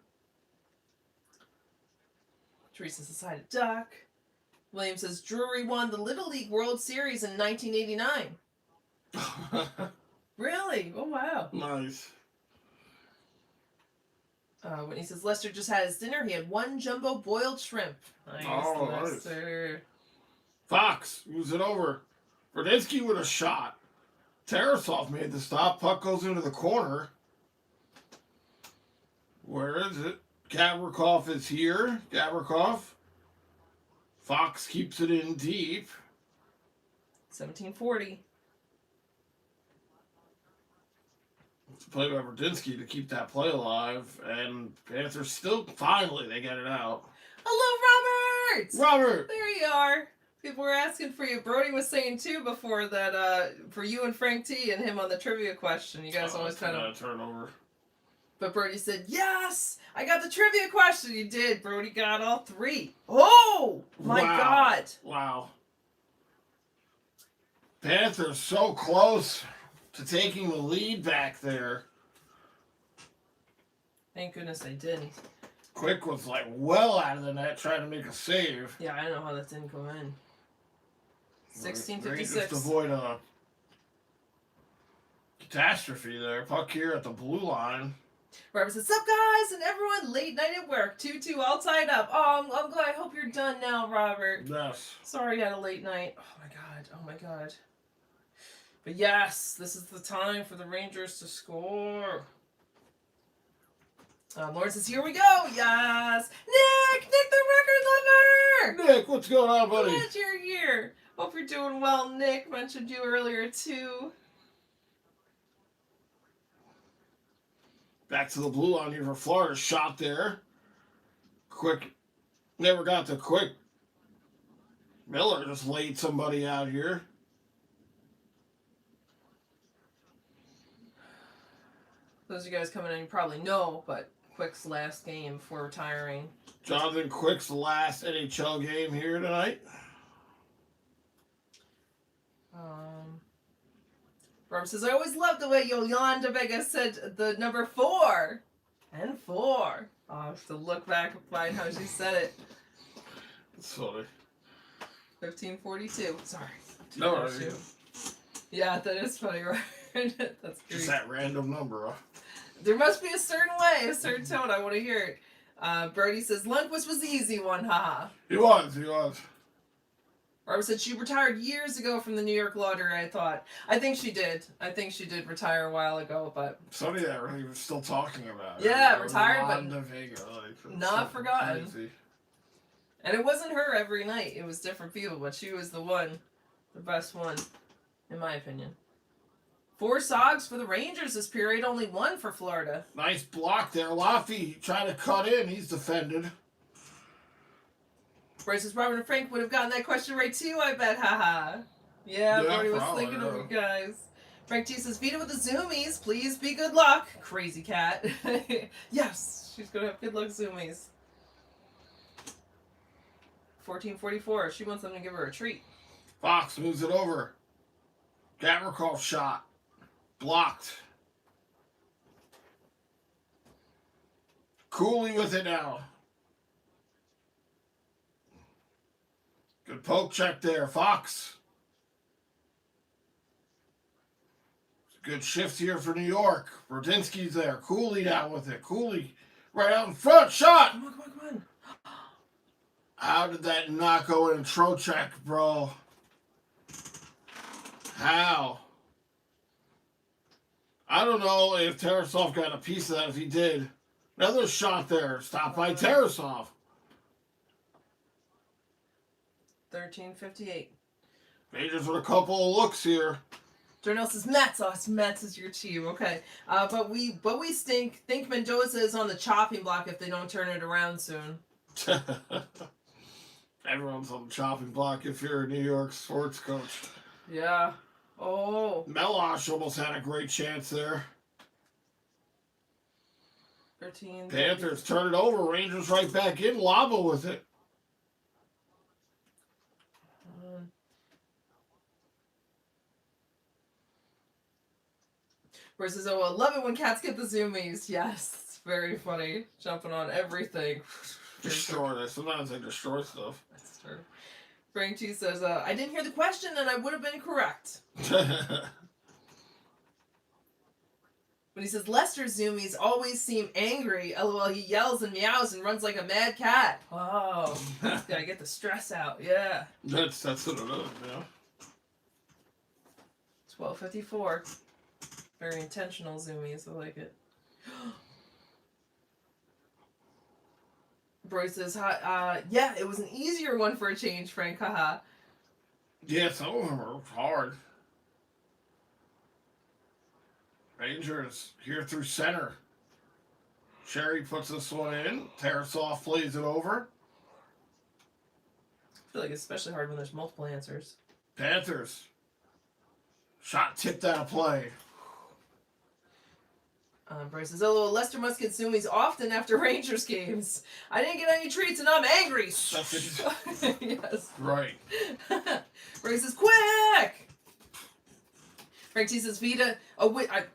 Teresa's decided Duck. William says Drury won the Little League World Series in 1989. Really? Oh, wow. Nice. Whitney says Lester just had his dinner. He had one jumbo boiled shrimp. Nice, Lester. Nice. Fox moves it over. Verdinsky with a shot. Tarasov made the stop. Puck goes into the corner. Where is it? Gavrikov is here. Gavrikov. Fox keeps it in deep. 1740. It's a play by Verdinsky to keep that play alive. And Panthers still, finally, they get it out. Hello, Robert! Robert! There you are. People were asking for you. Brody was saying, too, before that, for you and Frank T and him on the trivia question. You guys always kind of... turnover. But Brody said, yes! I got the trivia question. You did. Brody got all three. Oh! My God. Wow. Panthers so close to taking the lead back there. Thank goodness they didn't. Quick was like well out of the net trying to make a save. Yeah, I don't know how that didn't go in. 16:56. Rangers to avoid a catastrophe there. Puck here at the blue line. Robert says, "Sup guys and everyone, late night at work, 2-2 all tied up. Oh, I'm glad. I hope you're done now, Robert. Yes. Sorry you had a late night. Oh my god. But yes, this is the time for the Rangers to score. Lauren says, here we go. Yes. Nick the record lover. Nick, what's going on, buddy? Glad you're here. Hope you're doing well. Nick mentioned you earlier too. Back to the blue line here for Florida. Shot there. Quick. Never got to Quick. Miller just laid somebody out here. Those of you guys coming in, you probably know, but Quick's last game before retiring. Jonathan Quick's last NHL game here tonight. Robert says, I always loved the way Yolanda Vega said the number 4 and 4. I'll have to look back and find how she said it. It's funny. 1542. Sorry. No, yeah, that is funny, right? That's great. Just that random number, huh? There must be a certain way, a certain tone. I want to hear it. Brody says, Lundqvist was the easy one, haha. He was. Robert said she retired years ago from the New York Lottery, I thought. I think she did. Retire a while ago, but... Somebody that really was still talking about it. Yeah, retired, but Vega, not forgotten. Crazy. And it wasn't her every night. It was different people, but she was the best one, in my opinion. 4 Sogs for the Rangers this period, only 1 for Florida. Nice block there. Laffy trying to cut in. He's defended. Bryce says Robert and Frank would have gotten that question right too, I bet, haha. Yeah, Brody was thinking of you guys. Frank T says, Vita with the zoomies, please be good luck. Crazy cat. Yes, she's going to have good luck zoomies. 1444, she wants them to give her a treat. Fox moves it over. Gavrikov shot. Blocked. Cooley with it now. Good poke check there, Fox. Good shift here for New York. Brodinsky's there. Cooley down with it. Cooley right out in front. Shot! Come on. How did that not go in Trocheck, bro? How? I don't know if Tarasov got a piece of that. If he did. Another shot there. Stopped by Tarasov. 1358. Rangers with a couple of looks here. Darnell says Mets is your team. Okay. But we stink. Think Mendoza is on the chopping block if they don't turn it around soon. Everyone's on the chopping block if you're a New York sports coach. Yeah. Oh. Melosh almost had a great chance there. 13. Panthers turn it over. Rangers right back in. Lava with it. Versus, oh, I love it when cats get the zoomies. Yes, it's very funny. Jumping on everything. Destroy this. Sometimes they destroy stuff. That's true. Frank T says, I didn't hear the question and I would have been correct. When he says, Lester's zoomies always seem angry. LOL, he yells and meows and runs like a mad cat. Oh, gotta get the stress out. Yeah. That's what it is, yeah. 12:54. Very intentional zoomies. I like it. Bryce says, yeah, it was an easier one for a change, Frank. Haha. Yeah, some of them are hard. Rangers here through center. Sherry puts this one in. Tarasoff plays it over. I feel like it's especially hard when there's multiple answers. Panthers. Shot tipped out of play. Bryce says, "Oh, Lester must get zoomies often after Rangers games. I didn't get any treats and I'm angry." Yes. Right. Bryce says, "Quick!" Frank T says, "Vita." Oh,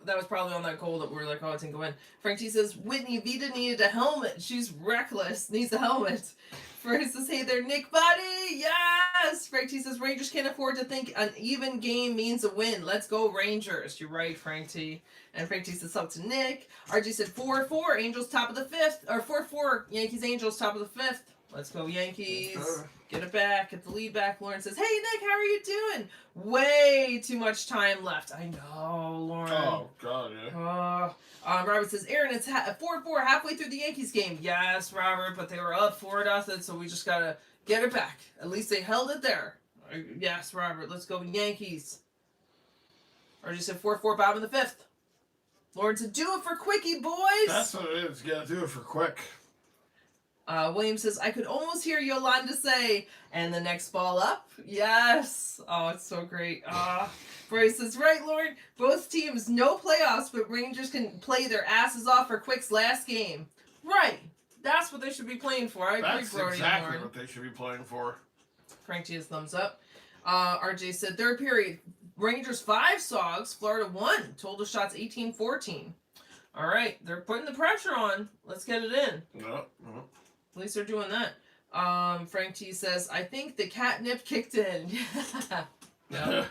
that was probably on that goal that we were like, oh, it didn't go in. Frank T says, "Whitney, Vita needed a helmet. She's reckless. Needs a helmet." Frank says, "Hey there, Nick Buddy." Yes. Frank T says, "Rangers can't afford to think an even game means a win. Let's go Rangers." You're right, Frank T. And Frank T says something to Nick. RG said 4-4, Angels top of the fifth. Or 4-4, Yankees, Angels top of the fifth. Let's go Yankees. Get it back. Get the lead back. Lauren says, "Hey, Nick, how are you doing?" Way too much time left. I know, Lauren. Oh, God, yeah. Robert says, "Aaron, it's 4-4 halfway through the Yankees game." Yes, Robert, but they were up 4-0, so we just got to get it back. At least they held it there. Yes, Robert, let's go Yankees. RG said 4-4, bottom of the fifth. Lauren said, "Do it for Quickie, boys." That's what it is. You got to do it for quick. William says, "I could almost hear Yolanda say, and the next ball up." Yes. Oh, it's so great. Bryce says, "Right, Lauren. Both teams, no playoffs, but Rangers can play their asses off for Quick's last game." Right. That's what they should be playing for. I agree, That's Brody exactly and Lauren. what they should be playing for. Frank G has thumbs up. RJ said, "Third period, Rangers 5 Sogs, Florida 1. Total shots 18-14. All right. They're putting the pressure on. Let's get it in. Yep. At least they're doing that." Frank T says, "I think the catnip kicked in." No,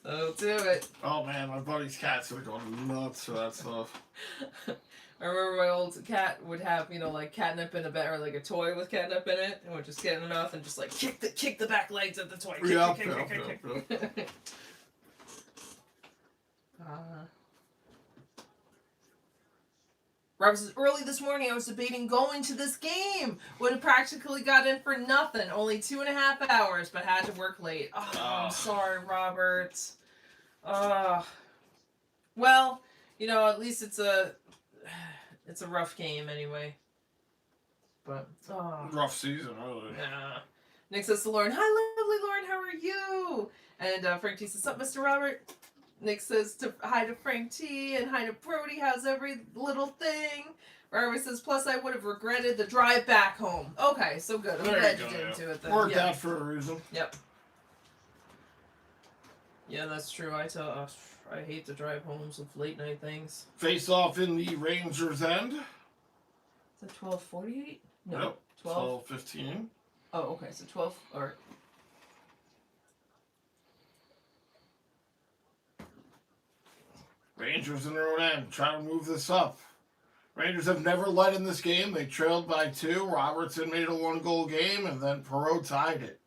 that'll do it. Oh, man, my buddy's cats are going nuts for that stuff. I remember my old cat would have, like catnip in a bed, or like a toy with catnip in it, and would just get in the mouth and just like kick the back legs of the toy. Kick. Robert says, "Early this morning I was debating going to this game. Would have practically got in for nothing. Only 2.5 hours, but had to work late." Oh, I'm sorry, Robert. Well, at least it's a rough game anyway. But Rough season, really. yeah. Nick says to Lauren, "Hi, lovely Lauren, how are you?" And Frank T says, "What's up, Mr. Robert?" Nick says hi to Frank T and hi to Brody. "How's every little thing?" Robert says, "Plus I would have regretted the drive back home." Okay, so good. I'm glad you didn't do it then. Worked out for a reason. Yep. Yeah, that's true. I hate the drive homes of late night things. Face off in the Rangers' end. Is that 12:48? No. Nope. 12:15. Oh, okay. So 12. All right. Rangers in their own end, trying to move this up. Rangers have never led in this game. They trailed by 2. Robertson made a 1-goal game, and then Perot tied it.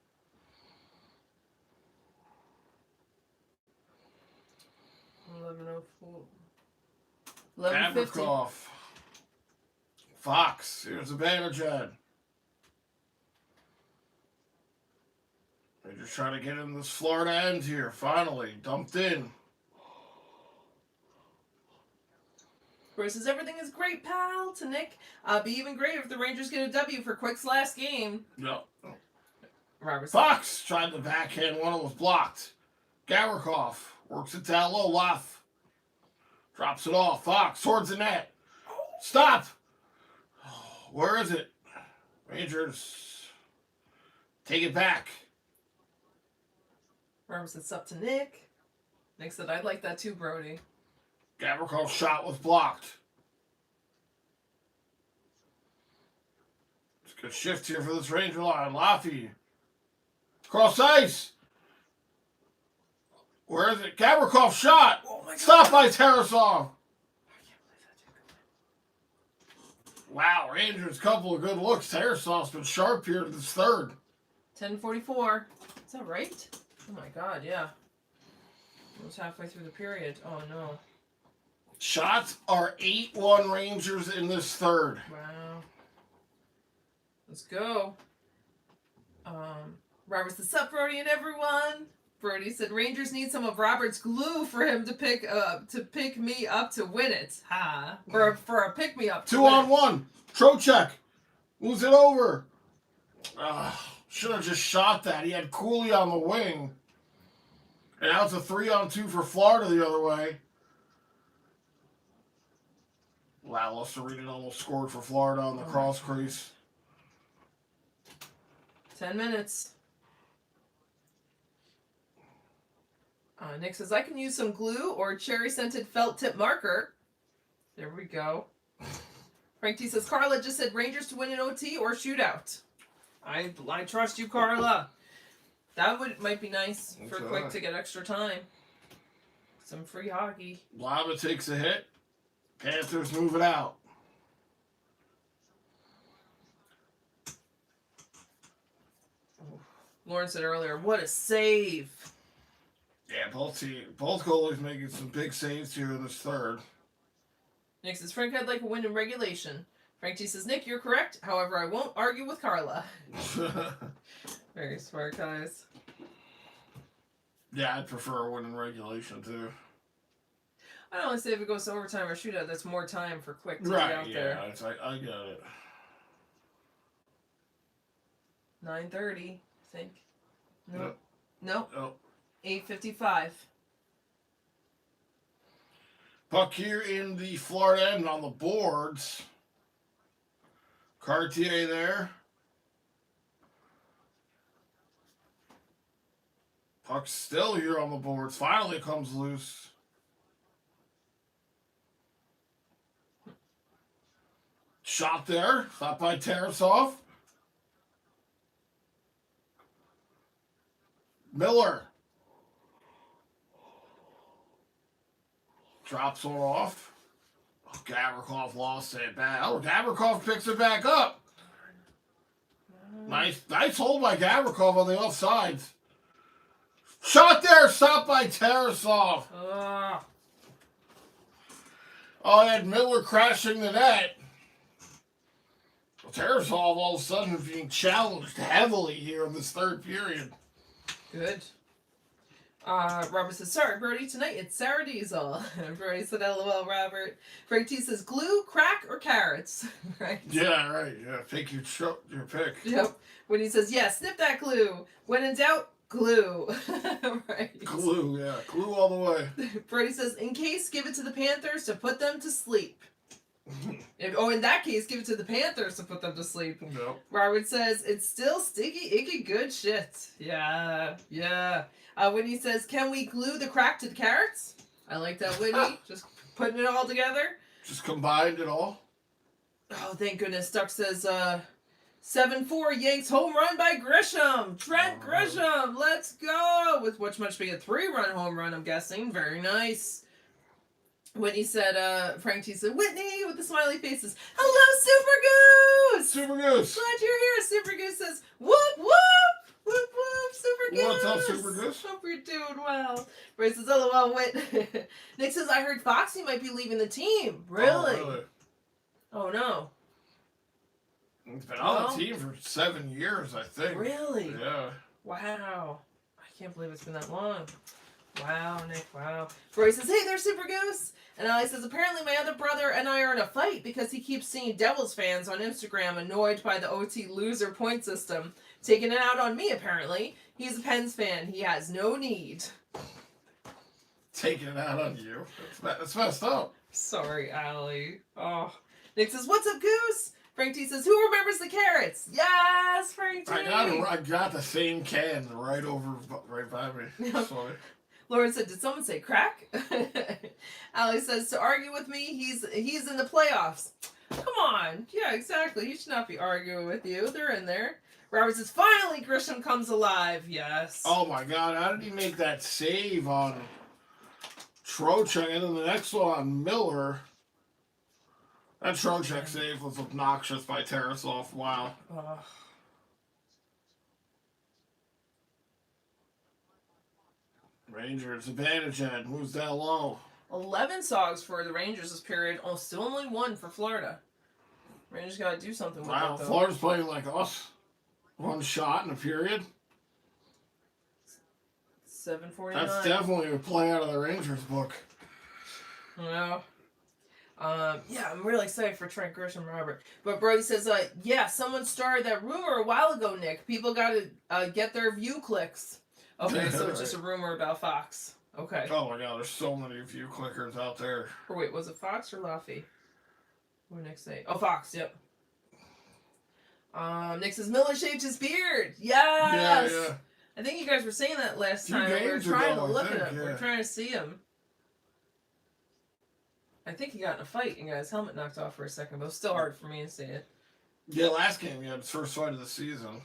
11:04. 11:50. Abercroft. Fox. Here's Zibanejad. They're just trying to get in this Florida end here. Finally, dumped in. Brody says, everything is great, pal, to Nick. Be even greater if the Rangers get a W for Quick's last game. No. Robert Fox tried the backhand. One was blocked. Gavrikov works it down low. Left. Drops it off. Fox towards the net. Stop. Where is it? Rangers. Take it back. Robert says, it's up to Nick. Nick said, I'd like that too, Brody. Gavrikov's shot was blocked. It's a good shift here for this Ranger line. Laffy. Cross ice. Where is it? Gavrikov shot. Oh my God. Stopped by Tarasov. Wow, Rangers, couple of good looks. Tarasov's been sharp here in this third. 10:44. Is that right? Oh my God, yeah. It was halfway through the period. Oh no. Shots are 8-1 Rangers in this third. Wow. Let's go. Robert says, sup, Brody and everyone. Brody said, Rangers need some of Robert's glue for him to pick me up to win it. Ha. For a pick me up. 2-on-1. Trocheck moves it over. Should have just shot that. He had Cooley on the wing. And now it's a 3-on-2 for Florida the other way. Wow, Serena almost scored for Florida on the cross crease. 10 minutes. Nick says, I can use some glue or cherry-scented felt tip marker. There we go. Frank T says, Carla just said Rangers to win an OT or shootout. I trust you, Carla. That might be nice for Quick to get extra time. Some free hockey. Lava takes a hit. Panthers move it out. Lauren said earlier, what a save. Yeah, both goalies making some big saves here in this third. Nick says, Frank, I'd like a win in regulation. Frank T says, Nick, you're correct. However, I won't argue with Carla. Very smart, guys. Yeah, I'd prefer a win in regulation, too. I don't want to say if it goes to overtime or shootout, that's more time for Quick to Right, get out there. I get it. 9:30, I think. Nope. Nope. Nope. 8:55. Puck here in the Florida end on the boards. Cartier there. Puck's still here on the boards. Finally comes loose. Shot there. Shot by Tarasov. Miller. Drops one off. Oh, Gavrikov lost it back. Oh, Gavrikov picks it back up. Nice hold by Gavrikov on the offsides. Shot there, stopped by Tarasov. Oh, I had Miller crashing the net. Well, Tarasov all of a sudden is being challenged heavily here in this third period. Good. Robert says, sorry, Brody, tonight it's Sarah Diesel. Brody said, LOL, Robert. Frank T says, glue, crack, or carrots. Right? Yeah, right. Yeah, pick your pick. Yep. When he says, yeah, snip that glue. When in doubt, glue. Right. Glue, yeah. Glue all the way. Brody says, in case, give it to the Panthers to put them to sleep. In that case, give it to the Panthers to put them to sleep. Nope. Robert says, it's still sticky, icky, good shit. Yeah. Whitney says, can we glue the crack to the carrots? I like that, Whitney. Just putting it all together. Just combined it all. Oh, thank goodness. Duck says, 7-4 Yanks home run by Grisham. Trent Grisham. Let's go. With which must be a 3-run home run, I'm guessing. Very nice. Whitney said, Frank T said, Whitney with the smiley faces. Hello, Super Goose. Super Goose. Glad you're here. Super Goose says, whoop, whoop. Whoop, whoop, Super Goose. What's up, Super Goose? Hope you're doing well. Ray says, LOL, Whit. Nick says, I heard Foxy might be leaving the team. Really? Oh, no. He's been on the team for 7 years, I think. Really? Yeah. Wow. I can't believe it's been that long. Wow, Nick, wow. Roy says, hey there, Super Goose. And Ali says, apparently my other brother and I are in a fight because he keeps seeing Devils fans on Instagram annoyed by the OT loser point system. Taking it out on me, apparently. He's a Pens fan. He has no need. Taking it out on you. That's messed up. Sorry, Ali. Oh. Nick says, what's up, Goose? Frank T says, who remembers the carrots? Yes, Frank T. I got the same can right by me. Yep. Sorry. Lauren said, did someone say crack? Ali says, to argue with me, he's in the playoffs. Come on. Yeah, exactly. He should not be arguing with you. They're in there. Robert says, finally Grisham comes alive. Yes. Oh my God, how did he make that save on Trocheck and then the next one on Miller? That Trocheck save was obnoxious by Tarasov. Wow. Rangers advantage Ed. Moves down low. 11 sogs for the Rangers this period. Oh, still only 1 for Florida. Rangers got to do something with Wow, that, though. Florida's playing like us. 1 shot in a period. 7:49. That's definitely a play out of the Rangers book. Yeah. Yeah, I'm really excited for Trent Grisham, Robert. But Brody says, yeah, someone started that rumor a while ago, Nick. People got to get their view clicks. Okay, so it's just a rumor about Fox. Okay. Oh my God, there's so many view clickers out there. Or wait, was it Fox or Laffy? What did Nick say? Oh, Fox, yep. Nick says, Miller shaved his beard. Yes! Yeah. I think you guys were saying that last time. We were trying to look at him. We're trying to see him. I think he got in a fight and got his helmet knocked off for a second, but it was still hard for me to see it. Yeah, last game, his first fight of the season.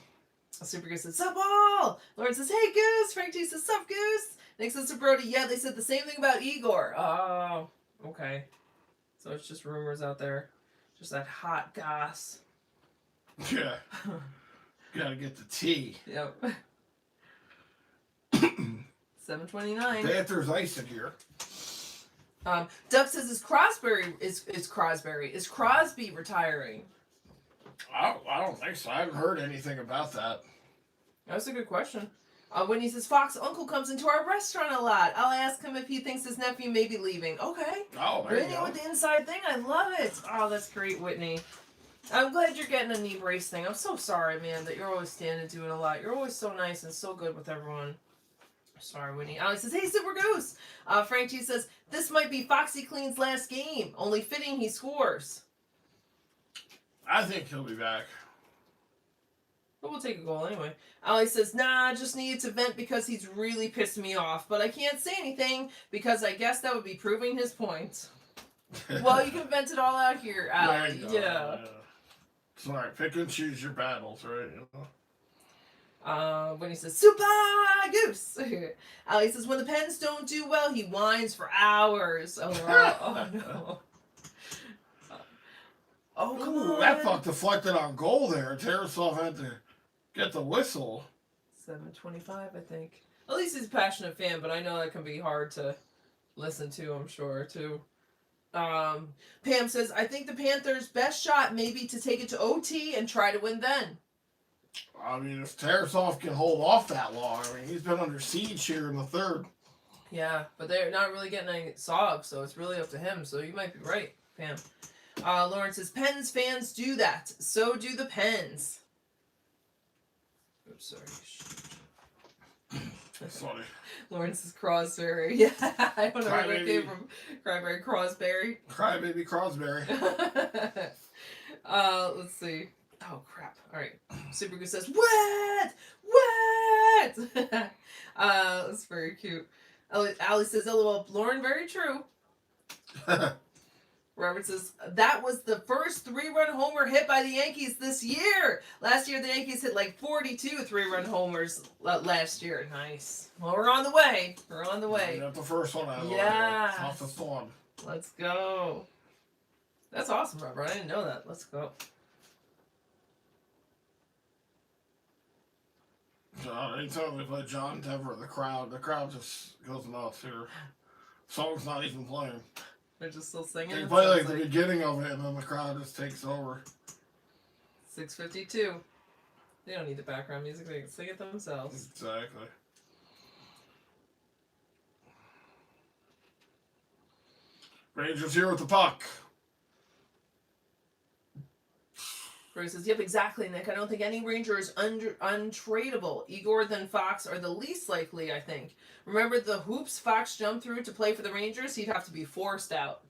Super Goose says, sup all! Lauren says, hey Goose! Frank G says, sup Goose! Nick says to Brody, yeah, they said the same thing about Igor. Oh, okay. So it's just rumors out there. Just that hot goss. Yeah. Gotta get the tea. Yep. 7:29. Panthers icing here. Duck says, is Crosby retiring? I don't think so. I haven't heard anything about that. That's a good question. When he says, Fox uncle comes into our restaurant a lot, I'll ask him if he thinks his nephew may be leaving. Okay. Oh, there you Whitney go. with the inside thing. I love it. Oh, that's great, Whitney. I'm glad you're getting a knee brace thing. I'm so sorry, man, that you're always standing doing a lot. You're always so nice and so good with everyone. Sorry, Whitney. Alex says, hey, Super Goose. Frank G says, this might be Foxy Clean's last game. Only fitting he scores. I think he'll be back. But we'll take a goal anyway. Ali says, nah, just needed to vent because he's really pissed me off. But I can't say anything because I guess that would be proving his point. Well, you can vent it all out here, Ali. Yeah. Sorry, pick and choose your battles, right? You know? When he says, Super Goose. Ali says, when the Pens don't do well, he whines for hours. Oh, oh no. Oh, come on. That puck deflected on goal there. Tarasov had to get the whistle. 7:25, I think. At least he's a passionate fan, but I know that can be hard to listen to, I'm sure, too. Pam says, I think the Panthers' best shot may be to take it to OT and try to win then. I mean, if Tarasov can hold off that long, I mean, he's been under siege here in the third. Yeah, but they're not really getting any SOG, so it's really up to him. So you might be right, Pam. Lauren says, Pens fans do that. So do the Pens. Oops, sorry. Sorry. Lauren says Crosberry. Yeah, I don't know where that Crybaby. came from. Cryberry Crosberry. Crybaby Crosberry. Let's see. Oh, crap. All right. Super Goose says, wet! Wet! That's very cute. Ali says, LOL, Lauren, very true. Robert says, that was the first 3-run homer hit by the Yankees this year. Last year, the Yankees hit like 42 3-run homers last year. Nice. Well, we're on the way. We're on the way. You got the first one out of the way. Yes. It's off the storm. Let's go. That's awesome, Robert. I didn't know that. Let's go. Anytime we play John Denver, the crowd just goes nuts here. Song's not even playing. They're just still singing. They play like the beginning of it, and then the crowd just takes over. 6:52. They don't need the background music. They can sing it themselves. Exactly. Rangers here with the puck. Bruce says, yep, exactly, Nick. I don't think any Ranger is untradeable. Igor than Fox are the least likely, I think. Remember the hoops Fox jumped through to play for the Rangers? He'd have to be forced out.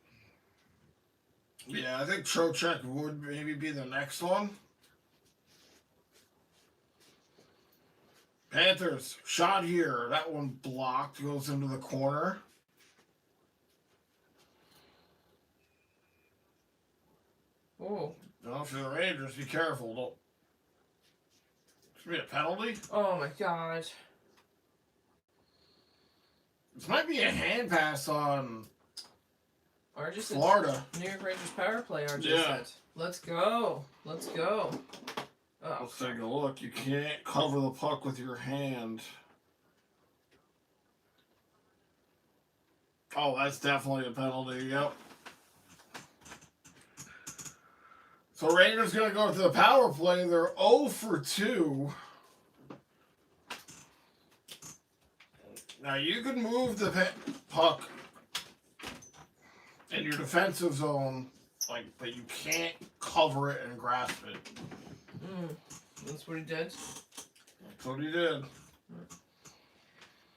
Yeah, I think Trocheck would maybe be the next one. Panthers, shot here. That one blocked, goes into the corner. Oh. No, if you're the Rangers, be careful. Don't. Should be a penalty. Oh my god. This might be a hand pass on RJ Florida. New York Rangers power play, RJ Yeah. said. Let's go. Let's go. Oh. Let's take a look. You can't cover the puck with your hand. Oh, that's definitely a penalty. Yep. So Rangers going to go to the power play. They're 0 for 2. Now you can move the puck in your defensive zone, but you can't cover it and grasp it. That's what he did. That's what he did.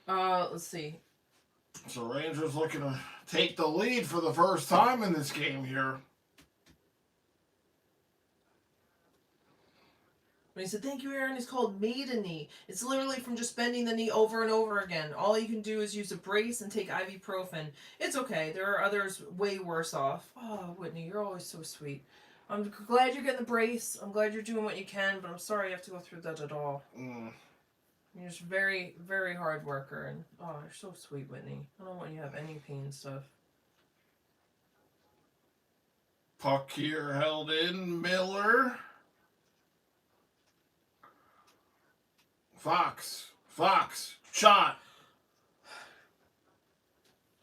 Let's see. So Rangers looking to take the lead for the first time in this game here. When he said, thank you, Aaron, it's called maiden knee. It's literally from just bending the knee over and over again. All you can do is use a brace and take ibuprofen. It's okay. There are others way worse off. Oh, Whitney, you're always so sweet. I'm glad you're getting the brace. I'm glad you're doing what you can, but I'm sorry you have to go through that at all. You're just very, very hard worker, and oh, you're so sweet, Whitney. I don't want you to have any pain and stuff. Puck here held in. Miller. Fox, shot.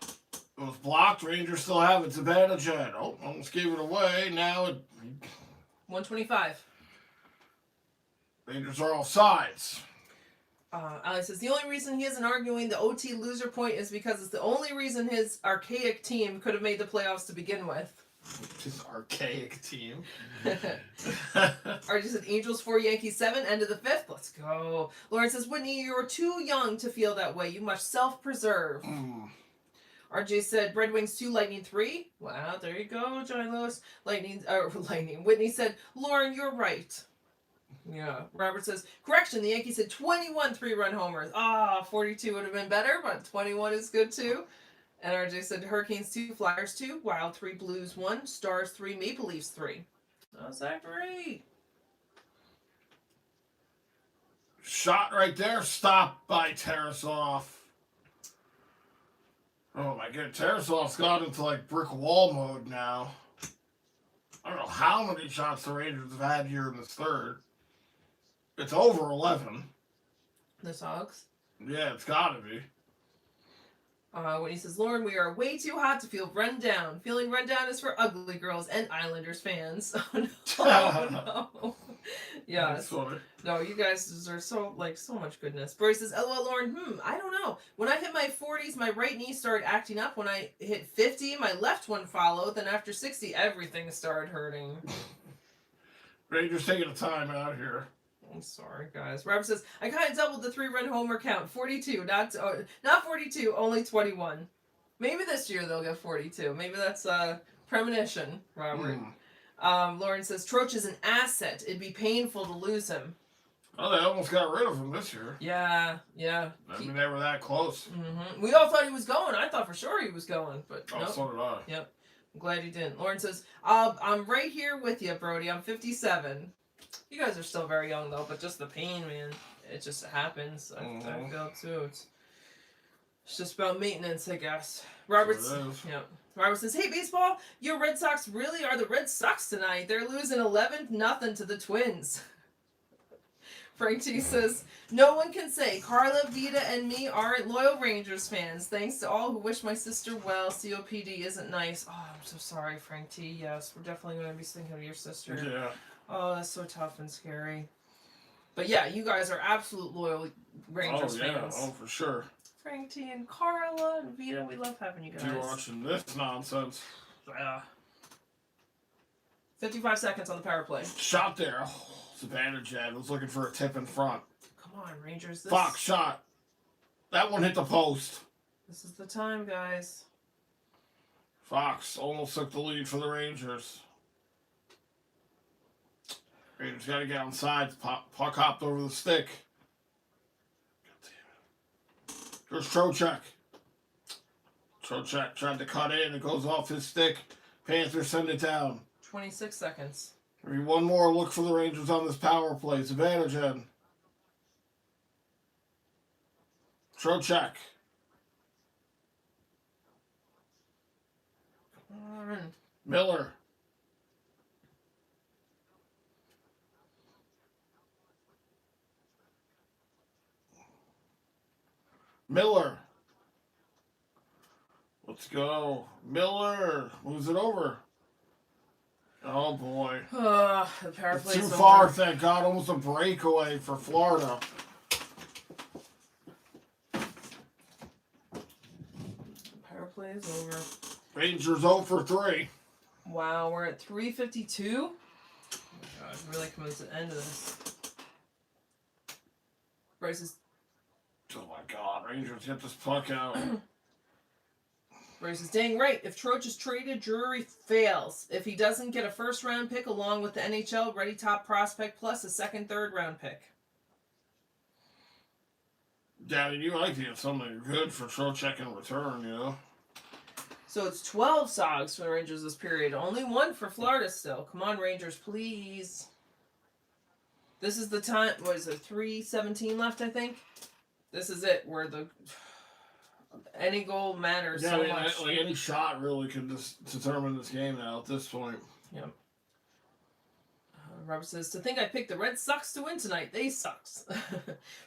It was blocked. Rangers still have its advantage. Oh, almost gave it away. Now 125. Rangers are off sides. Alex says, the only reason he isn't arguing the OT loser point is because it's the only reason his archaic team could have made the playoffs to begin with. This archaic team. RJ said Angels 4, Yankees 7, end of the 5th. Let's go. Lauren says, Whitney, you're too young to feel that way. You must self-preserve. RJ said Red Wings 2, Lightning 3. Wow, there you go, Johnny Lewis. Lightning. Whitney said, Lauren, you're right. Yeah. Robert says, correction, the Yankees had 21 3-run homers. 42 would have been better, but 21 is good too. And RJ said Hurricanes 2, Flyers 2, Wild 3, Blues 1, Stars 3, Maple Leafs 3. How's that great? Shot right there, stopped by Tarasov. Oh my god, Tarasov's got into like brick wall mode now. I don't know how many shots the Rangers have had here in this third. It's over 11. The Sogs? Yeah, it's gotta be. When he says, Lauren, we are way too hot to feel run down. Feeling run down is for ugly girls and Islanders fans. Oh no. Oh, no. Yeah. No, you guys deserve so much goodness. Brody says, LOL, Lauren, I don't know. When I hit my 40s, my right knee started acting up. When I hit 50, my left one followed. Then after 60, everything started hurting. Rangers taking a time out here. I'm sorry, guys. Robert says, I kind of doubled the 3-run homer count. 42. Not 42, only 21. Maybe this year they'll get 42. Maybe that's a premonition, Robert. Lauren says, Troch is an asset. It'd be painful to lose him. Oh, they almost got rid of him this year. Yeah. I mean, they were that close. We all thought he was going. I thought for sure he was going, but nope. So did I. Yep. I'm glad he didn't. Lauren says, I'm right here with you, Brody. I'm 57. You guys are still very young, though, but just the pain, man. It just happens. I feel it, too. It's just about maintenance, I guess. Robert says, hey, baseball, your Red Sox really are the Red Sox tonight. They're losing 11-0 to the Twins. Frank T says, no one can say Carla, Vita, and me aren't loyal Rangers fans. Thanks to all who wish my sister well. COPD isn't nice. Oh, I'm so sorry, Frank T. Yes, we're definitely going to be thinking of your sister. Yeah. Oh, that's so tough and scary. But yeah, you guys are absolute loyal Rangers fans. Oh, for sure. Frank T and Carla and Vita. We love having you guys. You're watching this nonsense. Yeah. 55 seconds on the power play. Shot there. Oh, Zibanejad was looking for a tip in front. Come on, Rangers. Fox shot. That one hit the post. This is the time, guys. Fox almost took the lead for the Rangers. Rangers got to get outside. Puck hopped over the stick. There's Trocheck. Trocheck tried to cut in. It goes off his stick. Panthers send it down. 26 seconds. Maybe one more look for the Rangers on this power play. Zibanejad. Trocheck. Come on. Miller. Miller. Let's go. Miller. Moves it over. Oh, boy. The power It's play's too over. far, thank God. Almost a breakaway for Florida. Power play is over. Rangers 0 for 3. Wow, we're at 3:52. Oh my God, we're like coming to the end of this. Bryce is Oh, my God. Rangers get this puck out. Bryce is dang right. If Troch is traded, Drury fails. If he doesn't get a first-round pick along with the NHL ready top prospect plus a second, third-round pick. Daddy, you like to get something good for Trocheck in return, you know? So it's 12 SOGs for the Rangers this period. Only one for Florida still. Come on, Rangers, please. This is the time. What is it? 3:17 left, I think. This is it. Where the any goal matters Yeah, so I mean, much. like any shot really can just determine this game now at this point. Yep. Robert says, to think I picked the Red Sox to win tonight. They sucks.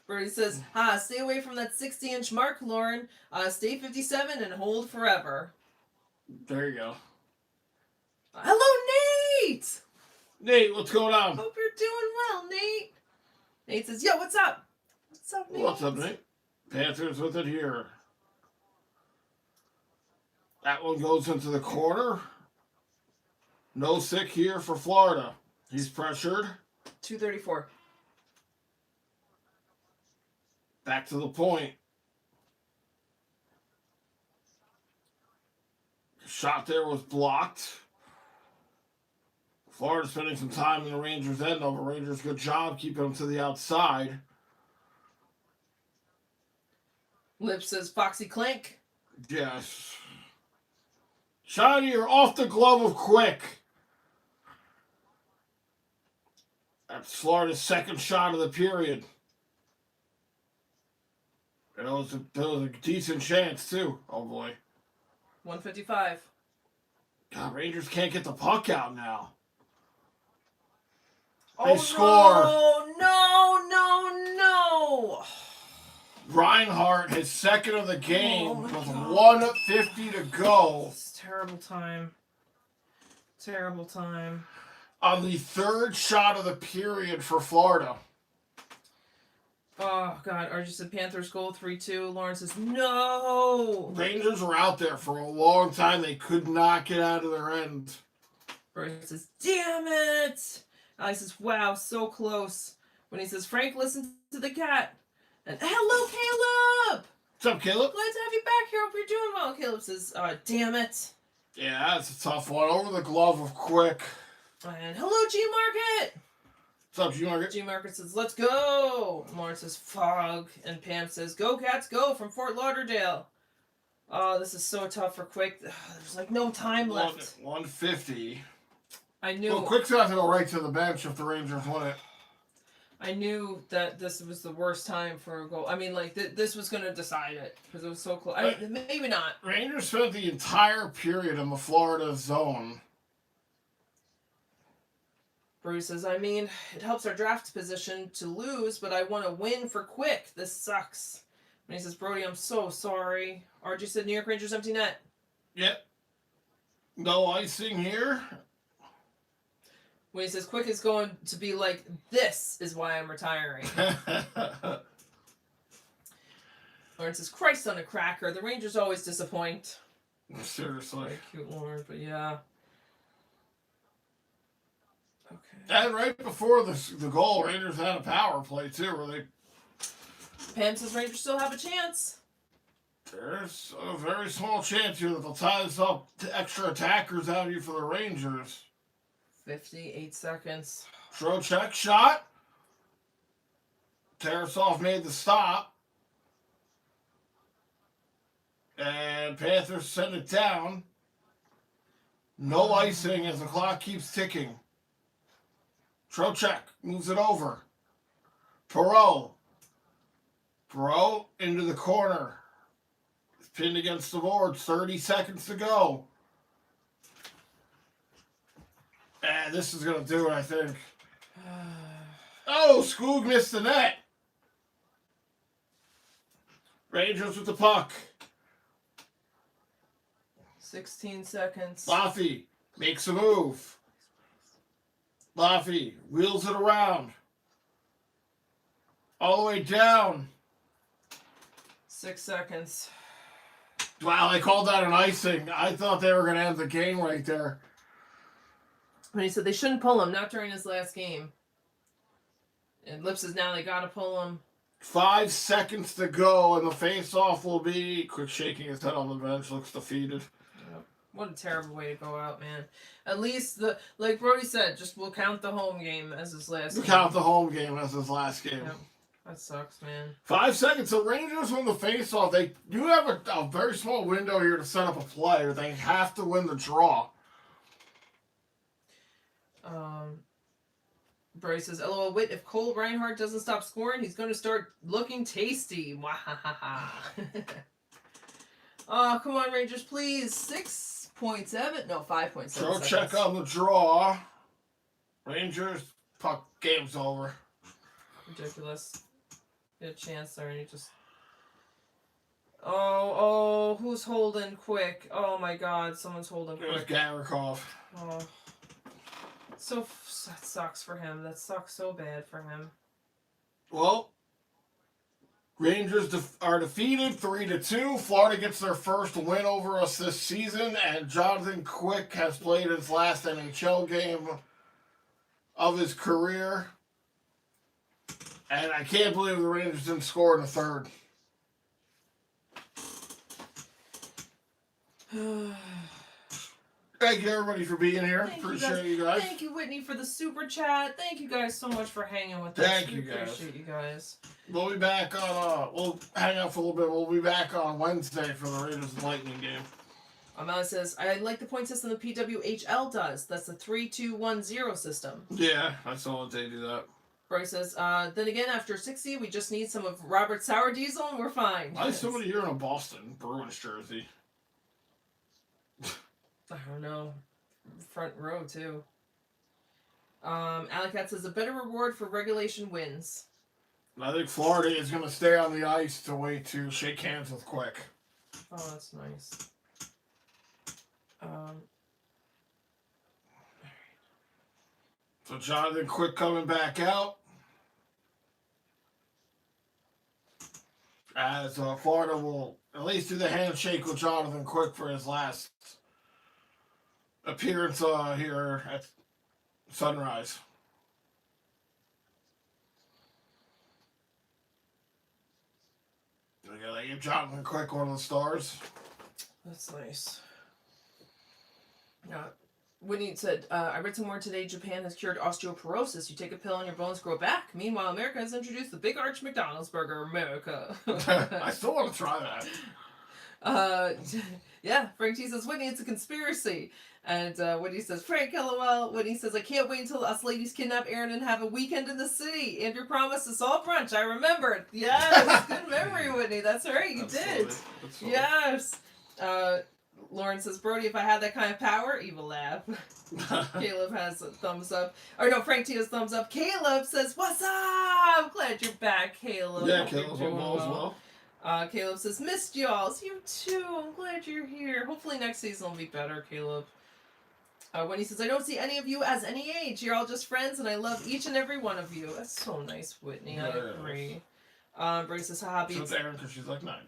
Brody says, stay away from that 60-inch mark, Lauren. Stay 57 and hold forever. There you go. Hello, Nate! Nate, what's going on? Hope you're doing well, Nate. Nate says, yo, what's up? What's up, Nate? What's up, Nate? Panthers with it here. That one goes into the corner. No sick here for Florida. He's pressured. 2:34. Back to the point. Shot there was blocked. Florida spending some time in the Rangers' end over. Rangers, good job keeping them to the outside. Lip says, Foxy Clank. Yes. Shot here off the glove of Quick. That's Florida's second shot of the period. And it was a decent chance, too. Oh, boy. 1:55. God, Rangers can't get the puck out now. Oh, score. No. Reinhardt, his second of the game, Oh, my with God. 1:50 to go. It's terrible time. Terrible time. On the third shot of the period for Florida. Oh, God. RG said Panthers goal 3-2. Lawrence says, no. Rangers were out there for a long time. They could not get out of their end. Brian says, damn it. Alex says, wow, so close. When he says, Frank, listen to the cat. And hello, Caleb. What's up, Caleb? Glad to have you back here. Hope you're doing well. Caleb says, damn it. Yeah, that's a tough one. Over the glove of Quick. And hello, G Market. What's up, G-Market? G Market says, let's go. And Lawrence says, fog. And Pam says, go, Cats, go from Fort Lauderdale. Oh, this is so tough for Quick. There's like no time left. 150. I knew. Well, Quick's going to have to go right to the bench if the Rangers win it. I knew that this was the worst time for a goal. I mean, like, this was going to decide it because it was so close. Maybe not. Rangers spent the entire period in the Florida zone. Bruce says, I mean, it helps our draft position to lose, but I want to win for Quick. This sucks. And he says, Brody, I'm so sorry. RG said, New York Rangers empty net. Yep. No icing here. When he says, Quick is going to be like, this is why I'm retiring. Lauren says, Christ on a cracker. The Rangers always disappoint. Seriously. Very cute, Lauren, but yeah. Okay. And right before the goal, Rangers had a power play, too, where they... Pam says Rangers still have a chance. There's a very small chance here that they'll tie this up to extra attackers out of you for the Rangers. 58 seconds. Trocheck shot. Tarasov made the stop. And Panthers send it down. No icing as the clock keeps ticking. Trocheck moves it over. Perot into the corner. It's pinned against the boards. 30 seconds to go. And this is going to do it, I think. Oh, Skoog missed the net. Rangers with the puck. 16 seconds. Laffy makes a move. Laffy wheels it around. All the way down. 6 seconds. Wow, they called that an icing. I thought they were going to end the game right there. When he said they shouldn't pull him, not during his last game. And Lip says now they got to pull him. 5 seconds to go, and the face-off will be... Quick shaking his head on the bench, looks defeated. Yep. What a terrible way to go out, man. At least, like Brody said, just we'll count the home game as his last game. Count the home game as his last game. Yep. That sucks, man. 5 seconds. The Rangers win the face-off. They do have a very small window here to set up a play, but they have to win the draw. Brody says, LOL, Whit, if Cole Reinhardt doesn't stop scoring, he's going to start looking tasty. Wahahaha. Oh, come on, Rangers, please. 6.7? No, 5.7. So check on the draw. Rangers, puck, game's over. Ridiculous. Get a chance there, and you just... Oh, who's holding quick? Oh, my God, someone's holding It was quick. Gavrikov. Oh. That sucks for him. That sucks so bad for him. Well, Rangers are defeated 3-2. Florida gets their first win over us this season, and Jonathan Quick has played his last NHL game of his career. And I can't believe the Rangers didn't score in the third. Thank you, everybody, for being here. Appreciate you guys. Thank you, Whitney, for the super chat. Thank you guys so much for hanging with us. Thank you, guys. Appreciate you guys. We'll be back on, we'll hang out for a little bit. We'll be back on Wednesday for the Rangers and Lightning game. Amanda says, I like the point system the PWHL does. That's the 3-2-1-0 system. Yeah, I saw that they do that. Bryce says, then again, after 60, we just need some of Robert Sour Diesel and we're fine. Why is somebody here in a Boston Bruins jersey? I don't know. Front row, too. Alicat says, a better reward for regulation wins. I think Florida is going to stay on the ice to wait to shake hands with Quick. Oh, that's nice. So Jonathan Quick coming back out. As Florida will at least do the handshake with Jonathan Quick for his last appearance here at Sunrise. They give Jonathan Quick one of the stars. That's nice. Whitney said, I read somewhere today Japan has cured osteoporosis. You take a pill and your bones grow back. Meanwhile, America has introduced the Big Arch McDonald's burger. America. I still want to try that. Yeah, Frank T says, Whitney, it's a conspiracy. And Whitney says, Frank, LOL. Whitney says, I can't wait until us ladies kidnap Aaron and have a weekend in the city. Andrew promised us all brunch. I remembered. Yes, good memory, Whitney. That's right, you did. Funny. Yes. Lauren says, Brody, if I had that kind of power, evil laugh. Caleb has a thumbs up. Or no, Frank T has thumbs up. Caleb says, what's up? I'm glad you're back, Caleb. Yeah, Caleb's on ball as well. Caleb says, missed y'all. You too. I'm glad you're here. Hopefully next season will be better, Caleb. When he says, I don't see any of you as any age. You're all just friends, and I love each and every one of you. That's so nice, Whitney. I agree. Brody says, haha, So it's Aaron because she's like 90.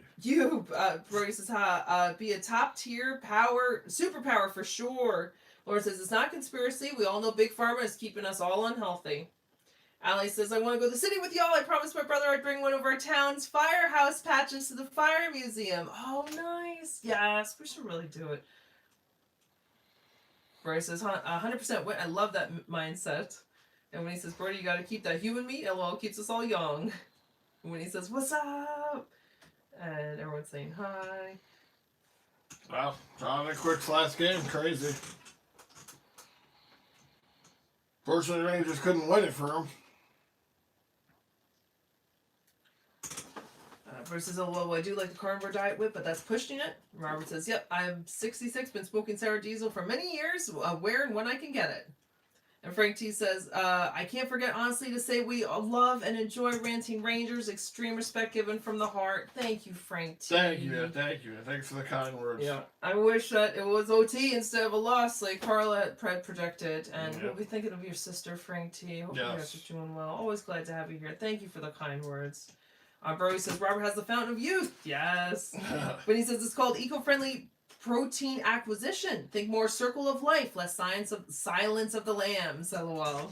Brody says, haha, be a top tier superpower for sure. Lauren says, it's not conspiracy. We all know Big Pharma is keeping us all unhealthy. Allie says, I want to go to the city with y'all. I promised my brother I'd bring one of our town's firehouse patches to the fire museum. Oh, nice. Yes, we should really do it. Brody says, 100% win. I love that mindset. And when he says, Brody, you got to keep that human meat. LOL keeps us all young. And when he says, what's up? And everyone's saying hi. Wow, Jonathan Quick's last game, crazy. Fortunately, the Rangers couldn't win it for him. Bruce says, oh, well, I do like the carnivore diet whip, but that's pushing it. Robert says, yep, I'm 66, been smoking sour diesel for many years, where and when I can get it. And Frank T says, I can't forget, honestly, to say we love and enjoy Ranting Rangers. Extreme respect given from the heart. Thank you, Frank T. Thank you. Thanks for the kind words. Yeah. I wish that it was OT instead of a loss like Carla had projected. And we'll be thinking of your sister, Frank T. Hope you guys are doing well. Always glad to have you here. Thank you for the kind words. Brody says, Robert has the fountain of youth. Yes. But he says it's called eco-friendly protein acquisition. Think more circle of life, less silence of the lambs. LOL.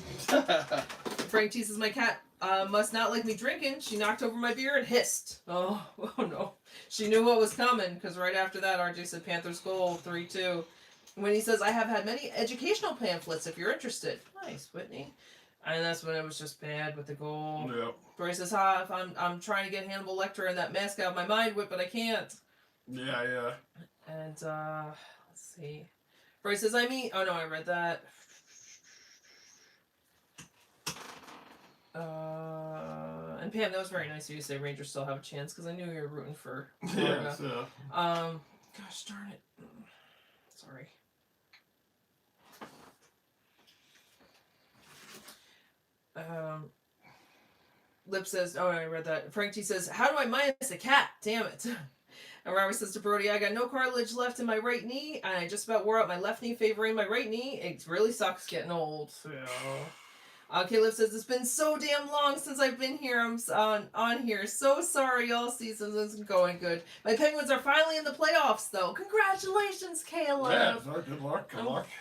Frank T says, my cat must not like me drinking. She knocked over my beer and hissed. Oh no. She knew what was coming, because right after that, RJ said Panthers goal 3-2. When he says, I have had many educational pamphlets if you're interested. Nice, Whitney. And that's when it was just bad with the goal. Yep. Brody says, if I'm trying to get Hannibal Lecter and that mask out of my mind, but I can't. Yeah. And, let's see. Brody says, oh no, I read that. And Pam, that was very nice of you to say Rangers still have a chance, because I knew you were rooting for Florida. Gosh darn it. Sorry. Lip says, oh, I read that. Frank T says, how do I minus a cat? Damn it. And Robert says to Brody, I got no cartilage left in my right knee, and I just about wore out my left knee favoring my right knee. It really sucks getting old. Caleb says, it's been so damn long since I've been here. I'm on here. So sorry, all season isn't going good. My Penguins are finally in the playoffs, though. Congratulations, Caleb. Yeah, good luck.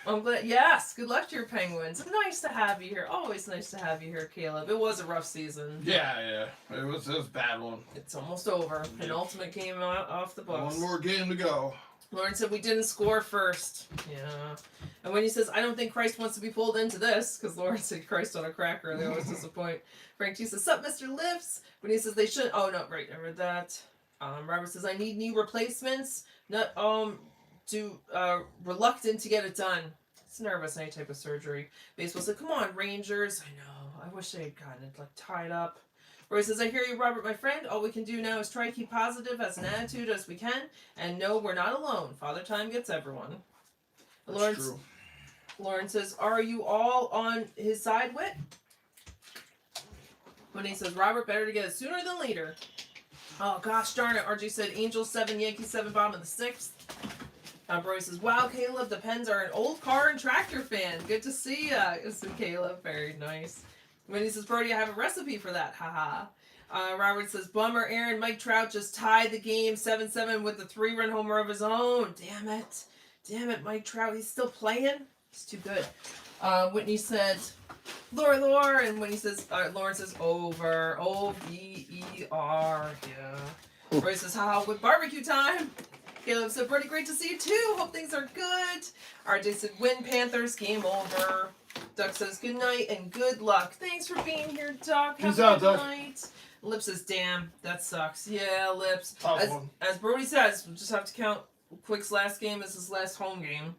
I'm glad. Yes, good luck to your Penguins. Nice to have you here. Always nice to have you here, Caleb. It was a rough season. Yeah. It was a bad one. It's almost over. An ultimate game off the books. One more game to go. Lauren said we didn't score first. Yeah. And when he says, I don't think Christ wants to be pulled into this, because Lauren said Christ on a cracker, they always disappoint. Frank T says, sup, Mr. Lips? When he says they should, oh no, right, I read that. Robert says, I need knee replacements. Not, reluctant to get it done. It's nervous, any type of surgery. Baseball said, come on, Rangers. I know, I wish they had gotten it, tied up. Roy says, I hear you, Robert, my friend. All we can do now is try to keep positive as an attitude as we can, and know we're not alone. Father Time gets everyone. Lauren says, are you all on his side, Whit? When he says, Robert, better to get it sooner than later. Oh, gosh darn it. RJ said, Angels 7, Yankees 7, bottom of the 6th. Roy says, wow, Caleb, the Pens are an old car and tractor fan. Good to see ya. It's Caleb. Very nice. When he says, Brody, I have a recipe for that. Haha. Robert says, bummer, Aaron. Mike Trout just tied the game 7-7 with the 3-run homer of his own. Damn it, Mike Trout. He's still playing? He's too good. Whitney said, Lore. And when he says, Lauren says, over. O-V-E-R. Yeah. Roy says, haha, with barbecue time. Caleb said, Brody, great to see you too. Hope things are good. RJ said, win Panthers, game over. Duck says, good night and good luck. Thanks for being here, Duck. Have a good night. Lip says, damn, that sucks. Yeah, Lips. As Brody says, we'll just have to count Quick's last game as his last home game.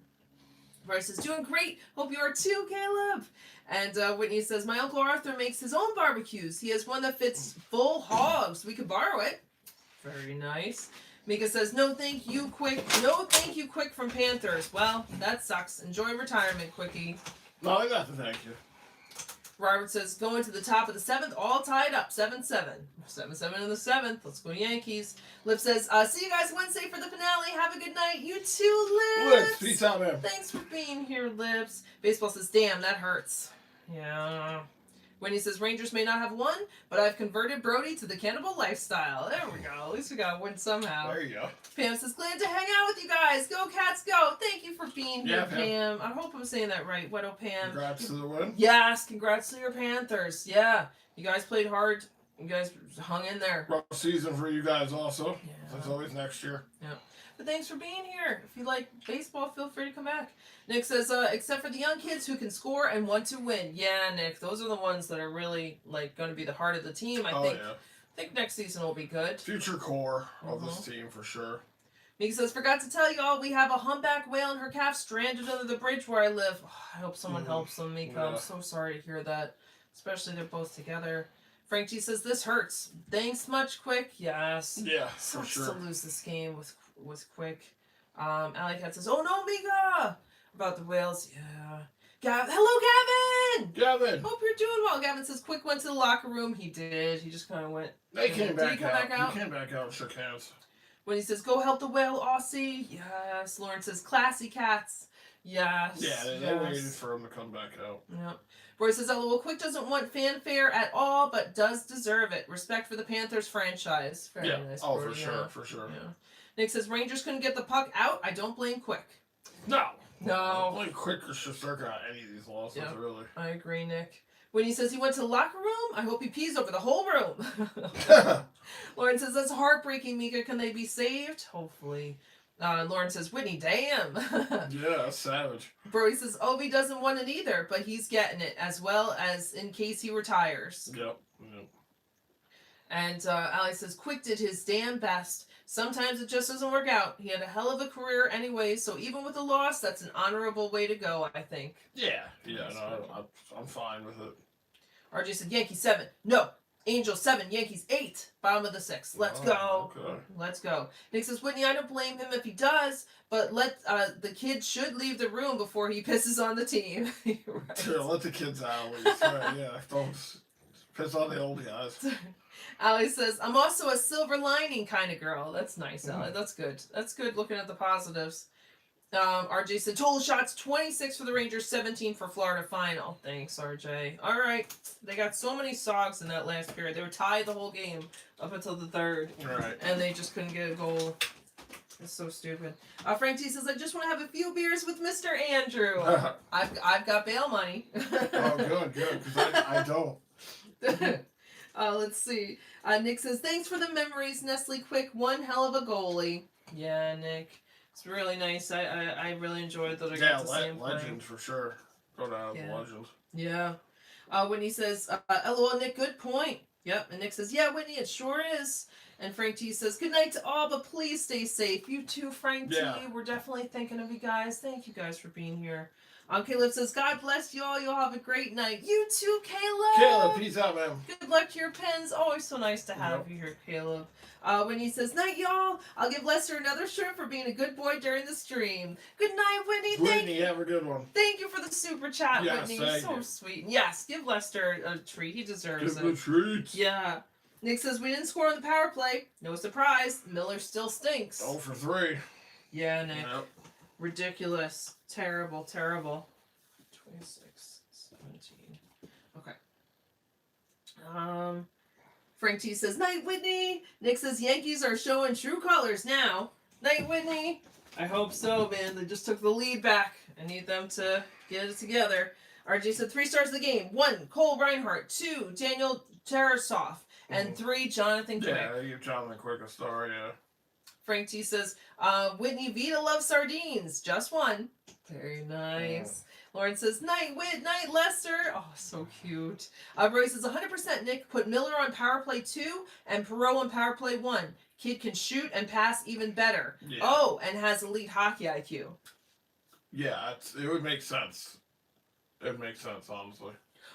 Bryce says, doing great. Hope you are too, Caleb. And Whitney says, my Uncle Arthur makes his own barbecues. He has one that fits full hogs. We could borrow it. Very nice. Mika says, no thank you, Quick from Panthers. Well, that sucks. Enjoy retirement, Quickie. No, I got to thank you. Robert says, going to the top of the 7th, all tied up, 7-7. 7-7 in the 7th. Let's go Yankees. Lip says, see you guys Wednesday for the finale. Have a good night. You too, Lips. Peace out, man. Thanks for being here, Lips. Baseball says, damn, that hurts. Yeah. Whitney says, Rangers may not have won, but I've converted Brody to the cannibal lifestyle. There we go. At least we got a win somehow. There you go. Pam says, glad to hang out with you guys. Go Cats, go. Thank you for being here, Pam. I hope I'm saying that right. Widow Pam. Congrats to the win. Yes, congrats to your Panthers. Yeah, you guys played hard. You guys hung in there. Rough season for you guys also. Yeah. As always next year. Yeah. But thanks for being here. If you like baseball, feel free to come back. Nick says, except for the young kids who can score and want to win. Yeah, Nick, those are the ones that are really like going to be the heart of the team. I think next season will be good. Future core of this team for sure. Nick says, forgot to tell y'all, we have a humpback whale and her calf stranded under the bridge where I live. Oh, I hope someone helps them, Mika. I'm so sorry to hear that. Especially they're both together. Frank G says, this hurts. Thanks much, Quick. Yes. Yeah, for Sucks sure. to lose this game with Quick. Alley Cat says, oh no, Mika! About the whales, yeah. Hello, Gavin! Gavin! Hope you're doing well. Gavin says, Quick went to the locker room. He did. He just kind of went. They came back Did he come back out? He came back out and shook hands. When he says, go help the whale, Aussie. Yes. Lauren says, classy cats. Yes. Yeah, they waited for him to come back out. Yep. Roy says, LOL, Quick doesn't want fanfare at all, but does deserve it. Respect for the Panthers franchise. Very nice. Oh, Brody, for sure. Yeah. Nick says, Rangers couldn't get the puck out. I don't blame Quick. No. No. Blame Quick or Shesterkin on any of these losses, really. I agree, Nick. When he says he went to the locker room, I hope he pees over the whole room. Lauren says, that's heartbreaking, Mika. Can they be saved? Hopefully. Lauren says, Whitney, damn. Yeah, that's savage. Brody says, Obi doesn't want it either, but he's getting it, as well as in case he retires. Yep. And Ali says, Quick did his damn best. Sometimes it just doesn't work out. He had a hell of a career anyway, so even with a loss, that's an honorable way to go, I think. Yeah, no, I'm fine with it. RJ said, Yankees 7. No. Angels 7, Yankees 8. Bottom of the 6th. Let's go. Okay. Let's go. Nick says, Whitney, I don't blame him if he does, but the kid should leave the room before he pisses on the team. Right. Sure, let the kids out at least. Right, yeah, don't piss on the old guys. Ali says, I'm also a silver lining kind of girl. That's nice, Ali. That's good. That's good looking at the positives. RJ said, total shots 26 for the Rangers, 17 for Florida final. Thanks, RJ. All right. They got so many sogs in that last period. They were tied the whole game up until the third. Right. And they just couldn't get a goal. It's so stupid. Frank T says, I just want to have a few beers with Mr. Andrew. I've got bail money. Oh, good, because I don't. Let's see. Nick says, thanks for the memories, Nestle Quick. One hell of a goalie. Yeah, Nick. It's really nice. I really enjoyed that I got to see him play. Legend for sure. Go down as a legend. Yeah. Whitney says, LOL, Nick, good point. Yep. And Nick says, yeah, Whitney, it sure is. And Frank T says, good night to all, but please stay safe. You too, Frank T. We're definitely thinking of you guys. Thank you guys for being here. Caleb says, God bless you all. You'll have a great night. You too, Caleb. Caleb, peace out, man. Good luck to your pens. Always so nice to have you here, Caleb. Whitney says, night, y'all. I'll give Lester another shirt for being a good boy during the stream. Good night, Whitney. Whitney, have a good one. Thank you for the super chat, Yes, Whitney. You're so sweet. Yes, give Lester a treat. He deserves it. Give him a treat. Yeah. Nick says, we didn't score on the power play. No surprise. Miller still stinks. 0 for 3. Yeah, Nick. Yep. Ridiculous. Terrible, terrible. 26, 17. Okay. Frank T says, night, Whitney. Nick says, Yankees are showing true colors now. Night, Whitney. I hope so, man. They just took the lead back. I need them to get it together. RJ said 3 stars of the game. 1, Cole Reinhardt. 2, Daniel Tarasov. And 3, Jonathan Quick. Yeah, give Jonathan Quick a star, yeah. Frank T says, Whitney Vita loves sardines. Just 1. Very nice. Lauren says, night, Whit, night, Lester. Oh, so cute. Roy says, 100% Nick, put Miller on power play 2 and Perot on power play 1. Kid can shoot and pass even better. Yeah. Oh, and has elite hockey IQ. Yeah, it would make sense. It makes sense, honestly.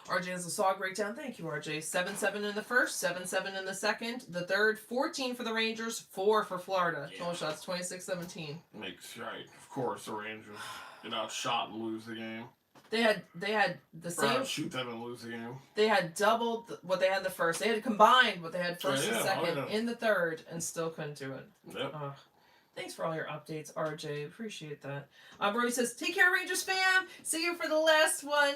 RJ has a saw breakdown. Thank you, RJ. 7-7 in the first, 7-7 in the second. The third, 14 for the Rangers, 4 for Florida. Yeah. Total shots, 26-17. Makes right. Of course, the Rangers get outshot and lose the game. They had the same. Shoot them and lose the game. They had doubled what they had in the first. They had combined what they had first and second in the third, and still couldn't do it. Yep. Thanks for all your updates, RJ. Appreciate that. Brody says, take care, Rangers fam. See you for the last one.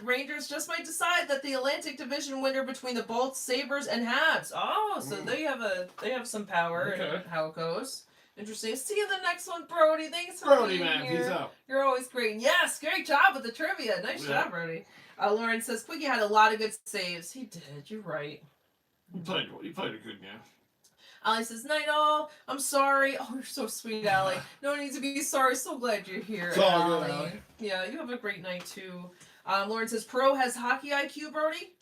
Rangers just might decide that the Atlantic Division winner between the Bolts, Sabres, and Habs. Oh, so they have some power in how it goes. Interesting. See you in the next one, Brody. Thanks for being here. Peace out. You're always great. Yes, great job with the trivia. Nice job, Brody. Lauren says, Quickie had a lot of good saves. He did. You're right. You played a good game. Allie says, night all. I'm sorry. Oh, you're so sweet, Allie. No need to be sorry. So glad you're here, It's all Allie. good, Allie. Yeah, you have a great night, too. Lauren says, Pro has hockey IQ, Brody?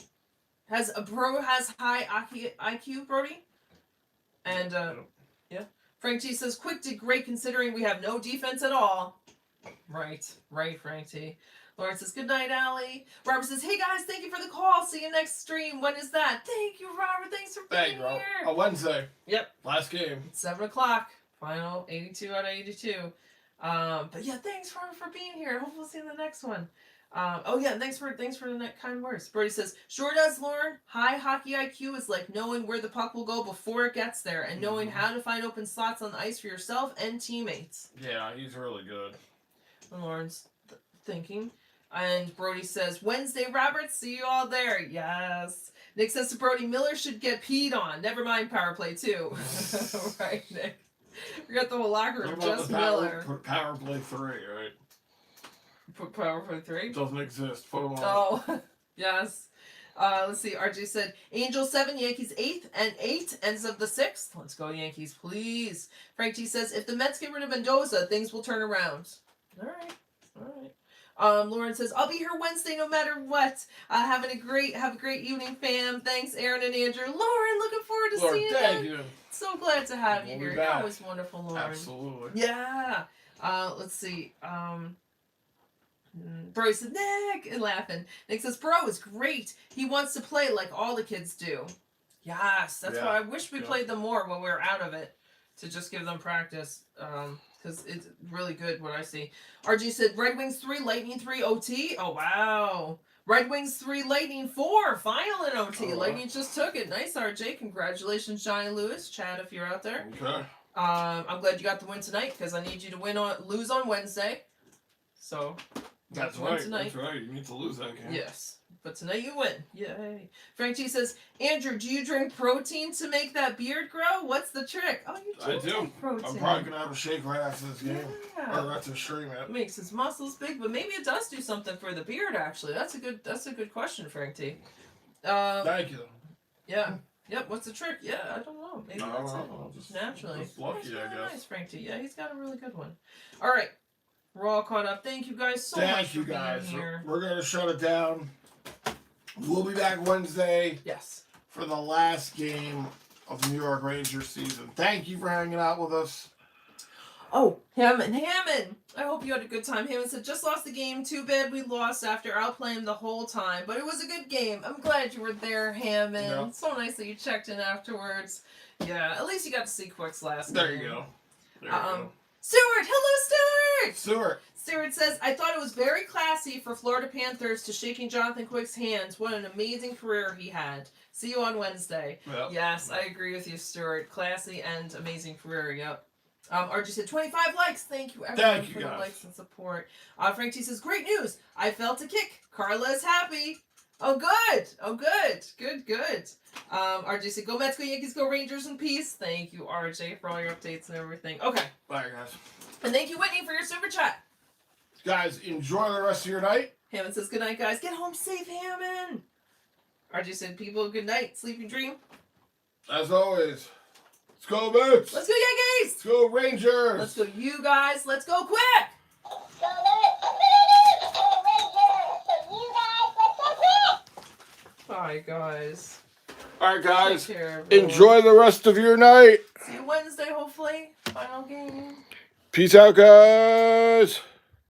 Pro has high hockey IQ, Brody? And, yeah. Frank T says, Quick did great considering we have no defense at all. Right, Frank T. Lauren says, good night, Allie. Robert says, hey, guys, thank you for the call. See you next stream. When is that? Thank you, Robert. Thanks for being here. A Wednesday. Yep. Last game. It's 7 o'clock. Final 82 out of 82. But yeah, thanks, Robert, for being here. Hope we'll see you in the next one. Thanks for the kind words. Brody says, sure does, Lauren. High hockey IQ is like knowing where the puck will go before it gets there and knowing how to find open slots on the ice for yourself and teammates. Yeah, he's really good. And Lauren's thinking. And Brody says, Wednesday, Robert, see you all there. Yes. Nick says to Brody, Miller should get peed on. Never mind power play, too. Right, Nick. We got the whole locker room, just Miller. Put power play 3, right? Put power play 3? It doesn't exist. Put them on. Oh, yes. Let's see. RJ said, Angels 7, Yankees 8, and 8 ends of the 6th. Let's go, Yankees, please. Frank G says, if the Mets get rid of Mendoza, things will turn around. All right. Lauren says, I'll be here Wednesday no matter what. Have a great evening, fam. Thanks, Aaron and Andrew. Lauren, looking forward to seeing you. Thank you. So glad to have you here. You're always wonderful, Lauren. Absolutely. Yeah. Let's see. Bro said, Nick, and laughing. Nick says, Bro is great. He wants to play like all the kids do. Yes, that's why I wish we played them more when we were out of it, to just give them practice. Because it's really good what I see. RG said, Red Wings 3, Lightning 3, OT. Oh, wow. Red Wings 3, Lightning 4, final in OT. Lightning just took it. Nice, RJ. Congratulations, Johnny Lewis. Chad, if you're out there. Okay. I'm glad you got the win tonight, because I need you to lose on Wednesday. So, that's right. Tonight. That's right. You need to lose that game. Yes. But tonight you win. Yay. Frank T says, Andrew, do you drink protein to make that beard grow? What's the trick? Oh, you do. I do. Take protein. I'm probably going to have a shake right after this game. Yeah. Or after stream it. Makes his muscles big, but maybe it does do something for the beard, actually. That's a good question, Frank T. Thank you. Yeah. Yep, what's the trick? Yeah, I don't know. Maybe that's it. Just naturally. Just lucky, I guess. Nice, Frank T. Yeah, he's got a really good one. All right. We're all caught up. Thank you guys so much for being here. We're going to shut it down. We'll be back Wednesday. Yes. For the last game of the New York Rangers season. Thank you for hanging out with us. Oh, Hammond. I hope you had a good time. Hammond said, just lost the game. Too bad we lost after outplaying the whole time. But it was a good game. I'm glad you were there, Hammond. Yeah. So nice that you checked in afterwards. Yeah, at least you got to see Quick's last There game. You go. There you go. Stuart! Hello, Stuart! Stuart says, I thought it was very classy for Florida Panthers to shaking Jonathan Quick's hands. What an amazing career he had. See you on Wednesday. Yep. Yes, I agree with you, Stuart. Classy and amazing career, yep. RG said 25 likes. Thank you, everyone, for the likes and support. Frank T says, great news. I felt a kick. Carla is happy. Oh, good. Good. RJ said, go Mets, go Yankees, go Rangers in peace. Thank you, RJ, for all your updates and everything. Okay. Bye, guys. And thank you, Whitney, for your super chat. Guys, enjoy the rest of your night. Hammond says, good night, guys. Get home safe, Hammond. RJ said, people, good night. Sleeping dream. As always, let's go Mets. Let's go Yankees. Let's go Rangers. Let's go you guys. Let's go quick. Let's go Mets. Let's go Rangers. So you guys, let's go quick. Bye, guys. All right, guys. Take care, enjoy the rest of your night. See you Wednesday, hopefully. Final game. Peace out, guys.